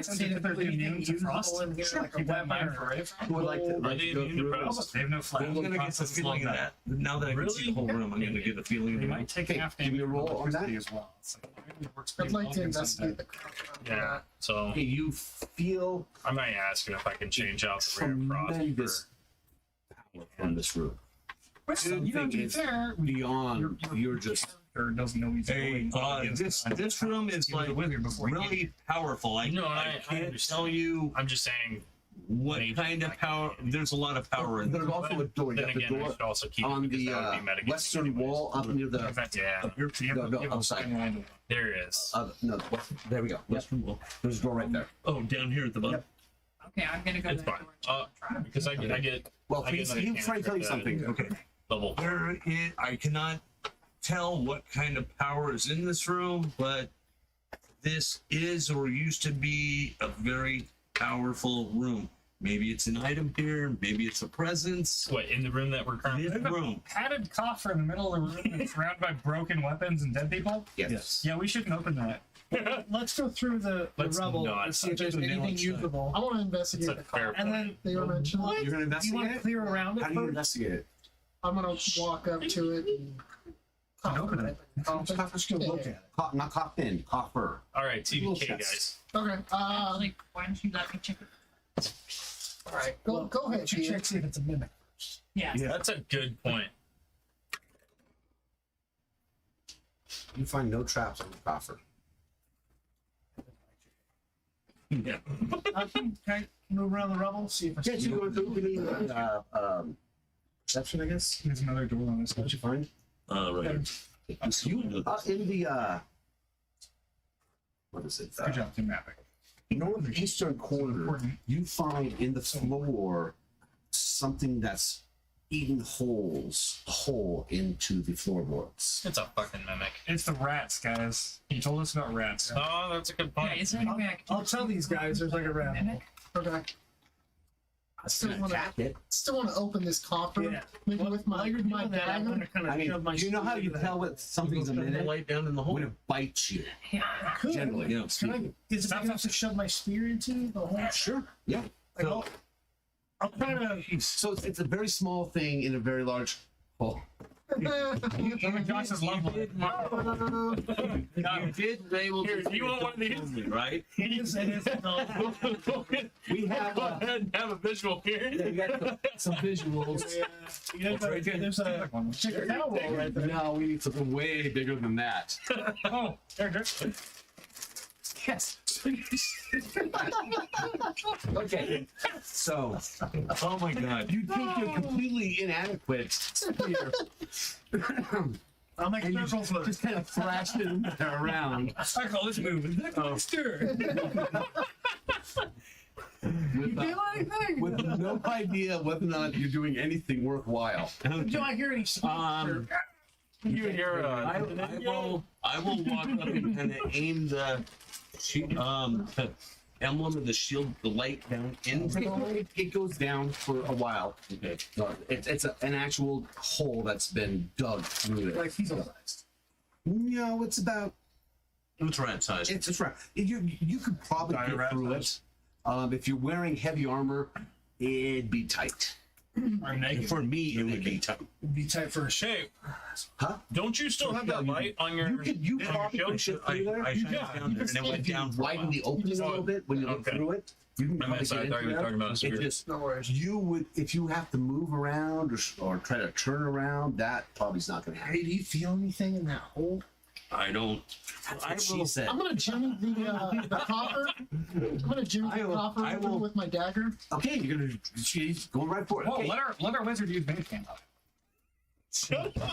seeing if there's anything immune to frost. usable in here, Sure, like a keep that in mind weapon for or it. Who would like to, Are like they to go immune to through? frost? They have no flash. I'm gonna get the feeling of that. Now that I can see the whole room, I'm gonna get the feeling They of might it. take Okay, half give me a damage roll from on that. electricity as well. It's like, it works I'd pretty like well to against investigate undead. the craft. yeah. So Okay, you feel I might ask him if I can change out the rare frost. tremendous power from this room. Well, Something you know, to be is fair, beyond. You're just. or doesn't know he's Hey, going this room is He was a like wizard before he really powerful. No, I can't understand. tell you I'm just saying. what Maybe. kind of power. There's a lot of power in There's there. also a door. You Then got the again, I door should also keep on it because the that would be metagaming western anyways. wall up near the. Yeah, No, outside. there it is. No, there we go. Yep. Western wall. There's a door right there. Oh, down here at the bottom. Okay, I'm gonna go It's to that fine. door. Try. Because I get Well, I get he's another trying to tell you cantrip something. Okay. level. There is, I cannot tell what kind of power is in this room, but this is or used to be a very powerful room. Maybe it's an item here, maybe it's a presence. What in the room that we're currently? This room. Padded coffer in the middle of the room and surrounded by broken weapons and dead people? Yes. Yeah, we shouldn't open that. Let's go through the Let's rubble not and see if there's touch the nail anything inside. usable. I want to investigate It's a the fair craft. And then They were mentioned. You're gonna you want investigate to it. clear around it How do you first? investigate it? I'm gonna walk up to it and Copper, right? Copper. Let's go look at it. Not cough in, coffer. All right, Little TBK chest. guys. Okay. Like, why don't you let me check it? All right. Go ahead. Why don't you Ian. check see if it's a mimic. Yeah. That's a good point. You find no traps on the coffer. Yeah. Okay, move around the rubble, see if it's. Yes, you go to perception, I guess. There's another door on this side. What'd you find? Right. In the what is it? Good job, Tim Mapping. Northeastern corner, Important. you find in the floor something that's eaten a hole into the floorboards. It's a fucking mimic. It's the rats, guys. He told us about rats. Oh, that's a good Yeah, point. is there any way I can I'll tell these guys there's like a rabbit. mimic? Okay. I still want to Attack it. open this coffer. Yeah. Maybe with While you're my doing that, I'm dagger. gonna kind I of shove my. mean, do you know how spear you into tell that. what something's a minute? Light down in the hole. When it bites you. Yeah. Could. Generally, you know, Can I, is it big enough to shove my spear into the hole? Sure. Yeah. Like, I'll try to. So it's a very small thing in a very large hole. Josh is lovely. You did able Here, to do you want one of these? me, right? It is. We have Go ahead and have a visual here. we got some visuals. Yeah, there's a chicken towel roll right there. No, we need something way bigger than that. Oh, there. Yes. Okay. So Oh my god. you think you're completely inadequate here. I'll make And you circles with it. just kind of thrashed it around I call this move. Stir. with, Do anything? with no idea whether or not you're doing anything worthwhile. Do I hear any squeaks? or- You and your I will walk up and kind of aim the emblem of the shield, the light down into the hole. It goes down for a while. Okay. It's an actual hole that's been dug through it. Like he's alive. No, it's about It's rat size. it's right. You could probably Dire get rat through it. If you're wearing heavy armor, it'd be tight. I'm naked. For me, it would be tough. It'd be tight for a shit. Hey, Huh? don't you still have that light on your? You on probably your could shield? fit through there. I shined Yeah, down there and it went If you down for a widen while. the opening a little bit when you look Okay. through it, you can I probably meant, get I into thought you were there. talking about a It spear. just No worries. you would if you have to move around or try to turn around. That probably's not going to happen. Hey, do you feel anything in that hole? I don't. That's I what she will- said. I'm gonna jimmy the copper. I'm gonna jimmy the copper I open will- with my dagger. Okay, you're gonna. She's going right for it. Whoa, Okay. let our wizard use base cam.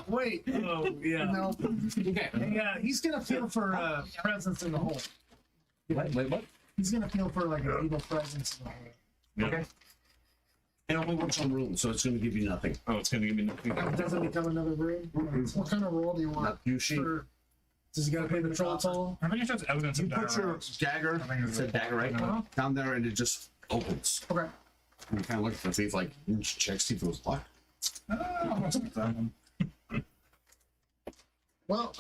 Wait. Oh yeah. No, Okay. Yeah, he's gonna feel for presence in the hole. What? He's gonna feel for like an evil presence in the hole. Okay. It only works on rooms, so it's going to give you nothing. Oh, it's gonna give me nothing. It doesn't become another room. what kind of roll do you want? Not you, she. For, Does he gotta pay the troll toll? I think it shows evidence You of put your dire dagger, it said dagger right down there, and it just opens. okay. And you kind of look at the thief like, check, see if it was locked. Well,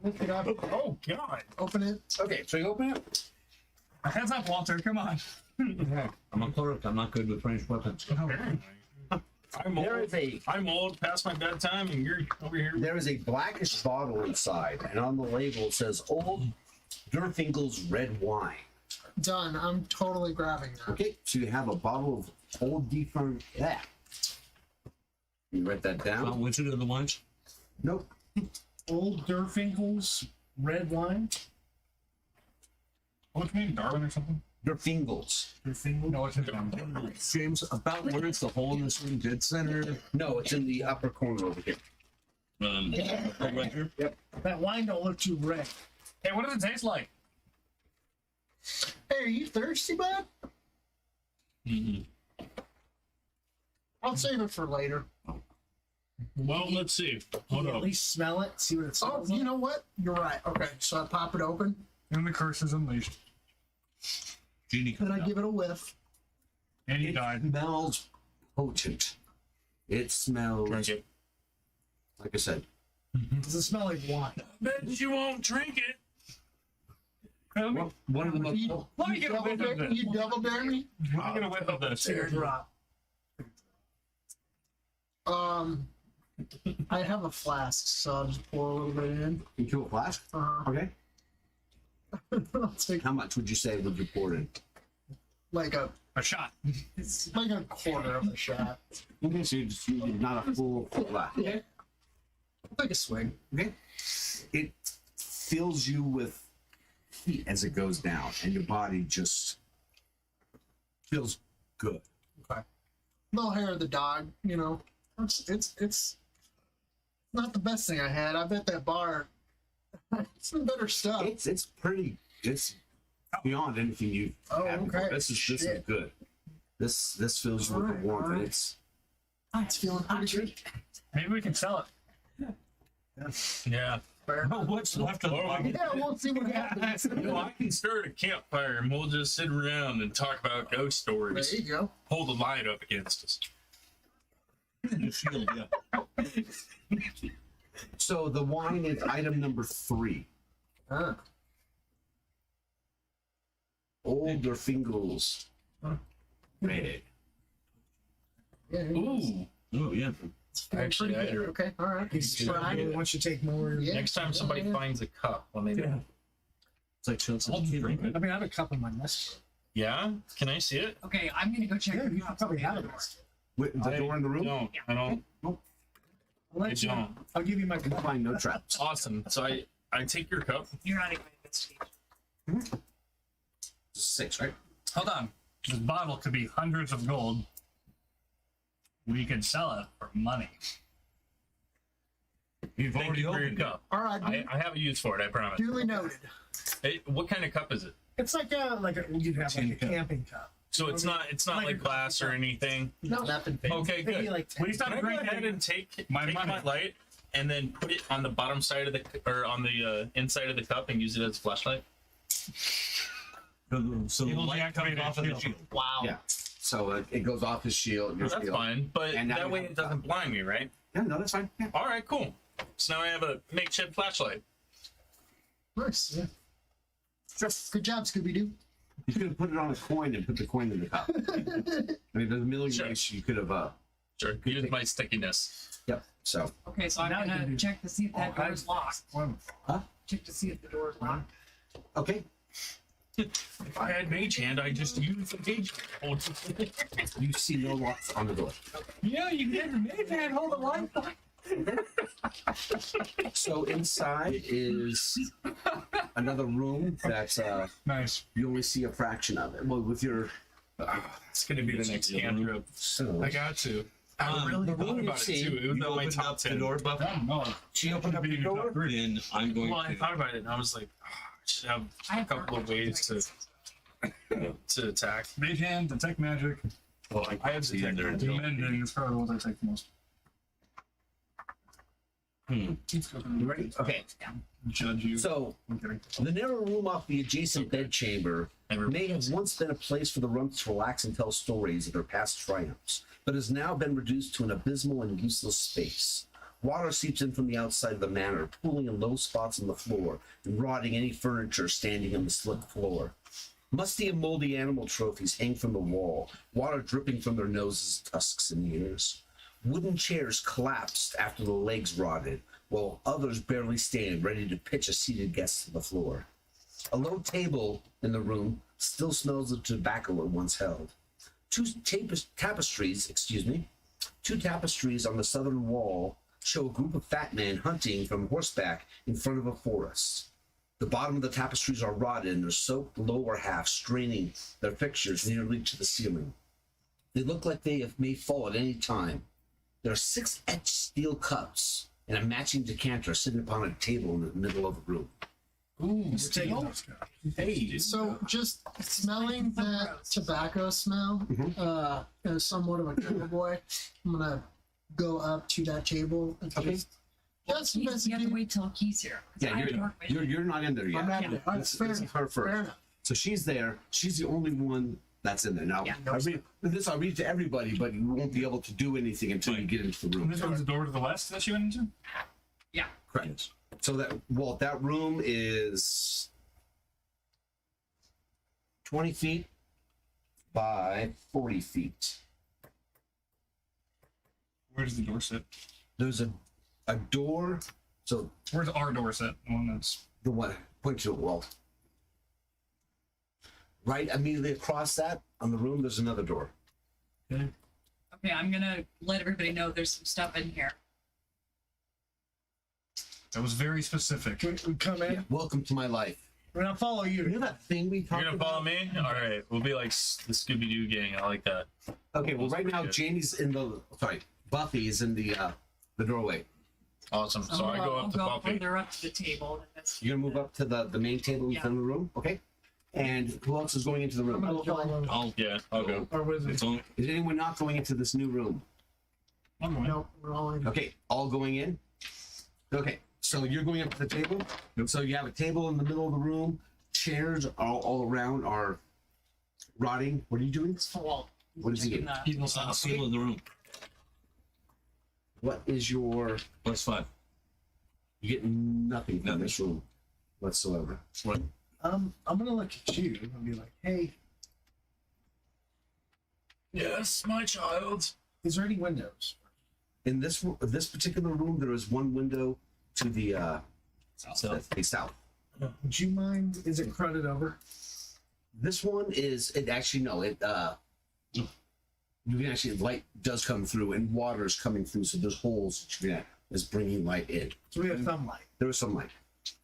lift it up, Oh god. open it. Okay, so you open it. Heads up, Walter. Come on. I'm a cleric. I'm not good with ranged weapons. I'm There old. is a I'm old, past my bedtime, and you're over here. there is a blackish bottle inside, and on the label it says Old Durfinkel's red wine. Done. I'm totally grabbing that. Okay, so you have a bottle of Old Defern. Yeah. You write that down? Wizard of the Wines. Nope. Old Durfinkel's red wine. What's your name? Darwin or something? Durfinkel's. No, it's his name. James, about where is the hole in this room? Dead center. No, it's in the upper corner over here. Right here. That wine don't look too red. Hey, what does it taste like? Hey, are you thirsty, bud? I'll save it for later. Well, let's see. Can Hold you at up. least smell it? See what it Oh, smells you like? know what? You're right. Okay, so I pop it open, And the curse is unleashed. Genie and comes I out. give it a whiff. And he It died. smells potent. It smells, Drink it. like I said, Does it smell like wine? Bet you won't drink it. one of the most. You, Let me you get a double whiff of dare, this. you double dare me? I'm gonna whiff of this. Take a drop. I have a flask, so I'll just pour a little bit in. Into a flask? Okay. I'll take How much would you say would you pour in? like a shot. quarter of a shot. Okay, so you're not a full flask. Yeah. I'll take a swig. Okay. It fills you with heat as it goes down, and your body just feels good. Okay. Little hair of the dog, you know. It's not the best thing I had. I bet that bar some better stuff. It's pretty. It's beyond anything you've Oh, had before. okay. This is Shit. good. This fills you with the Alright, warmth, and alright. it's feeling pretty good. Maybe we can sell it. Yeah. What's left of the bottle? Yeah, we'll see what happens. I can start a campfire and we'll just sit around and talk about ghost There stories. you go. Hold the light up against us. The shield, yeah. so the wine is item number 3. Ah. Older Fingers. Red. Yeah, Ooh. Oh, yeah. it's feeling Actually, pretty I good. do. Okay, all right. He's Yeah. trying. Once you take more, Yeah. Next time somebody Yeah. finds a cup, when they do. It's like Chelsea. I'll drink it. I mean, I have a cup in my nest. Yeah? Can I see it? Okay, I'm gonna go check Yeah, the you cups probably on have the it. door. Wait, the door in the room? I don't. I'll I let you. don't. I'll give you my cup. Find no traps. Awesome. So I take your cup. You're not even investigation. 6, right? Hold on. This bottle could be hundreds of gold. We could sell it for money. You've Thank already you for your opened it. cup. All right, I have a use for it, I promise. duly noted. Hey, what kind of cup is it? It's like a you'd have like a Tin cup. camping cup. So it's not Like like a glass coffee or cup. anything. No, nothing. Okay, Maybe good. like Please Can stop I go ahead drinking. and take My my money. light and then put it on the bottom side of the or on the inside of the cup and use it as a flashlight? So the People light comes deactivate off of the shield. shield. Wow. Yeah. So it goes off his shield. Your That's shield. fine, but And now that you way have it doesn't blind me, right? Yeah, no, that's fine. Yeah. All right, cool. So now I have a makeshift flashlight. Nice. Yeah. Just Good job, Scooby Doo. you could have put it on a coin and put the coin in the cup. I mean, there's a million Sure. ways you could have. Sure, use my stickiness. Yep. So Okay, so I'm Now you can gonna do- check to see if that Oh, door's locked. Huh? Check to see if the door's locked. okay. If I had mage hand, I just use the mage hand. You see no locks on the door. Yeah, you get made man hold the light. So inside is another room that Nice. you only see a fraction of it. Well, with your It's gonna be the next cantrip. so I got to. I really the thought room about you it see, too. It was you on my opened top up the 10. door, Buffy. I don't know. She opened up the Being door, covered. and I'm going Well, I to. thought about it and I was like, I should have I a have couple of ways to attack. Mage hand, detect magic, Oh, I have see in there. detect magic. mending is probably what I take the most. you ready? Okay. Judge you. So I'm kidding. the narrow room off the adjacent bedchamber may have once been a place for the runts to relax and tell stories of their past triumphs, but has now been reduced to an abysmal and useless space. Water seeps in from the outside of the manor, pooling in low spots on the floor and rotting any furniture standing on the slick floor. Musty and moldy animal trophies hang from the wall, water dripping from their noses, tusks, and ears. Wooden chairs collapsed after the legs rotted, while others barely stand, ready to pitch a seated guest to the floor. A low table in the room still smells of tobacco it once held. Two tapestries on the southern wall show a group of fat men hunting from horseback in front of a forest. The bottom of the tapestries are rotted and their soaked lower half straining their fixtures nearly to the ceiling. They look like they may fall at any time. There are 6 etched steel cups and a matching decanter sitting upon a table in the middle of the room. Ooh, we're taking those. Hey, So just smelling that tobacco smell, as somewhat of a cover boy, I'm gonna go up to that table and Okay. just You have to investigate. wait till he's here. 'cause I have Darkvision. You're not in there yet. I'm not in there. All right, This fair is enough, her fair first. enough. So she's there. She's the only one that's in there. Now, Yeah. I read to everybody, but you won't be able to do anything until you get into the room. This one's the door to the west that you went into? Yeah. Correct. So that room is 20 feet by 40 feet. Where does the door sit? there's a door. So Where's our door set? The one that's the one point to the wall. Right immediately across that on the room, there's another door. Okay, I'm gonna let everybody know there's some stuff in here. that was very specific. We come in. Welcome to my life. We're gonna follow You you. know that thing we You're talked gonna about? follow me? All right, we'll be like the Scooby Doo gang. I like that. Okay, well, right now Good. Jamie's in the Buffy is in the doorway. Awesome. So I go I'll up to go Buffy. further up to the table. And that's You're gonna move up to the main table in Yeah. front of the room, okay? And who else is going into the room? I'll follow. I'll, Yeah, I'll go. Our wizard. it's only, Is anyone not going into this new room? I'm going. Nope, we're all in. Okay, all going in. Okay, so you're going up to the table. So you have a table in the middle of the room. Chairs all around are rotting. What are you doing? it's full. What is he Checking getting? the- People's house. people in the room. What is your? +5. You get nothing from this room whatsoever. What? I'm gonna look at you and be like, hey, Yes, my child. is there any windows? In this particular room, there is one window to the south. Would you mind? Is it crowded over? This one is it actually no it you can actually light does come through and water is coming through, so there's holes that you can is bringing light in. So we have thumb light. There is some light.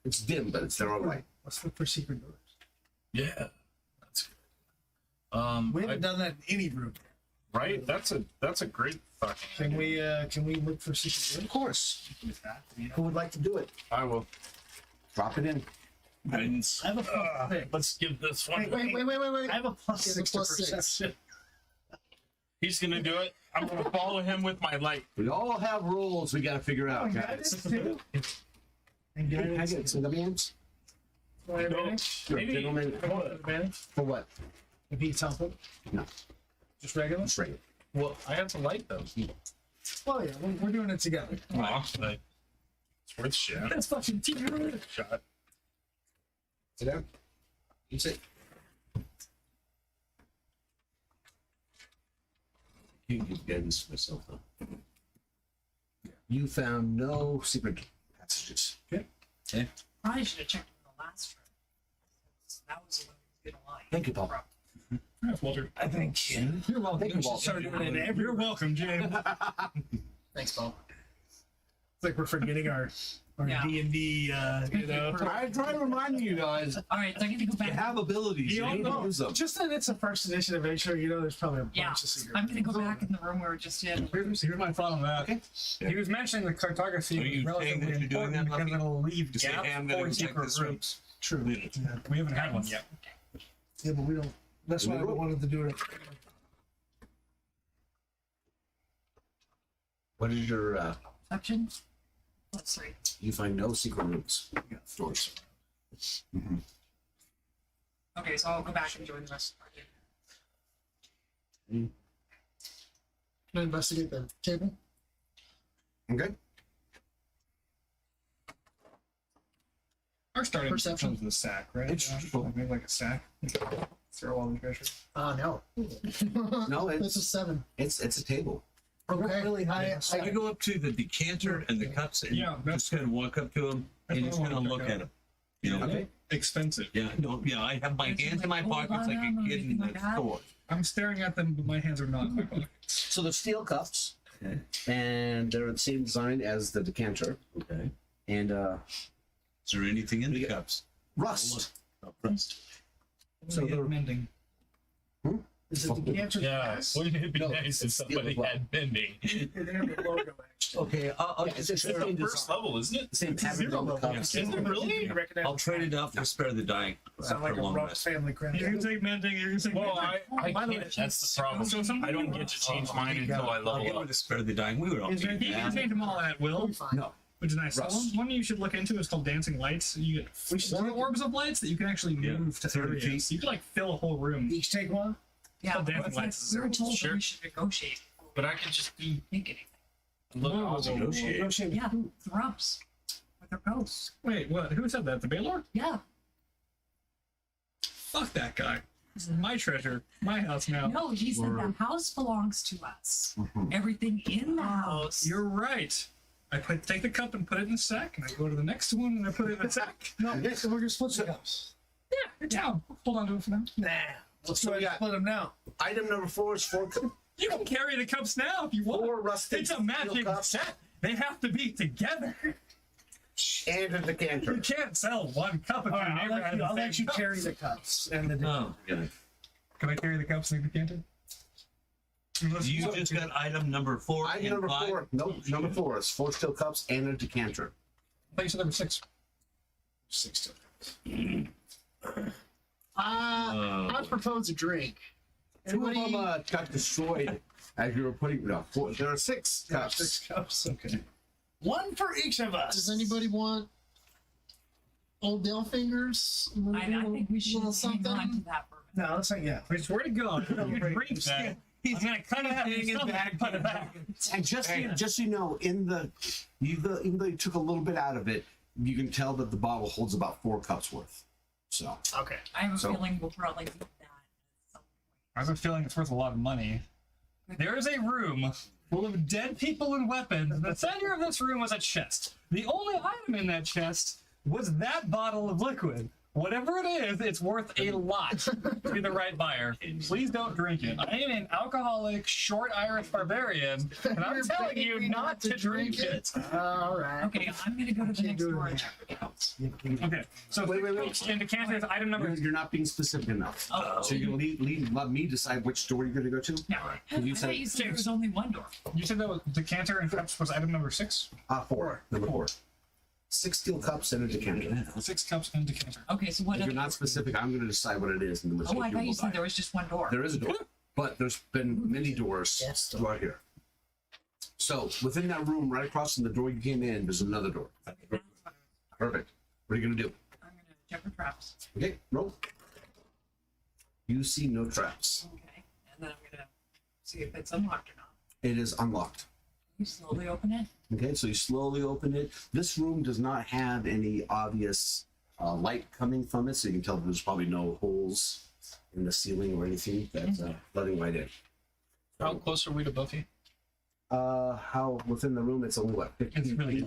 It's dim, but it's there all right. Let's look for secret doors. Yeah, that's good. We haven't done that in any room. Right? That's a great fucking. Can we look for secret Of course. Who would like to do it? I will. Drop it in. Guidance. I have a plus six. Let's give this one. Wait. I have a plus You have a six to plus six. perception. He's gonna do it. I'm gonna follow him with my light. We all have rules we got to figure out, guys. Guidance too. And Can I guidance. get some advance? Want advantage? Sure, Maybe- gentlemen. I want advantage. For what? If he's helping. No. Just regular? That's right. Well, I have the light though. Well, yeah, we're doing it together. Wow, but it's worth a shot. That's fucking team. Shot. Sit down. You sit. You give guidance to myself, though. You found no secret passages. Probably should have checked in the last room. That was the one who was gonna lie. Thank you, Paul. Yes, Walter. I think. You're welcome. Thank you, Paul. Start doing it every. You're welcome, James. Thanks, Paul. It's like we're forgetting our Yeah. D&D, you know. I try to remind you guys, All right, so I get to go you back. have abilities. You need to use them. Just that it's a first edition adventure, you know, there's probably a bunch Yeah, of secret. I'm gonna go back in the room we were just in. Here's my thought on that. Okay. He was mentioning the cartography Are you was saying relatively that you're doing important that, because Lucky? it'll leave Just say, gaps hey, I'm gonna for go check secret this room. rooms. True. We haven't had one yet. Yeah, but we don't. That's why I wanted to do it. What is your, Perception? Let's see. you find no secret rooms. Doors. Okay, so I'll go back and join the rest of the party. Can I investigate the table? Okay. Our starting Perception. comes with a sack, right? It's Yeah, true. maybe like a sack. Throw all the treasure. No. No, That's a 7. it's a table. Okay. really high. I You go up to the decanter and the cups and Yeah, just kind of walk up to them and that's just what I kind of wanna look check at them. You know? Okay. Expensive. Yeah, no, yeah, I have my hands in my pockets like a kid in the store. I'm staring at them, but my hands are not in my pockets. So they're steel cups, Okay. and they're the same design as the decanter, Okay. and Is there anything in the cups? rust. Oh, rust. So So they're- mending. Is it the cancer? Yeah. Wouldn't it be No, nice if it's steel somebody as well. had bending? They have the logo actually. Okay, It's the first level, isn't it? the same pattern Zero on the level. cups. Is it really? You recognize I'll trade it off for spare the dying Sound after like a a long rough rest. family crime. You can take mending, you can take Well, mending. I By the way, can't. That's the problem. So something I don't get to change mine until I I'll level get up. with the spare the dying. We would all Is there- be You can happy. change them all at will, Fine. No, which is nice. So Rust. one you should look into is called dancing lights. You get We should 4 take it. orbs of lights that you can actually Yeah, move to 30 areas. feet. You can like fill a whole room. Each take one? Yeah, called dancing it's lights. we were told that Sure. we should negotiate. But I could just do. Think anything. Look, I'll go. Negotiate. Yeah, the rumps with their ghosts. Wait, what? Who said that? The Balor? Yeah. Fuck that guy. This is my treasure, my house now. No, he said the house belongs to us. Everything in the house. You're right. I take the cup and put it in the sack, and I go to the next one and I put it in the sack. No, so we're gonna split the cups. Yeah, you're down. Hold on to it for now. Nah. Let's go ahead and split them now. Item number 4 is 4 You can carry the cups now if you want. rusted It's a magic steel cups set. They have to be together. and a decanter. You can't sell one cup if All your right, neighbor has I'll the let same you cup. carry the cups and the. Oh, yeah. Can I carry the cups and the decanter? You just got item number 4 Item and number 5. 4. Nope, number 4 is 4 steel cups and a decanter. I thought you said there were 6. 6 steel cups. I propose a drink. 2 of Anybody? them got destroyed as you were putting. No, 4, there are 6 cups. 6 cups. Okay. One for each of us. Does anybody want old Dale fingers? I think we should Little hang on to that for a minute. No, that's not yet. I swear to God, if you drink that, I'm gonna cut it out of your stomach and put it back. And just so you know, even though you took a little bit out of it, you can tell that the bottle holds about 4 cups worth. So Okay. I have a So- feeling we'll probably need that at some I have a feeling it's worth a lot of money. There is a room full of dead people and weapons. The center of this room was a chest. The only item in that chest was that bottle of liquid. Whatever it is, it's worth a lot to be the right buyer. Please don't drink it. I am an alcoholic, short Irish barbarian, and I'm You're telling you begging me not to drink it. All right. Okay, I'm gonna go to the next do it. door and check for the cups. Okay, so Wait. in decanters, item number. you're not being specific enough. Oh. So you're gonna let me decide which door you're gonna go to. No, You I said- thought you said there was only one door. You said that was decanter and cups was item number 6. 4. Number 4. 6 steel cups and a decanter. 6 cups and decanter. Okay, so what? If you're other not door? specific, I'm gonna decide what it is, and then Oh, I thought you will said there was just one door. There is a door, but there's been many doors Yes, door. throughout here. So within that room, right across from the door you came in, there's another door. Perfect. What are you gonna do? I'm gonna check for traps. Okay, roll. You see no traps. Okay, and then I'm gonna see if it's unlocked or not. It is unlocked. You slowly open it. Okay, so you slowly open it. This room does not have any obvious light coming from it, so you can tell there's probably no holes in the ceiling or anything that's letting light in. How close are we to Buffy? How within the room it's only what? 15 It's really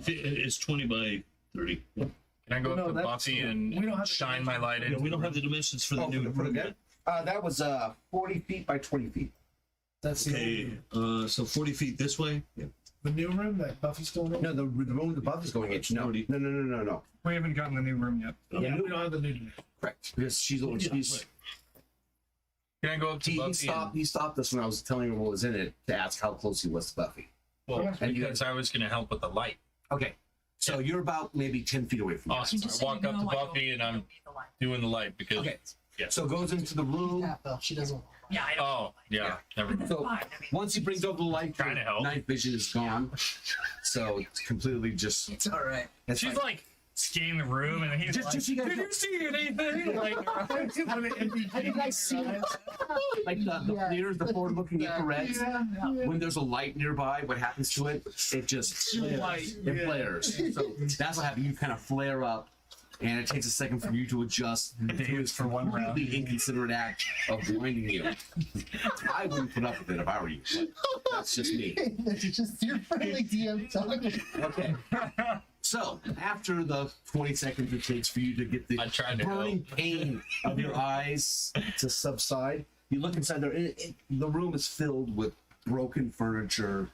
It's 20 by 30. Yeah, Can I go No, up to that's- Buffy we and don't have the shine my light in? we don't have the dimensions for the new for the room good? yet. That was 40 feet by 20 feet. That's Okay, so 40 feet this way. the new room that Buffy's going in. No, the room above is going in. No, 40. no. We haven't gotten the new room yet. Yeah, we don't have the new room. Correct. Because she's Can I go up to he Buffy? stopped us when I was telling her what was in it to ask how close he was to Buffy. Well, And you- because I was going to help with the light. Okay. So you're about maybe 10 feet away from her. Awesome. Just I so you walk up know, to I don't- Buffy and I I'm don't need the light. doing the light because. Okay. Yeah. So goes into the room. Yeah, well, she doesn't. Yeah, I don't. Oh, yeah. Never But mind. that's So fine. I mean, once he brings over the light, Trying to help. night vision is gone. So it's completely just. It's all right. It's She's like scanning the room, and he's Just- like, just you guys "Did know- you see anything?" Like, Have you guys seen like the Yeah. theaters, the forward-looking infrareds? Yeah. When there's a light nearby, what happens to it? It just flares. It flares. So that's what happens. You kind of flare up, and it takes a second for you to adjust to his for one round. completely inconsiderate act of blinding you. I wouldn't put up with it if I were you. But that's just me. It's just your friendly DM talking. Okay. So after the 20 seconds it takes for you to get the I tried to burning pain of your eyes to subside, you look inside there. The room is filled with broken furniture.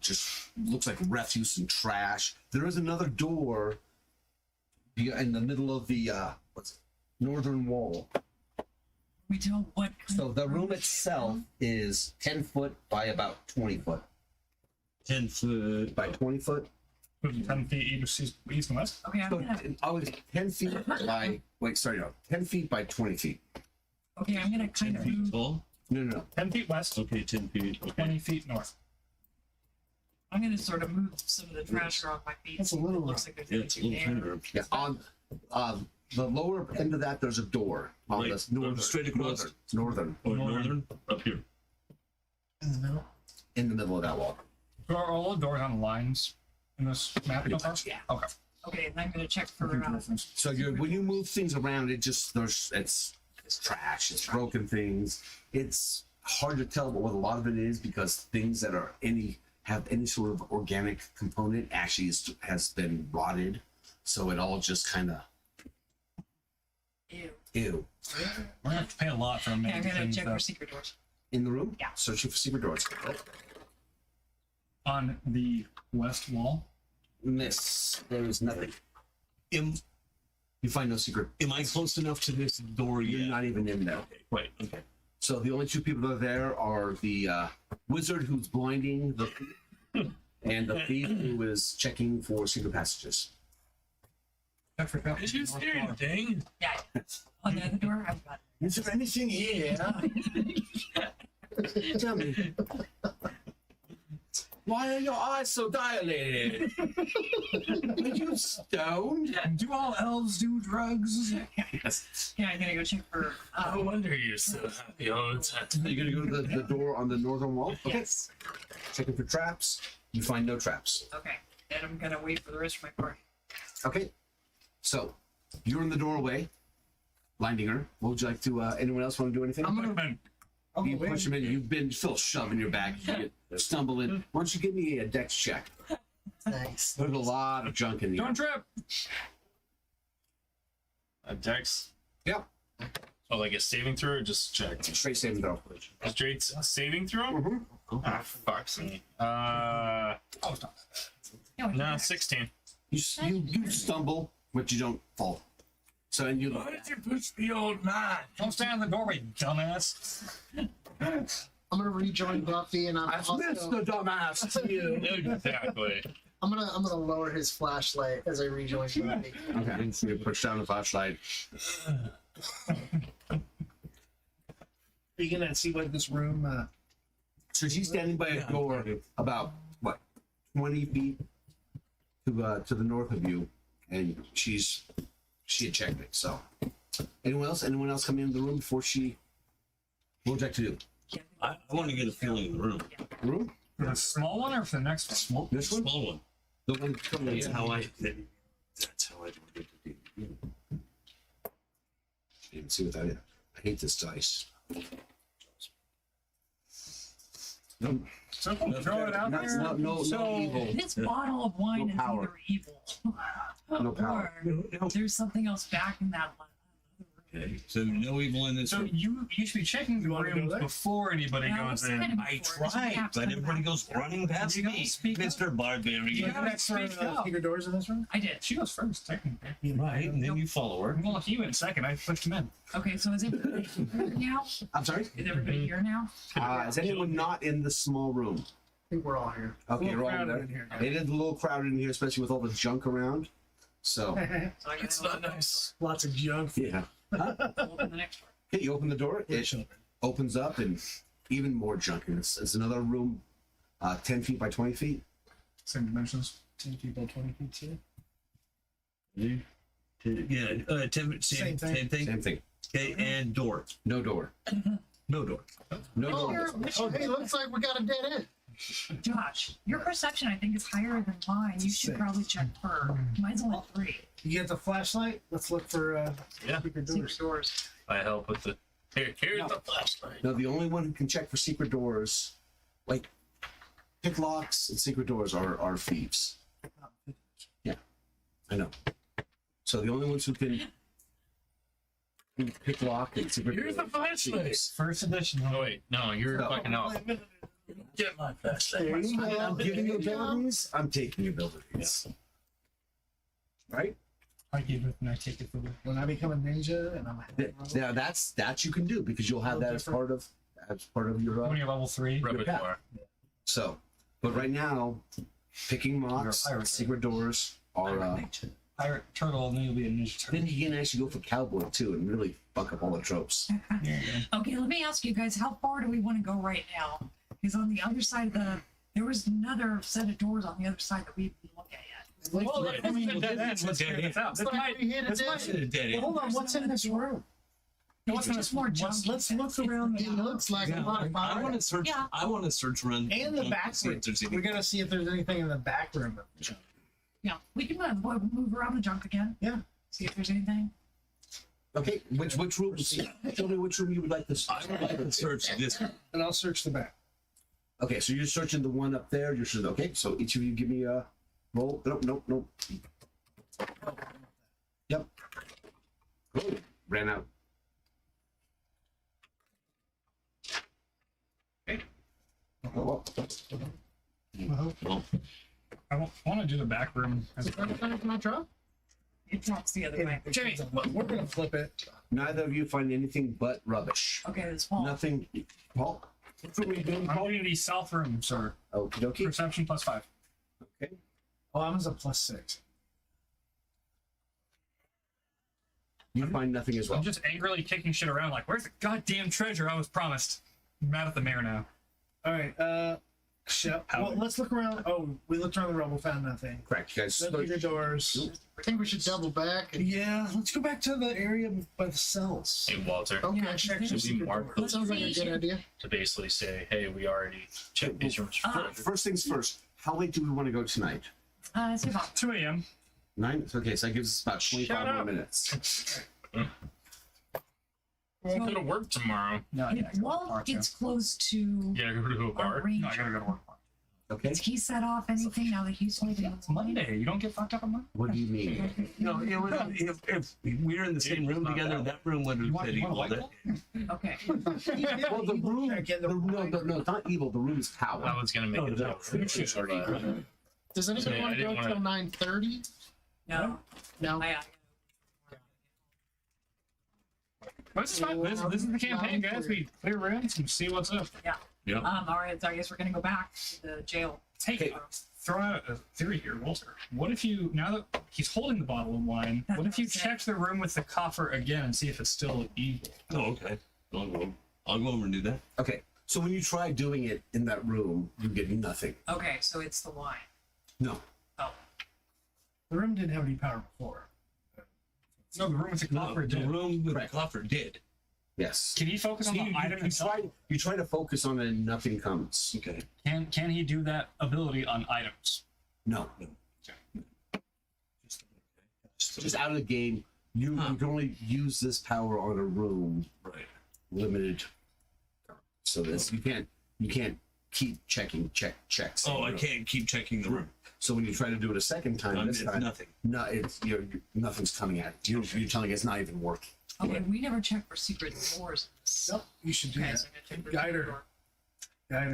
Just looks like refuse and trash. There is another door in the middle of the northern wall. we tell what. kind So of the room it is. itself is 10 foot by about 20 foot. 10 foot. By 20 foot? 10 feet east and west. Okay, I'm So gonna. I was 10 feet by, 10 feet by 20 feet. Okay, I'm gonna 10 kind of feet move. tall. No. 10 feet west, Okay, 10 feet. Okay. 20 feet north. I'm gonna sort of move some of the trash around my feet. That's a so it little looks like there's Yeah, it's a little anything there. tender. Yeah, on the lower end of that, there's a door on Right, this northern, straight across. northern, Or northern? Up here. In the middle. in the middle of that wall. So are all the doors on lines in this map? Pretty so far? much, yeah. Okay. Okay, and I'm gonna check for. So when you move things around, it's trash, it's broken things. It's hard to tell what a lot of it is because things that are have any sort of organic component. Actually, has been rotted, so it all just kind of Ew. ew. We're gonna have to pay a lot for a Yeah, I'm main gonna thing, check though. for secret doors. In the room, Yeah. searching for secret doors. On the west wall. Miss, there is nothing. Am, You find no secret. am I close enough to this door You're yet? not even in there. Wait, okay. So the only two people that are there are the wizard who's blinding the thief and the thief who is checking for secret passages. I forgot. Did you hear anything? Yeah. On the other door, I've got. Is there anything here? Tell me, why are your eyes so dilated? Are you stoned? Do all elves do drugs? Yes. Yeah, I'm gonna go check for. No wonder you're so happy all the time. You're gonna go to the door on the northern wall. Okay. Yes. Checking for traps. You find no traps. Okay. Then I'm gonna wait for the rest of my party. Okay. So you're in the doorway, blinding her. What would you like to? Anyone else want to do anything? I'm gonna. I'll You go push in. him in. You've been still shoving your back. You stumble in. Why don't you give me a dex check? Thanks. There's a lot of junk in here. Don't trip. A dex. Yeah. Oh, like a saving throw or just check? Straight saving throw. Straight saving throw? Mm-hmm. Ah, fuck's me. No, No, 16. You stumble, but you don't fall. So and you Why did you push the old man? Don't stand in the doorway, dumbass. I'm gonna rejoin Buffy, and I'm I've also. missed the dumbass to you. Exactly. I'm gonna lower his flashlight as I rejoin Buffy. Okay. So you push down the flashlight. Are you gonna see what this room? So she's standing by a door about what 20 feet to the north of you, and she had checked it. So anyone else? Anyone else come into the room before she? What would you like to do? I want to get a feeling in the room. Room? For the small one or for the next one? This one? Small one. The one coming That's in. how I. That's how I do it. Didn't see what that is. I hate this dice. No, So throw it out there. no evil. This bottle of wine No is power. either evil, No power. or there's something else back in that one. Okay. So no evil in this So room. you should be checking the wanna go rooms there? before anybody Yeah, goes I've in. said it I before, 'cause we tried, have but some everybody back. goes running past You gotta me, speak up. Mr. Barbarian. You gotta next room, speak up. secret doors in this room. I did. She goes first, technically. Right, and then you follow her. Well, you in second. I pushed him in. Okay, so is everybody here now? I'm sorry. Is everybody here now? Is anyone not in the small room? I think we're all here. Okay, A little you're all crowded there. in here. It is a little crowded in here, especially with all the junk around. So So I It's gotta not nice. Lots of junk. yeah. open the next one. Okay, you open the door. It opens up, and even more junk. And it's another room, 10 feet by 20 feet. Same dimensions. 10 people, 20 feet too. Yeah, same Same thing. Same thing. Same thing. Okay, and door. No door. No door. No Oh, door. hey, looks like we got a dead end. Josh, your perception I think is higher than mine. You should probably check for. Mine's only 3. You get the flashlight. Let's look for Yeah. secret Secret doors. doors. I help with the. Here's the flashlight. No, the only one who can check for secret doors, like pick locks and secret doors, are thieves. Yeah, I know. So the only ones who can pick lock and secret Here's the doors. are flashlight. thieves. First edition. Oh wait, no, you're No. fucking out. Get my flashlight. There you go. I'm giving you abilities. I'm taking abilities. Right? I give it and I take it for the. When I become a ninja and I'm a Now that you can do because you'll have that as part of your. When you're level 3. Repertoire. So, but right now, picking locks, You're a pirate. secret doors are. Pirate turtle, and then you'll be a ninja turtle. Then you can actually go for cowboy too and really fuck up all the tropes. Yeah, yeah. Okay, let me ask you guys, how far do we want to go right now? Because on the other side of there was another set of doors on the other side that we didn't look at yet. Well, Right. I mean, let's figure this out. This might, We hit a this dead might, end. A dead Well, end. hold on, what's in this room? It's just more junk. Let's look around It looks like a lot of I fire. want to search. Yeah. I want to search around and the back see room. if there's We're any. gonna see if there's anything in the back room. Yeah, we can move around the junk again. Yeah. See if there's anything. Okay, which room? Tell me which room you would like to. I would like to search this. And I'll search the back. Okay, so you're searching the one up there. You're searching. Okay, so each of you give me a roll. Nope. Yep. Oh, ran out. Okay. Oh, well. I want to do the back room. Is that the time I drop? It drops the other way. Jimmy, we're gonna flip it. Neither of you find anything but rubbish. Okay, it's Paul. Nothing. Paul. What are we doing, I'm Paul? doing the south room, sir. Okie dokie. Perception +5. Okay. Oh, I was a +6. You find nothing as well. I'm just angrily kicking shit around like, where's the goddamn treasure I was promised? I'm mad at the mayor now. All right. Well, let's look around. Oh, we looked around the rubble, found nothing. Correct. You guys. Look at the doors. I think we should double back. And, Yeah, let's go back to the area by the cells. Hey, Walter. okay. Yeah, Check there's- some Should we secret mark doors. That sounds like a good idea. To basically say, hey, we already checked these rooms for treasure. First things first. How late do we want to go tonight? It's about 2 a.m. 9? Okay, so that gives us about 25 more up. minutes. We'll go to work tomorrow. No, If Walt gets close to Yeah, go to a our bar. range, No, I gotta go to work. Okay. does he set off anything now that he's waiting? It's Monday. You don't get fucked up on Monday? What do you mean? No, it would, if we were in the same room together, that room would have said You want equal. a Okay. Well, the room. No, it's not evil. The room is I power. was gonna make No, it no, joke. creatures are evil. Does anybody Yeah, want I to go didn't wanna- till 9:30? No. No. This is fine. This is the campaign, guys. We clear rooms and see what's up. All right, so I guess we're gonna go back to the jail. Hey, Okay. throw out a theory here, Walter. What if you, now that he's holding the bottle of wine, That's what if what you I'm saying. check the room with the coffer again and see if it's still evil? Oh, okay. I'll go over and do that. Okay, so when you try doing it in that room, you get nothing. Okay, so it's the wine. No. Oh, The room didn't have any power before. No, the room with the coffer The did. room with the Correct. coffer did. Yes. Can he focus on You, the you, item you itself? try to focus on it and nothing comes. Okay. Can he do that ability on items? No. Just out of the game, you can only use this power on a room, Right. limited. So this you can't keep checks. Oh, I can't keep checking the room. So when you try to do it a second time, this It's time, nothing. no, it's nothing's coming at you. You're telling it's not even working. okay. We never checked for secret doors. Nope, you should do Okay, that. so I'm gonna check for Guide secret her. door. Guide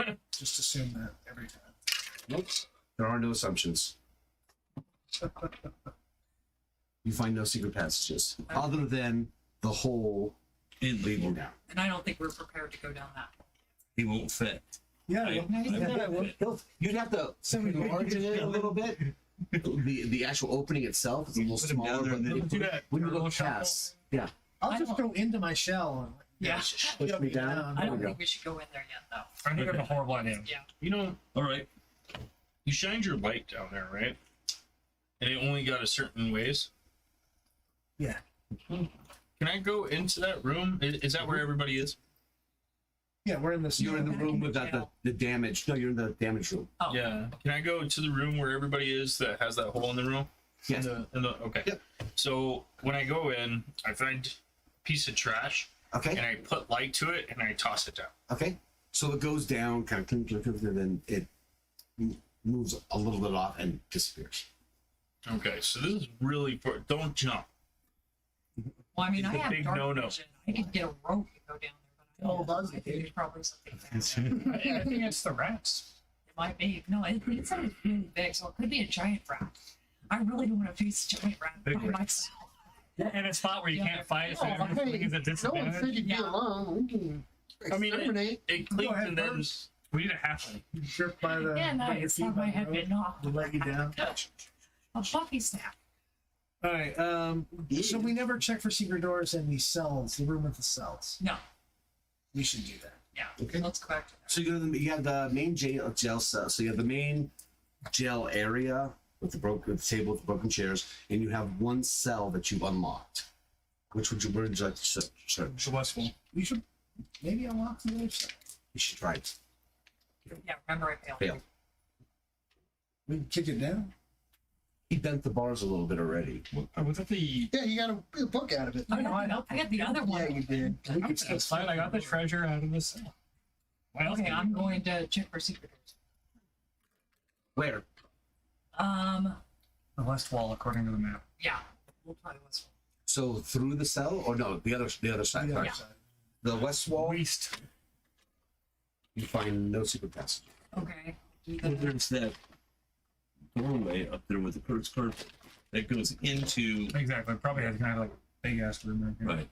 her. Just assume that every time. Nope. There are no assumptions. You find no secret passages other than the hole It leading down. And I don't think we're prepared to go down that. He won't fit. Yeah, I- You'd have to enlarge it a little bit. The actual opening itself is a little Put him down smaller, there but and then then you do that. when you Little look shuffle. past, yeah, I'll just go into my shell. And, Yeah. push me down. I There don't we go. think we should go in there yet, though. I think I have a horrible idea. Yeah. You know, All right. you shined your light down there, right? And it only got a certain ways. Yeah. Can I go into that room? Is that where everybody is? Yeah, we're in this. You're in the Back room in the without jail. the damage. No, you're in the damage room. Oh. Yeah. Can I go to the room where everybody is that has that hole in the room? Yes. Okay. Yep. So when I go in, I find a piece of trash and Okay. I put light to it and I toss it down. Okay. So it goes down, kind of clink, clink, clink, and then it moves a little bit off and disappears. Okay. So this is really for don't jump. Well, I mean, It's I a have big dark no-no. vision. I could get a rope to go down there, but Oh, does I it? think there's probably something down there. I think it's the rats. It might be. No, it sounds really big, so it could be a giant rat. I really don't want to face a giant rat by Big rat. myself. In a spot where you can't fight, so Oh, everything is a hey, no one disadvantage. said you'd be Yeah. alone. We can I mean, exterminate. it Go clicks ahead and then first. We need a halfling. Drift by the. Yeah, by your nice. feet Have by my the head road. bitten off. We'll let you down. A Buffy snap. All right. So we never check for secret doors in the cells, the room with the cells. No. We should do that. Yeah. Okay. Let's go back to that. So you have the main jail cell. So you have the main jail area with the table with the broken chairs, and you have one cell that you've unlocked. Where would you like to search? The West Wall. We should maybe unlock the other side. You should try it. Yeah, remember I failed. Fail. We can kick it down. He bent the bars a little bit already. Was that the? Yeah, you got a book out of it. I got the other one. Yeah, you did. That's fine. I got the treasure out of the cell. What else? Okay, can I'm you do? going to check for secret doors. Where? The west wall, according to the map. Yeah, we'll try this So through the cell, or no, the other side. The sorry. other side. The west wall. East. You find no secret passage. one. Okay. Do Well, the, there's that doorway up there with the first carpet that goes into. Exactly. Probably has kind of like a big ass room right here. Right.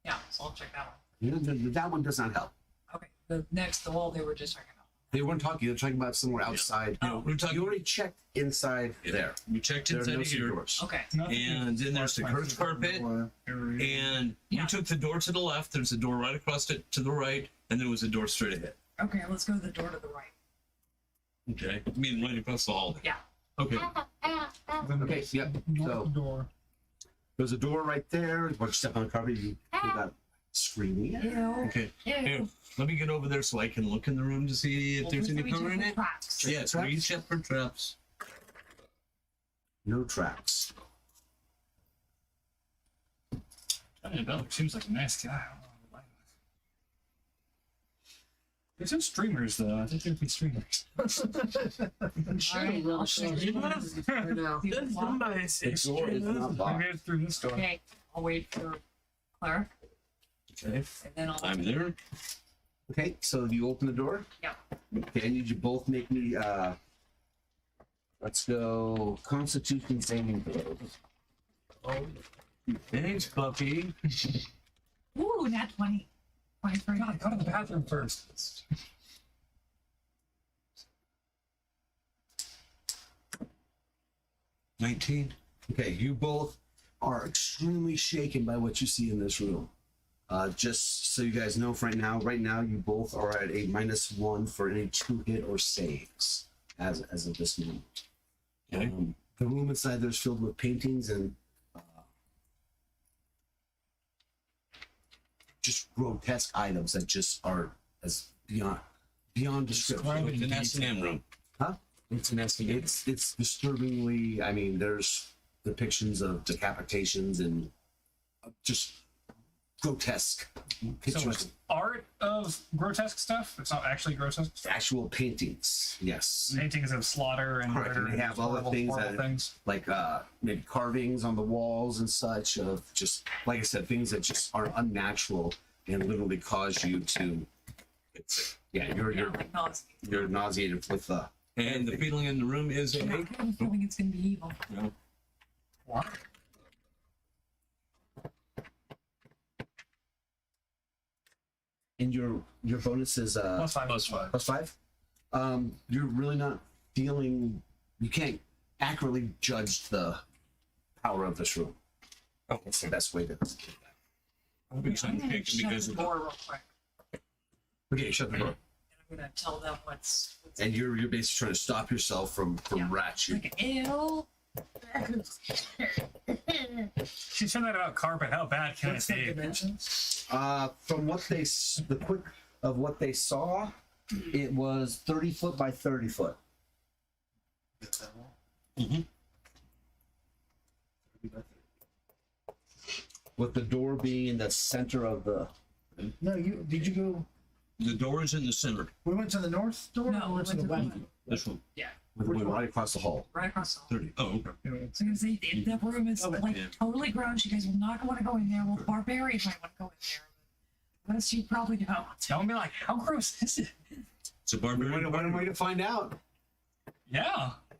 yeah, so I'll check that one. That one does not help. Okay, the wall they were just talking about. They weren't talking. They're talking about somewhere outside. You know, we're talking. You already checked inside there. We checked There are inside no of secret here, doors. Okay. Nothing and then there's the curved carpet, area. and Yeah. we took the door to the left. There's a door right across it to the right, and there was a door straight ahead. Okay, let's go to the door to the right. Okay. I mean, right across the hall. Yeah. Okay. Okay. Yep. So Door. there's a door right there. Once you step on the carpet, you got screaming. Ew. Okay. Ew. Here, let me get over there so I can look in the room to see if Well, there's first any let me check cover in the it. tracks. Yeah, three separate traps. No tracks. Balor seems like a nice guy. I don't know why. There's some streamers though. I think there'd be streamers. I'm sure Alright, we'll I'll show show you you. right now. See the Did lock? somebody say The door is streamers? not I'll locked. get through this door. Okay, I'll wait for Claire, Okay. and then I'll. I'm there. Okay. So you open the door. Yeah. Okay. I need you both make me. Let's go. Constitution saving throws. Thanks, puppy. Ooh, nat 20. 23. God, go to the bathroom first. 19. Okay. You both are extremely shaken by what you see in this room. Just so you guys know, right now you both are at a -1 for any 2-hit or saves as of this moment. Okay. The room inside there is filled with paintings and just grotesque items that just are as beyond description. It's an S&M room. Huh? It's an S&M. It's disturbingly. I mean, there's depictions of decapitations and just grotesque So pictures. it's art of grotesque stuff. It's not actually grotesque stuff. Actual paintings, yes. Paintings of slaughter and Correct, murder and they have all the horrible, things horrible that- things. Like maybe carvings on the walls and such of just, like I said, things that just are unnatural and literally cause you to. Yeah, Like nausea. you're nauseated with the. And the feeling in the room is I a. have a feeling it's gonna be evil. What? And your bonus is Plus 5. +5. You're really not feeling. You can't accurately judge the power of this room. Oh, That's the best way to. I'm gonna shut I'm gonna because shut of the door real quick, Okay, shut the door. and I'm gonna tell them what's And you're basically trying to stop yourself from Yeah. rat shooting. like, ew. She said that about carpet. How bad can What's it the be? dimensions? From what they the quick of what they saw, it was 30 foot by 30 foot. With the door being in the center of the. No, did you go? the door is in the center. We went to the north door. No, or we went to went the to west. the- This one. Went right across the hall. Right across the hall. 30. Oh, okay. So I'm gonna say the room is Okay. like Yeah. totally gross. You guys will not want to go in there. Well, barbarians might want to go in there. But rest you probably don't. Don't be like, how gross is it? It's a One barbarian. way to find out. Yeah,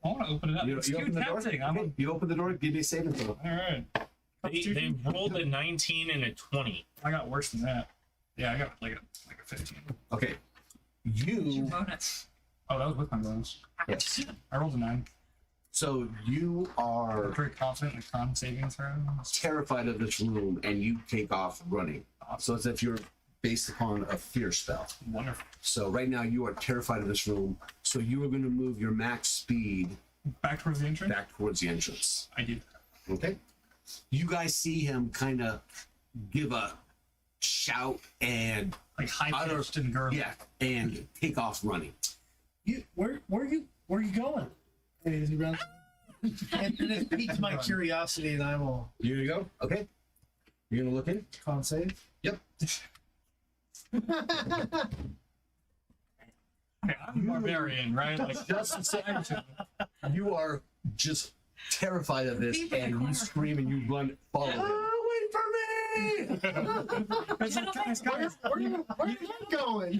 I want to open it up. You It's too open the door. tempting. I'm Okay, you open the door. Give me a saving throw. all right. They rolled a 19 and a 20. I got worse than that. Yeah, I got like a 15. Okay. What's your You. bonus? Oh, that was with my bonus. Yes. I rolled a 9. So you I'm are pretty confident in the con saving throw. terrified of this room, and you take off running. So as if you're based upon a fear spell. Wonderful. So right now you are terrified of this room. So you are going to move your max speed Back towards the entrance? back towards the entrance. I did. Okay. You guys see him kind of give a shout and Like high Utter- pitched and gurgly. and take off running. Where are you going? And he runs. and it piques my curiosity, and I will Here you go. Okay. You're gonna look in. con save. Yep. Okay, I'm a barbarian, right? Like, Just a second. You are just terrified of this, and you scream and you run, follow him. Oh, wait for me! it's like, guys, Where you going?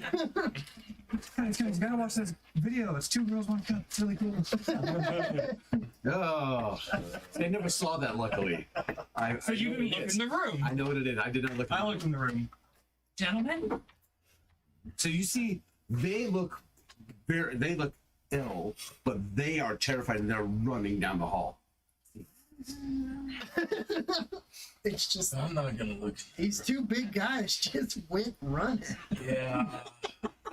guys, gotta watch this video. It's 2 girls, 1 cup. It's really cool. Oh, I never saw that. Luckily, So you didn't look in the room. I know what it is. I did not look. I looked in the room. Gentlemen, So you see, they look ill, but they are terrified and they're running down the hall. It's just I'm not gonna look. these 2 big guys just went running. Yeah,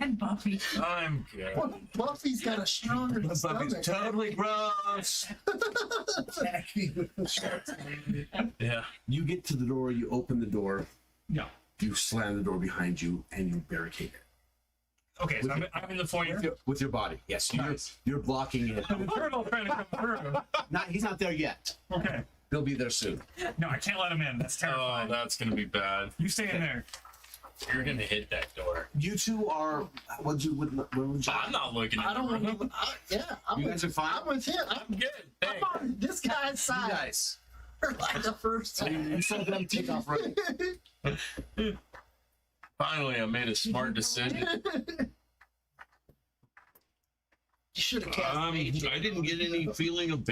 and Buffy. I'm good. Buffy's got a stronger Buffy's stomach. totally gross. Yeah. You get to the door, you open the door, No. you slam the door behind you, and you barricade it Okay, so I'm in the foyer. with your body. Yes, Nice. you're blocking it. The turtle trying to come through. He's not there yet. Okay. He'll be there soon. No, I can't let him in. That's Oh, terrifying. that's gonna be bad. You stay in there. You're gonna hit that door. You two are. What would you? I'm not looking at I don't the room. want to. Yeah, I'm You with, guys are fine. I'm with him. I'm good. I'm Thanks. on this guy's You side guys. for like the first time. You saw them take off running. Finally, I made a smart decision. You should have cast mage. I didn't get any feeling of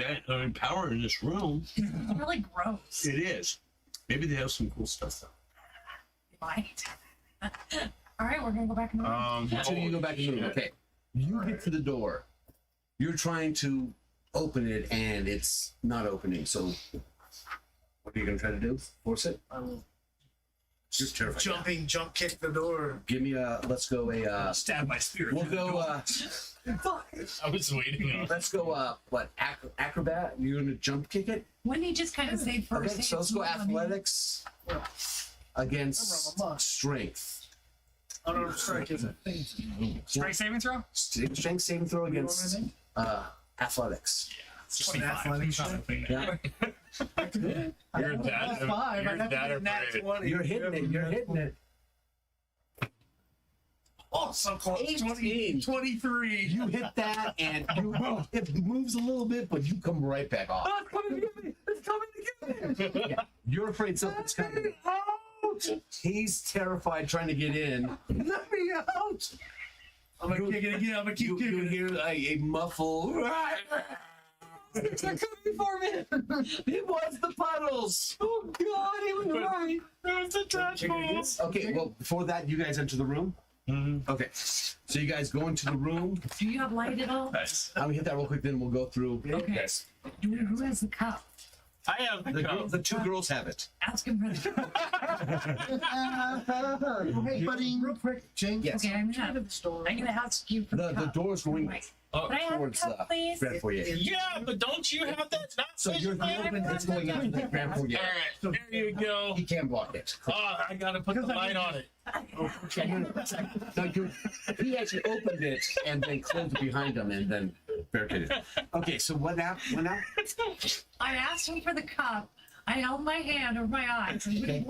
power in this room. It's really gross. It is. Maybe they have some cool stuff though. Right. All right, we're gonna go back in the room. So you go back in the room. Okay. You get to the door. You're trying to open it, and it's not opening. So, what are you gonna try to do? Force it? Just terrified. Jump kick the door. Give me a. Let's go a. Stab my spirit. We'll through the go. door. I was waiting on. Let's go. What? Acrobat? You're gonna jump kick it? Wouldn't he just kind of say first? Okay. So let's go athletics against Son of a must. strength. Oh no, strike is it? Strength saving throw? Strength saving throw against athletics. It's Just an 25. athletic It's not a check. thing. Yeah. You're that. Five. You're I'd have to that get a nat afraid. 20. You're hitting it. You're hitting it. Oh, so close. 18. 23. You hit that, and it moves a little bit, but you come right back off. Oh, it's coming to get me! It's coming to get me! Yeah. You're afraid something's coming. He's terrified trying to get in. Let me out. I'm gonna kick it again. I'm gonna keep You kicking it. hear a muffle. They're coming for me! It was the puddles. Oh god, he was right! There's a tadpole! Okay, well, before that, you guys enter the room. Okay, so you guys go into the room. Do you have light at all? Nice. I'm gonna hit that real quick, then we'll go through. Okay. Who has the cup? I have the cup. The 2 girls have it. Ask him for the cup. Hey, buddy. Real quick, James. Yes. Okay, I'm gonna ask you for the The cup. door's going Right. Oh, Can I have a towards cup, please? Grand Foyer. yeah, but don't you have that? Not So you're it's going out to the Grand Foyer. All right, there you go. He can block it. Oh, I gotta put the light on it. No, he actually opened it and then closed it behind him and then barricaded it. Okay, so what now? I asked him for the cup. I held my hand over my eyes. And Okay.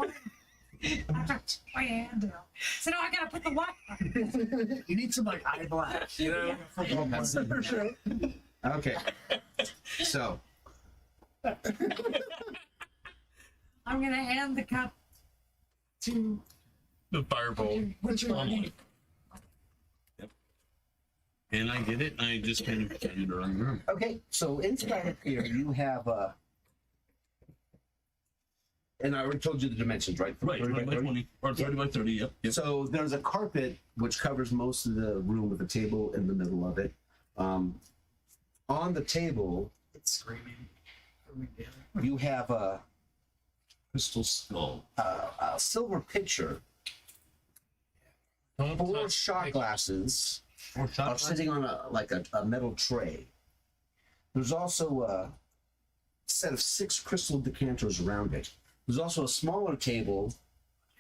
I took my hand down. So now I gotta put the light on. You need some like eye black. You know. For sure. Okay, so I'm gonna hand the cup to The firebolt. what's your name? And I get it, and I just kind of turn it around. okay, so inside of here you have and I already told you the dimensions, right? Right, 30 by 20 by 30? 20, or 30 by 30, yep. So there's a carpet which covers most of the room with a table in the middle of it. On the table, It's screaming. you have a Crystal skull. silver pitcher. 4 shot glasses Or are shot sitting on a metal tray. There's also a set of 6 crystal decanters around it. There's also a smaller table,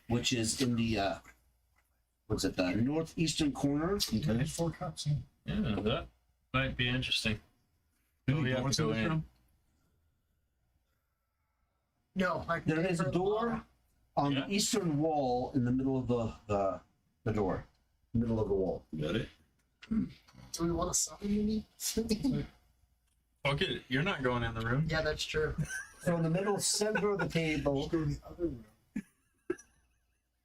which is in the the northeastern corner. Okay. 4 cups. Yeah, that might be interesting. Any we have doors to go in this in. room? No, I can There is a door on Yeah. the eastern wall in the middle of the door, middle of the wall. Got it. Do we want to summon me? Fuck it, you're not going in the room. Yeah, that's true. So in the middle center of the table, Go to the other room.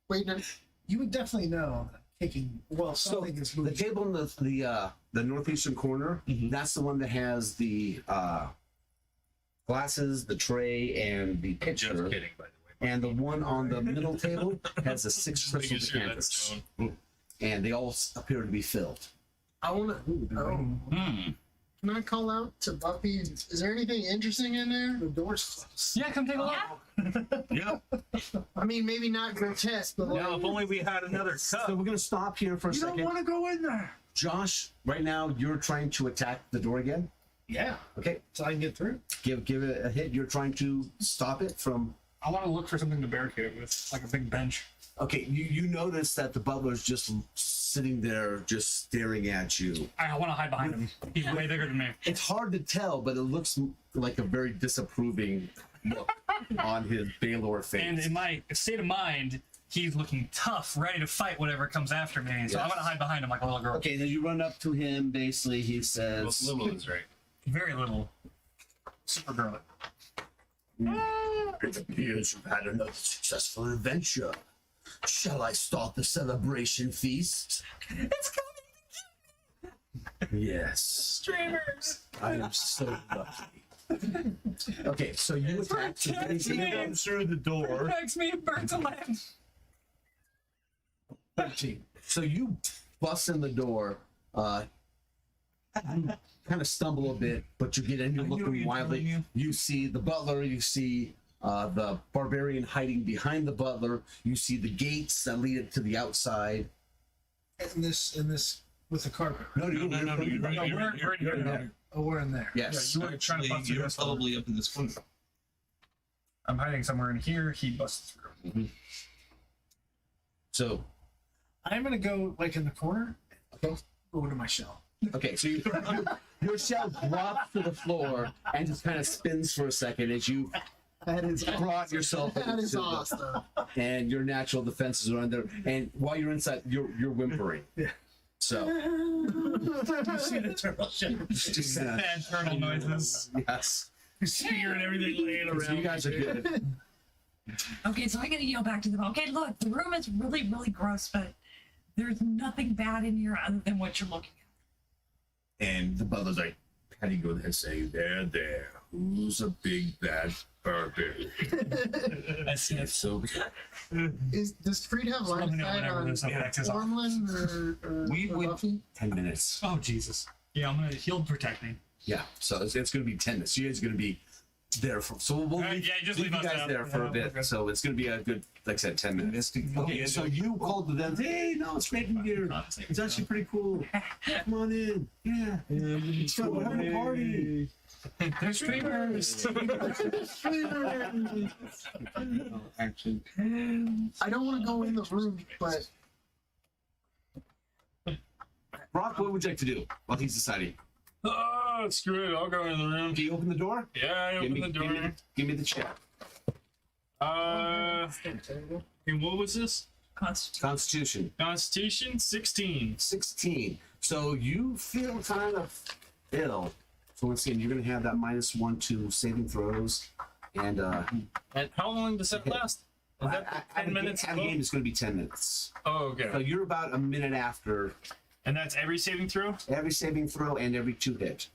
Wait, no, You would definitely know that taking. Well, so something is the moving. table in the northeastern corner, that's the one that has the glasses, the tray, and the Just pitcher. kidding, by the way. And the one on the middle table has the 6 Just making crystal sure that's decanters, known. and they all appear to be filled. I want to. Oh, can I call out to Buffy? Is there anything interesting in there? The door's closed. Yeah, come take a look. Yeah. I mean, maybe not grotesque, but like, Now, if only we had another So cup. we're gonna stop here for a You don't second. want to go in there. Josh, right now you're trying to attack the door again. Yeah, Okay, so I can get through. give it a hit. You're trying to stop it from. I want to look for something to barricade it with, like a big bench. Okay, you notice that the butler's just sitting there, just staring at you. I want to hide behind him. He's way bigger than me. It's hard to tell, but it looks like a very disapproving look on his Balor face. And in my state of mind, he's looking tough, ready to fight whatever comes after me. So I'm Yes. gonna hide behind him like a little girl. Okay, then you run up to him. Basically, he Well, says, little is right. Very little. Super girl. "It appears you've had another successful adventure. Shall I start the celebration feast?" It's coming. Yes. Streamers. I am so lucky. Okay, so you attack. So Protect you me. go through the door. Protects me, burns a lamb. 13. So you bust in the door. You kind of stumble a bit, but you get in. You're looking wildly. You see the butler. You see the barbarian hiding behind the butler. You see the gates that lead it to the outside. In this with the carpet. No, No, no, no, no, you're right. No, You're we're right. You're in here right. now. Oh, we're in there. Yes. You were trying to bust through You're this door. probably up in this corner. I'm hiding somewhere in here. He busts through. So I'm gonna go like in the corner. Okay. Go to my shell. okay, so your shell drops to the floor and just kind of spins for a second as you that is brought yourself that is into awesome. and your natural defenses are under. And while you're inside, you're whimpering. Yeah. So You see the turtle shell. just, Bad turtle noises. yes. You spear and everything laying So around. you guys are good. Okay, so I'm gonna yell back to them. Okay, look, the room is really, really gross, but there's nothing bad in here other than what you're looking at. And the butler's like, how do you go there and say, there, who's a big bad barbarian? I see it. So Does Freed have line Let of me know sight whenever on this affects his office. Ormland or We would- Buffy? 10 minutes. Oh, Jesus. Yeah, I'm gonna. He'll protect me. Yeah, so it's going to be 10 minutes. You guys are going to be there for, so we'll Right, leave, yeah, just leave leave you us guys out. there for Yeah, a bit. okay. So it's going to be a good, like I said, 10 minutes. Okay, so you called to them, hey, no, it's great in here. It's actually pretty cool. Come on in. Yeah. It's fun. We're having a party. They're streamers. Action. I don't want to go in the room, but Brock, what would you like to do while he's deciding? Oh, screw it. I'll go in the room. Do you open the door? Yeah, I open the door. Give me the check. And what was this? Constitution. Constitution 16. 16. So you feel kind of ill. So once again, you're going to have that -1 to saving throws. And And how long does that last? Is that 10 minutes? The game is going to be 10 minutes. Oh, So okay. you're about a minute after And that's every saving throw? every saving throw and every 2 hit.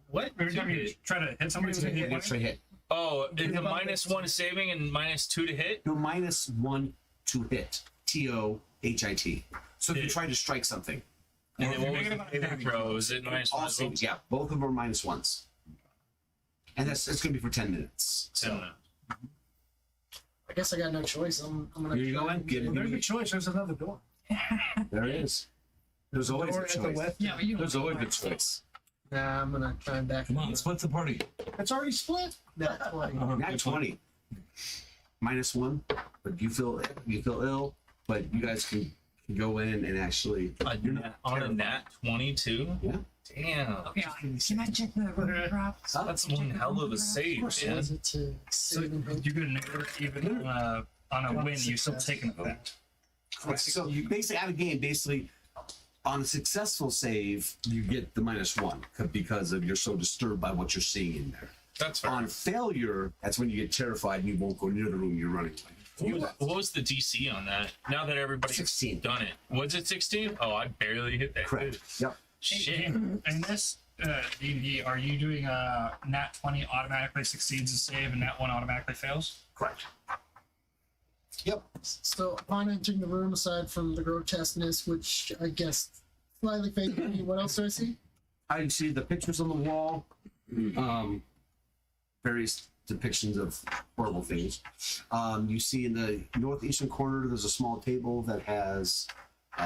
What? Every time you try to hit somebody, Extra hit, extra hit. Oh, it's a -1 saving and -2 to hit? No, -1 to hit. TOHIT. So if you try to strike something, And then what was Negative the saving throw? Is it -1 all as well? savings, yeah, both of them are -1s. And it's going to be for 10 minutes. So, I guess I got no choice. I'm gonna. Here you try go in. and Give get me- There's a choice. There's another door. There it is. There's always Door a at the choice. left. Yeah, but you There's always a choice. Nah, I'm gonna try and back. Come on, split the party. It's already split. That 20. Not 20. -1, but you feel ill, but you guys can go in and actually. You're not on a terrified. nat 22? Yeah. Damn. Okay, can I check the room drops? That's one hell of a save, man. Was it to So save and hope? you get a negative even on a win. You still take an effect. Correct. So you basically out of game, basically On a successful save, you get the -1 because of you're so disturbed by what you're seeing in there. That's fair. On failure, that's when you get terrified and you won't go near the room you're running away. What was the DC on that? Now that everybody's 16. done it, was it 16? Oh, I barely hit that. Correct. Yep. Shit. In this D&D, are you doing a nat 20 automatically succeeds a save and nat 1 automatically fails? Correct. Yep. So upon entering the room, aside from the grotesqueness, which I guess slightly faded me, what else do I see? I see the pictures on the wall, various depictions of horrible things. You see in the northeastern corner, there's a small table that has,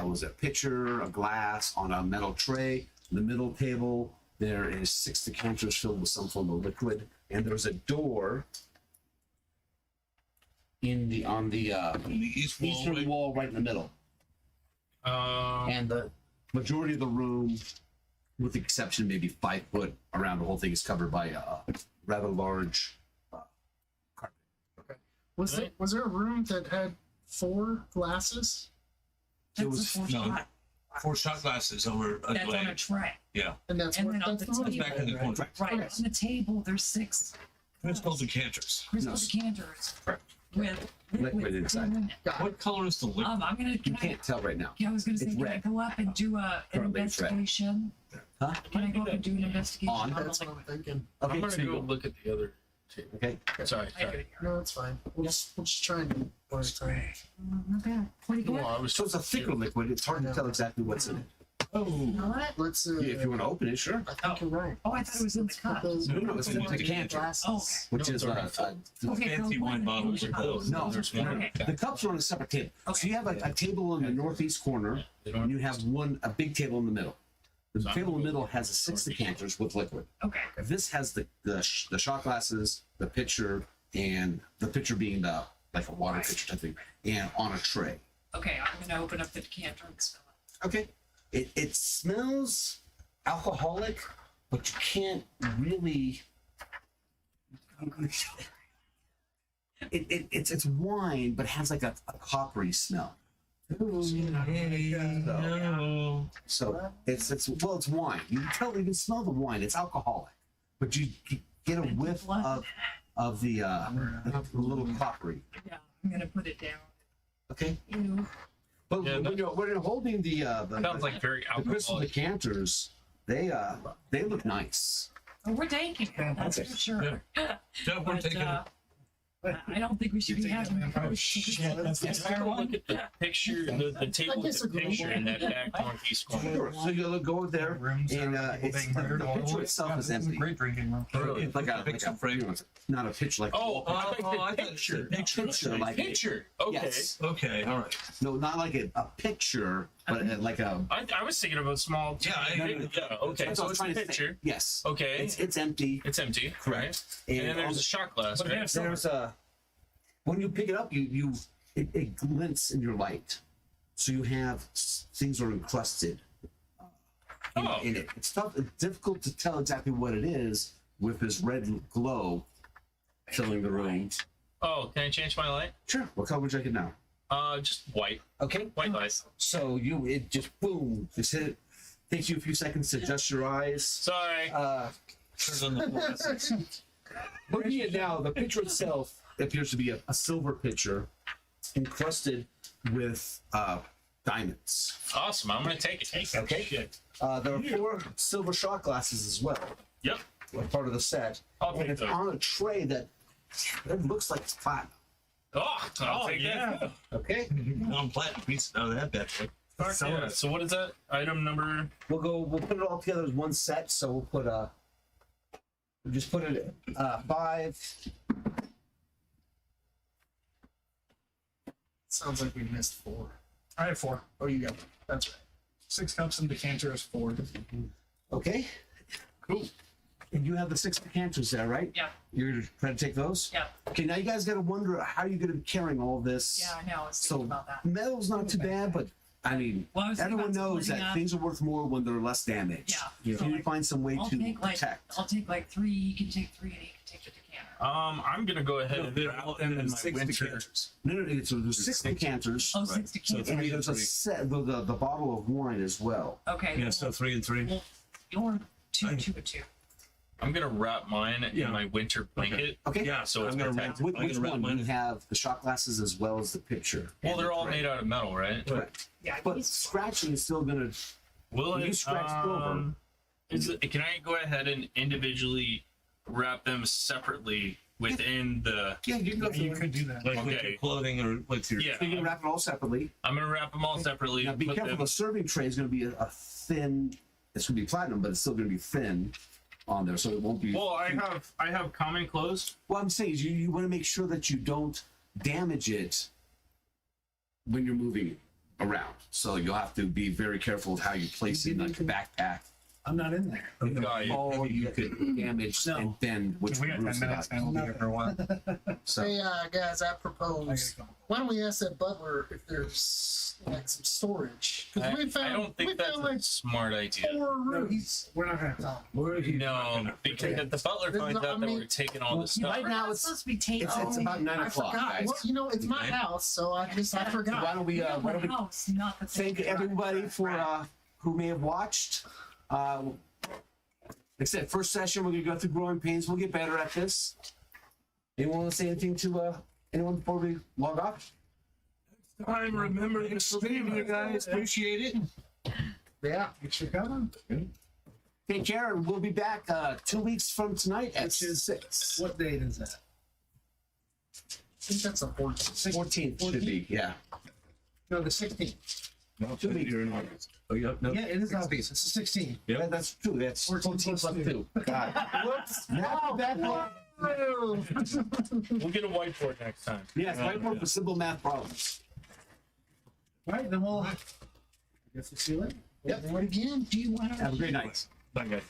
was a pitcher, a glass on a metal tray. In the middle table, there is 6 decanters filled with some form of liquid, and there's a door in the east wall, eastern right? wall right in the middle. And the majority of the room, with the exception maybe 5 foot around the whole thing, is covered by a rather large carpet. Was there a room that had 4 glasses? It That's was- a four no. shot. 4 shot glasses over a That's on a glade. tray. Yeah, And that's And what then on that's the the one. table. back in the corner. Right. Okay. On the table, there's 6 It's called decanters. crystal No. decanters Correct. with Liquid inside. in it. What color is the liquid? I'm gonna. You can't tell right now. Yeah, I was gonna say, It's can I red. go up and do an Currently it's red. investigation? Huh? Can I go up and do an investigation On? the That's what I'm liquid? thinking. Okay, I'm gonna so you go go. look at the other table. Okay. Sorry. No, that's fine. We'll just try and do one at a time. Not bad. Pretty good. Well, I was So it's a thicker liquid. It's hard to tell exactly what's in it. You know what? Let's. Yeah, if you want to open it, sure. I think you're right. Oh, I thought it was in the Let's put cup. those No, it's in the decanter. glasses. Oh, Which is No, okay. fancy so wine one bottles in are the those. cup. No, there's one. Okay. the cups are on a separate table. So you have a table in the northeast corner, They and don't you have a big table in the middle. The table in the middle has 6 decanters with liquid. Okay. This has the shot glasses, the pitcher, and the pitcher being like a water pitcher type thing, and on a tray. Okay, I'm gonna open up the decanter and smell it. Okay. It smells alcoholic, but you can't really. It's wine, but it has like a coppery smell. So it's wine. You can tell, you can smell the wine. It's alcoholic, but you get a whiff of the little coppery. Yeah, I'm gonna put it down. Okay. Ew. But Yeah, when you're holding the Sounds like very the crystal alcoholic. decanters, they look nice. Oh, we're taking it. That's Okay. for sure. Yeah, we're But, taking I don't think we should be having. That's the Let's entire take a one? look at the picture, the table with the picture in that back northeast corner. Sure. So you'll go there, Rooms and that it's people being murdered the all picture over. itself Yeah, is this a empty. great drinking room. It's like a you know, it's not a pitch like Oh, Oh, I I thought thought you it said said picture. picture like Picture. Okay. Yes. Okay, all right. No, not like a picture, but like a. I was thinking about small. Yeah, yeah. Okay. That's So what it's I a was trying to picture. say. Yes. Okay. It's empty. It's empty. Correct. Right? And then on there's the- a shot glass, But right? yes. there's a. When you pick it up, it glints in your light, so you have things are encrusted Oh. in it. It's tough. It's difficult to tell exactly what it is with this red glow filling the room. Oh, can I change my light? Sure. What color would you like it now? Just white. Okay. White light. So it just boom, just hit it. Takes you a few seconds to adjust your eyes. Sorry. Turns on the fluorescence. Looking at now, the picture itself appears to be a silver pitcher encrusted with diamonds. Awesome. I'm gonna take it. Okay. There are 4 silver shot glasses as well, Yep. like part of the set. I'll And take it's those. on a tray that it looks like it's platinum. Oh, I'll take that. Okay. I'm platinum piece out of that bad boy. Yeah. So what is that? Item number. We'll put it all together as one set. So we'll just put it 5. Sounds like we missed 4. I have 4. Oh, you got one. That's right. 6 cups and decanters, 4. Okay. Cool. And you have the 6 decanters there, right? Yeah. You're gonna try to take those? Yeah. Okay, now you guys gotta wonder how you're gonna be carrying all this. Yeah, I know. I was So thinking about that. metal's not too bad, but I mean, Well, I was thinking everyone about knows splitting that up. things are worth more when they're less damaged. Yeah. You So, need to like, find some way I'll to take protect. I'll take like 3. You can take 3, and you can take the decanter. I'm gonna go ahead and they're wrap all them in my six winter. decanters. No, it's there's 6 decanters. Oh, Right. 60 So cans. And three there's and a three. set, the bottle of wine as well. Okay. Yeah, so 3 and 3. You're two, I- 2 and 2. I'm gonna wrap mine Yeah. in my winter blanket. Okay. Yeah, So it's I'm gonna protected. wrap. Which I'm gonna wrap one? mine You in- have the shot glasses as well as the picture. Well, And they're the all tray. made out of metal, right? Correct. Yeah, But he's- scratching is still gonna. Will You it? scratch silver. Can I go ahead and individually wrap them separately within the? Yeah, you can go Yeah, you through. could do that. Like with Okay. your clothing or with your. Yeah. You can wrap it all separately. I'm gonna wrap them all separately. Now, be put careful. them- The serving tray is going to be a thin. It's going to be platinum, but it's still going to be thin on there, so it won't be. Well, I have common clothes. What I'm saying is, you want to make sure that you don't damage it when you're moving around. So you'll have to be very careful of how you place it in like your backpack. I'm not in there. Got you. All you could damage No. and bend, which We got 10 ruins minutes it. and we'll be here for a while. So Hey, guys, I I propose. gotta go. Why don't we ask that butler if there's like some storage? Because we found. I don't we think that's found a like smart idea. 4 No, rooms. we're not gonna talk. Where are you? No, because if the butler This is finds not- out I that mean- we're taking all this Well, stuff. right now We're it's supposed to be taking. it's about 9 I o'clock, forgot. guys. Well, you know, it's my Okay. house, so I forgot. Why don't we house, not the thing. thank everybody for who may have watched. Like I said, first session we're gonna go through growing pains. We'll get better at this. Anyone want to say anything to anyone before we log off? Time, remember the stream, you guys. Appreciate it. Yeah. Thanks for coming. Take care, and we'll be back 2 weeks from tonight at Which is- 6. What date is that? I think that's a 14. 14th should be, yeah. No, the 16th. No, 2 weeks. you're in August. Oh, yeah, no. Yeah, it is August. It's the 16th. Yeah, that's true. That's 14 14 plus plus 2. God. Whoops. Now back one. We'll get a whiteboard next time. Yes, whiteboard for simple math problems. All right, then we'll. I guess we'll see you later. Yep. Do it again. Do you want to? Have a great night. Bye, guys.